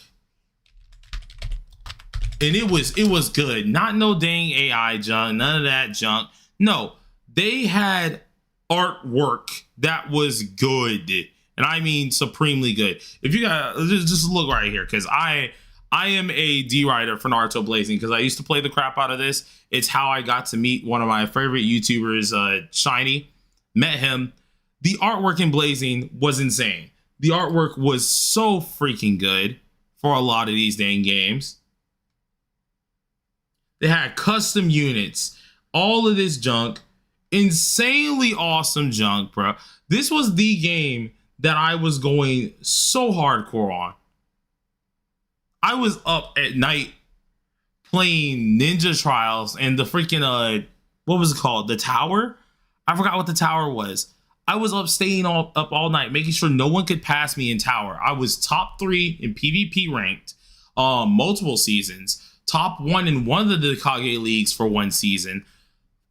And it was good. Not no dang AI junk, none of that junk. No, they had artwork that was good. And I mean supremely good. If you got just look right here, because I am a D writer for Naruto Blazing because I used to play the crap out of this. It's how I got to meet one of my favorite YouTubers, Shiny. Met him. The artwork in Blazing was insane. The artwork was so freaking good for a lot of these dang games. They had custom units, all of this junk, insanely awesome junk, bro. This was the game that I was going so hardcore on. I was up at night playing Ninja Trials and the freaking, what was it called? The Tower? I forgot what the tower was. I was up staying up all night, making sure no one could pass me in tower. I was top 3 in PvP ranked, multiple seasons. Top 1 in one of the Kage leagues for one season.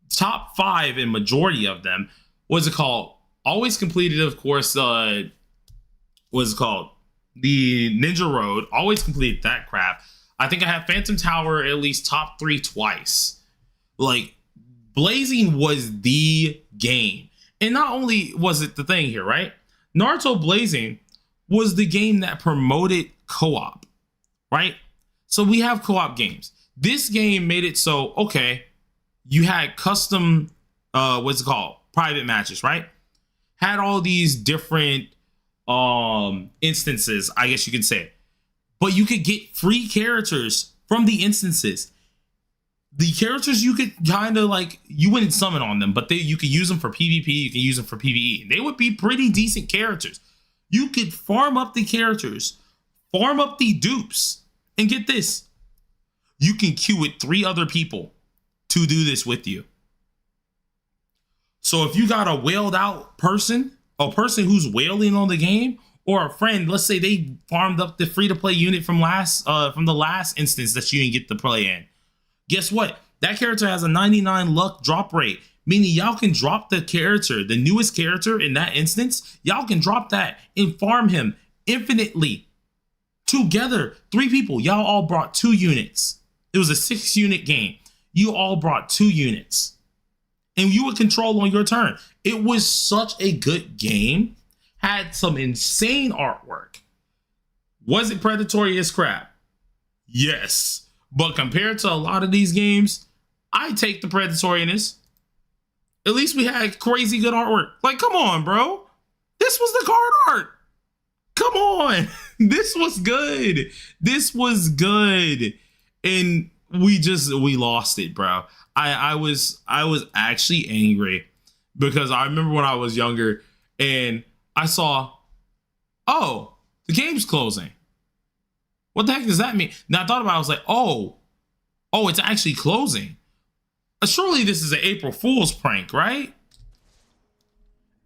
Top 5 in majority of them. What's it called? Always completed, of course, what's it called? The Ninja Road. Always completed that crap. I think I have Phantom Tower at least top 3 twice. Like, Blazing was the game. And not only was it the thing here, right? Naruto Blazing was the game that promoted co-op, right? So we have co-op games. This game made it so, okay, you had custom, what's it called? Private matches, right? Had all these different instances, I guess you could say. But you could get free characters from the instances. The characters you could kind of like, you wouldn't summon on them, but you could use them for PvP, you can use them for PvE. They would be pretty decent characters. You could farm up the characters, farm up the dupes, And get this, you can queue with 3 other people to do this with you. So if you got a whaled out person, a person who's whaling on the game, or a friend, let's say they farmed up the free-to-play unit from the last instance that you didn't get to play in. Guess what? That character has a 99 luck drop rate, meaning y'all can drop the character, the newest character in that instance. Y'all can drop that and farm him infinitely. Together, 3 people, y'all all brought 2 units. It was a 6-unit game. You all brought 2 units. And you would control on your turn. It was such a good game. Had some insane artwork. Was it predatory as crap? Yes. But compared to a lot of these games, I take the predatoriness. At least we had crazy good artwork. Like, come on, bro. This was the card art. Come on. This was good. This was good. And we lost it, bro. I was actually angry because I remember when I was younger and I saw, oh, the game's closing. What the heck does that mean? Now I thought about it, I was like, oh, it's actually closing. Surely this is an April Fool's prank, right?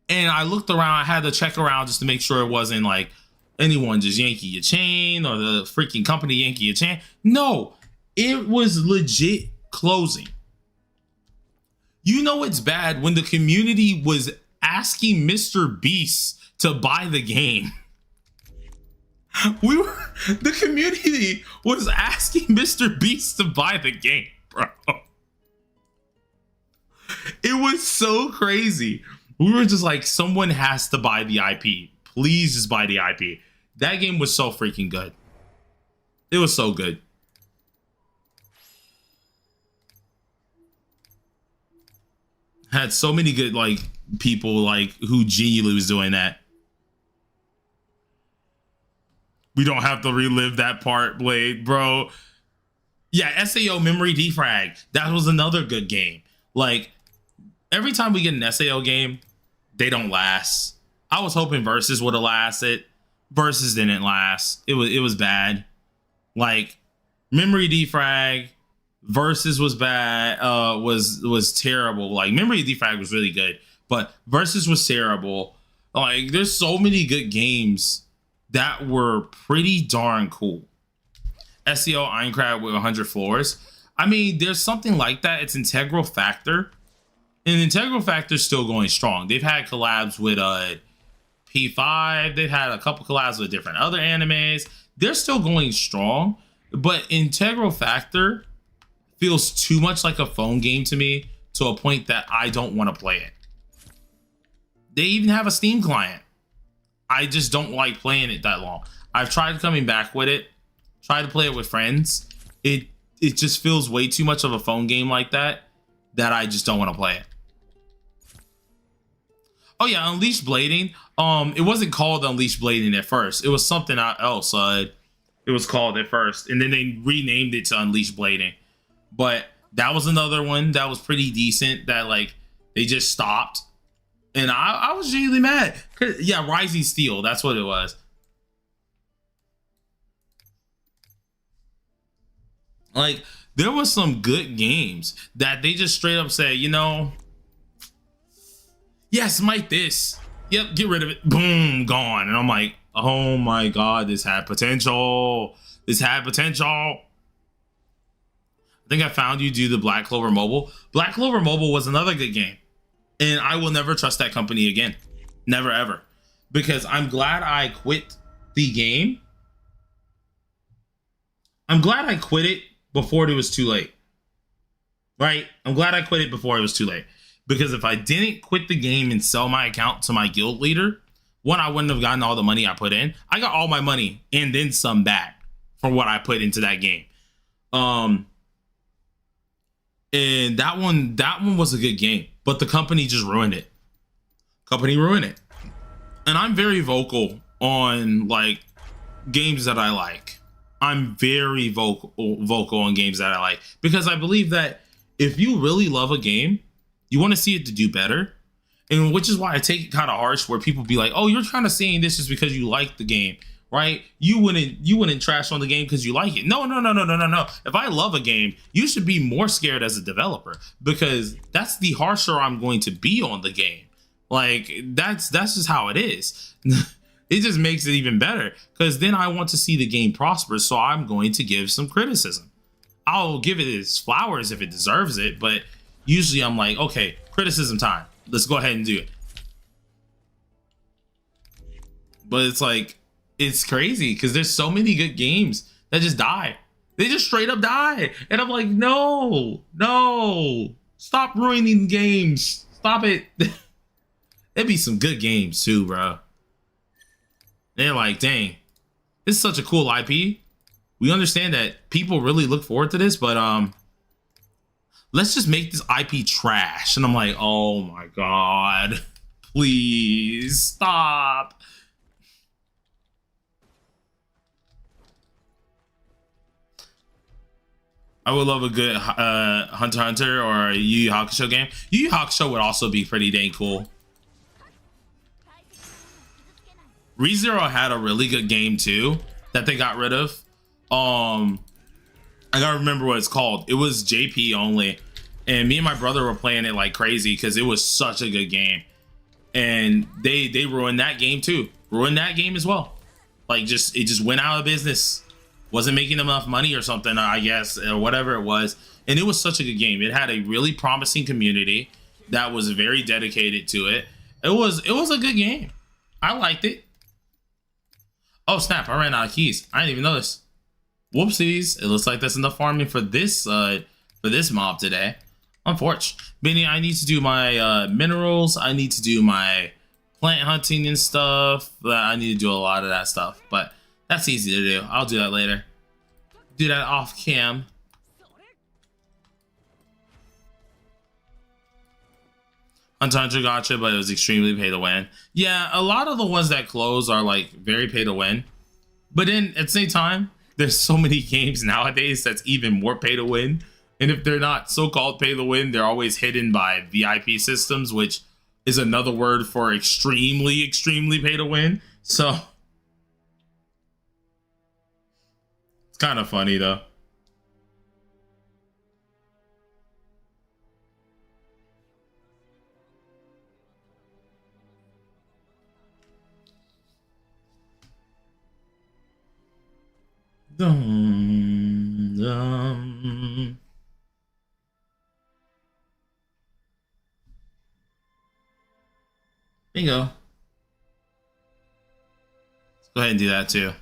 And I looked around, I had to check around just to make sure it wasn't like anyone just yanking your chain or the freaking company yanking your chain. No, it was legit closing. You know it's bad when the community was asking Mr. Beast to buy the game. The community was asking Mr. Beast to buy the game, bro. It was so crazy. We were just like, someone has to buy the IP. Please just buy the IP. That game was so freaking good. It was so good. Had so many good like people like who genuinely was doing that. We don't have to relive that part, Blade, bro. Yeah, SAO Memory Defrag. That was another good game. Like, every time we get an SAO game, they don't last. I was hoping Versus would have lasted. Versus didn't last. It was bad. Like, Memory Defrag, Versus was bad. Was terrible. Like, Memory Defrag was really good, but Versus was terrible. Like, there's so many good games that were pretty darn cool. SEO Aincrad with 100 floors. I mean, there's something like that. It's Integral Factor. And Integral Factor's still going strong. They've had collabs with P5. They've had a couple collabs with different other animes. They're still going strong. But Integral Factor feels too much like a phone game to me, to a point that I don't want to play it. They even have a Steam client. I just don't like playing it that long. I've tried coming back with it, tried to play it with friends. It just feels way too much of a phone game like that I just don't want to play it. Oh yeah, Unleashed Blading. It wasn't called Unleashed Blading at first. It was something else. It was called at first, and then they renamed it to Unleashed Blading. But that was another one that was pretty decent that like they just stopped. And I was really mad. Yeah, Rising Steel, that's what it was. Like, there was some good games that they just straight up say, you know, yeah, smite this. Yep, get rid of it. Boom, gone. And I'm like, oh my God, this had potential. This had potential. I think I found you do the Black Clover Mobile. Black Clover Mobile was another good game. And I will never trust that company again. Never, ever. Because I'm glad I quit the game. I'm glad I quit it before it was too late. Right? I'm glad I quit it before it was too late. Because if I didn't quit the game and sell my account to my guild leader, one, I wouldn't have gotten all the money I put in. I got all my money and then some back from what I put into that game. And that one was a good game, but the company just ruined it. Company ruined it. And I'm very vocal on like games that I like. I'm very vocal on games that I like, because I believe that if you really love a game, you want to see it to do better. And which is why I take it kind of harsh where people be like, oh, you're kind of saying this just because you like the game. right? You wouldn't trash on the game because you like it. No, no, no, no, no, no, no. If I love a game, you should be more scared as a developer, because that's the harsher I'm going to be on the game. Like, that's just how it is. It just makes it even better, because then I want to see the game prosper, so I'm going to give some criticism. I'll give it its flowers if it deserves it, but usually I'm like, okay, criticism time. Let's go ahead and do it. But it's like, it's crazy because there's so many good games that just die. They just straight up die. And I'm like, no, no, stop ruining games. Stop it. There'd be some good games too, bro. They're like, dang, this is such a cool IP. We understand that people really look forward to this, but let's just make this IP trash. And I'm like, oh my God, please stop. I would love a good Hunter x Hunter or a Yu Yu Hakusho game. Yu Yu Hakusho would also be pretty dang cool. ReZero had a really good game too that they got rid of. I gotta remember what it's called. It was JP only, and me and my brother were playing it like crazy because it was such a good game. And they ruined that game too. Ruined that game as well. Like, it just went out of business. Wasn't making enough money or something, I guess, or whatever it was. And it was such a good game. It had a really promising community that was very dedicated to it. It was a good game. I liked it. Oh snap, I ran out of keys. I didn't even notice. Whoopsies. It looks like that's enough farming for this mob today. Unfortunate. Benny, I need to do my minerals. I need to do my plant hunting and stuff. I need to do a lot of that stuff, but that's easy to do. I'll do that later. Do that off cam. Hunter x Hunter Gacha, but it was extremely pay to win. Yeah, a lot of the ones that close are like very pay to win. But then at the same time, there's so many games nowadays that's even more pay to win. And if they're not so-called pay to win, they're always hidden by VIP systems, which is another word for extremely, extremely pay to win. So it's kind of funny though. Dum, dum. Bingo. Let's go ahead and do that too.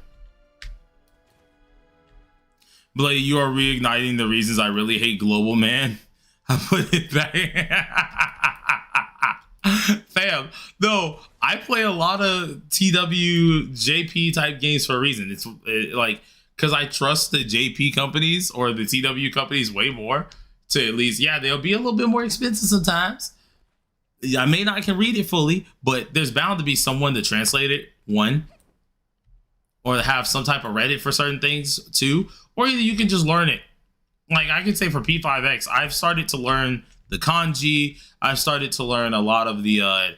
Blade, you are reigniting the reasons I really hate Global, man. I put it back. Fam, no, I play a lot of TWJP type games for a reason. It's like, because I trust the JP companies or the TW companies way more to at least, yeah, they'll be a little bit more expensive sometimes. I may not can read it fully, but there's bound to be someone to translate it, one, or have some type of Reddit for certain things, two, or either you can just learn it. Like I can say for P5X, I've started to learn the kanji. I've started to learn a lot of the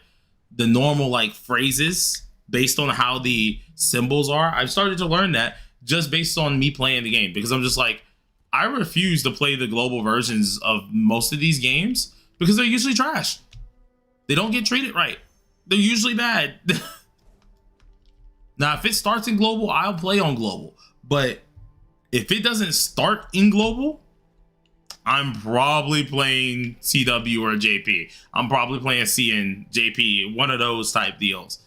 normal like phrases based on how the symbols are. I've started to learn that just based on me playing the game, because I'm just like, I refuse to play the global versions of most of these games because they're usually trash. They don't get treated right. They're usually bad. Now, if it starts in global, I'll play on global. But if it doesn't start in global, I'm probably playing CW or JP. I'm probably playing C and JP, one of those type deals.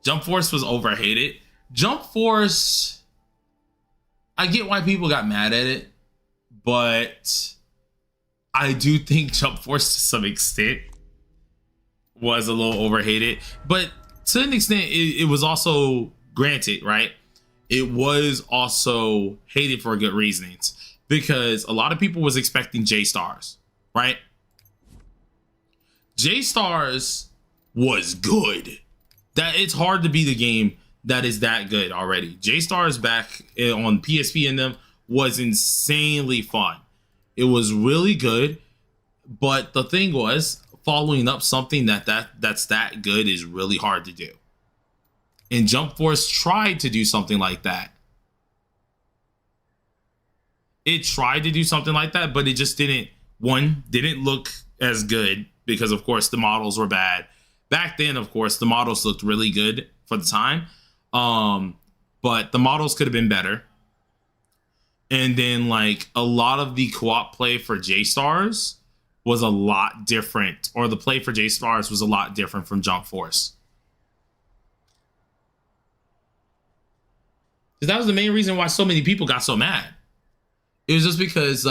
Jump Force was overhated. Jump Force, I get why people got mad at it, but I do think Jump Force to some extent was a little overhated. But to an extent, it was also granted, right? It was also hated for good reasons, because a lot of people was expecting J-Stars, right? J-Stars was good. That it's hard to beat a game that is that good already. J-Stars back on PSP and them was insanely fun. It was really good, but the thing was, following up something that's that good is really hard to do. And Jump Force tried to do something like that. It tried to do something like that, but it just didn't look as good because, of course, the models were bad. Back then, of course, the models looked really good for the time. But the models could have been better. And then, like, a lot of the co-op play for J-Stars was a lot different, or the play for J-Stars was a lot different from Jump Force. Because that was the main reason why so many people got so mad. It was just because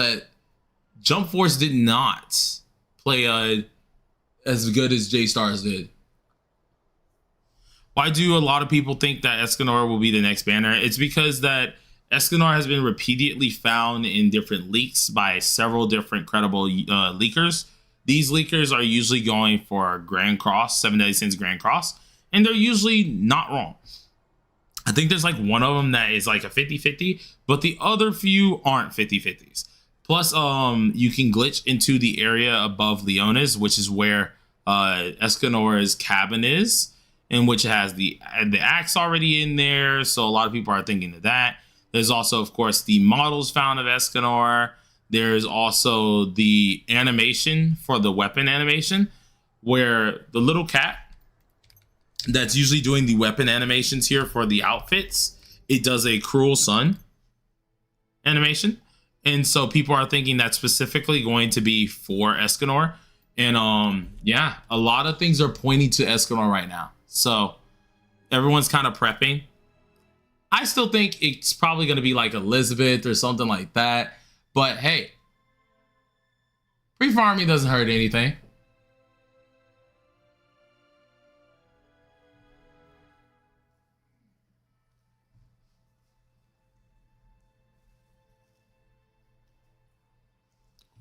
Jump Force did not play as good as J-Stars did. Why do a lot of people think that Escanor will be the next banner? It's because that Escanor has been repeatedly found in different leaks by several different credible leakers. These leakers are usually going for Grand Cross, 7 Deadly Sins Grand Cross, and they're usually not wrong. I think there's like one of them that is like a 50-50, but the other few aren't 50-50s. Plus, you can glitch into the area above Leona's, which is where Escanor's cabin is, and which has the axe already in there. So a lot of people are thinking of that. There's also, of course, the models found of Escanor. There's also the animation for the weapon animation, where the little cat that's usually doing the weapon animations here for the outfits, it does a Cruel Sun animation. And so people are thinking that's specifically going to be for Escanor. And yeah, a lot of things are pointing to Escanor right now. So everyone's kind of prepping. I still think it's probably going to be like Elizabeth or something like that. But hey, pre-farming doesn't hurt anything.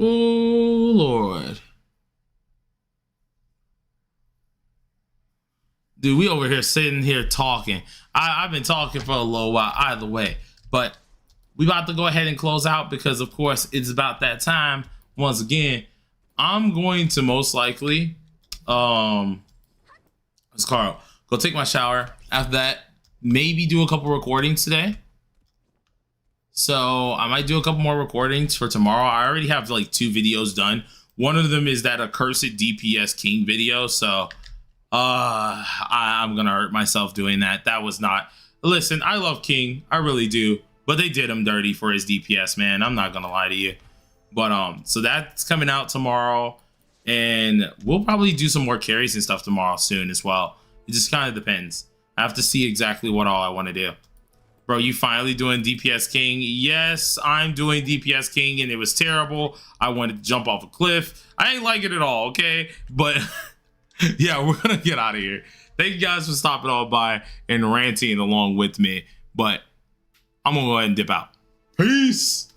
Oh, Lord. Dude, we over here sitting here talking. I've been talking for a little while either way. But we about to go ahead and close out because, of course, it's about that time. Once again, I'm going to most likely, Carl, go take my shower. After that, maybe do a couple recordings today. So I might do a couple more recordings for tomorrow. I already have like 2 videos done. One of them is that accursed DPS King video. So I'm gonna hurt myself doing that. That was not. Listen, I love King, I really do, but they did him dirty for his DPS, man. I'm not gonna lie to you. But so that's coming out tomorrow, and we'll probably do some more carries and stuff tomorrow soon as well. It just kind of depends. I have to see exactly what all I want to do. Bro, you finally doing DPS King? Yes, I'm doing DPS King, and it was terrible. I wanted to jump off a cliff. I ain't like it at all, okay? But yeah, we're gonna get out of here. Thank you guys for stopping all by and ranting along with me. But I'm gonna go ahead and dip out. Peace.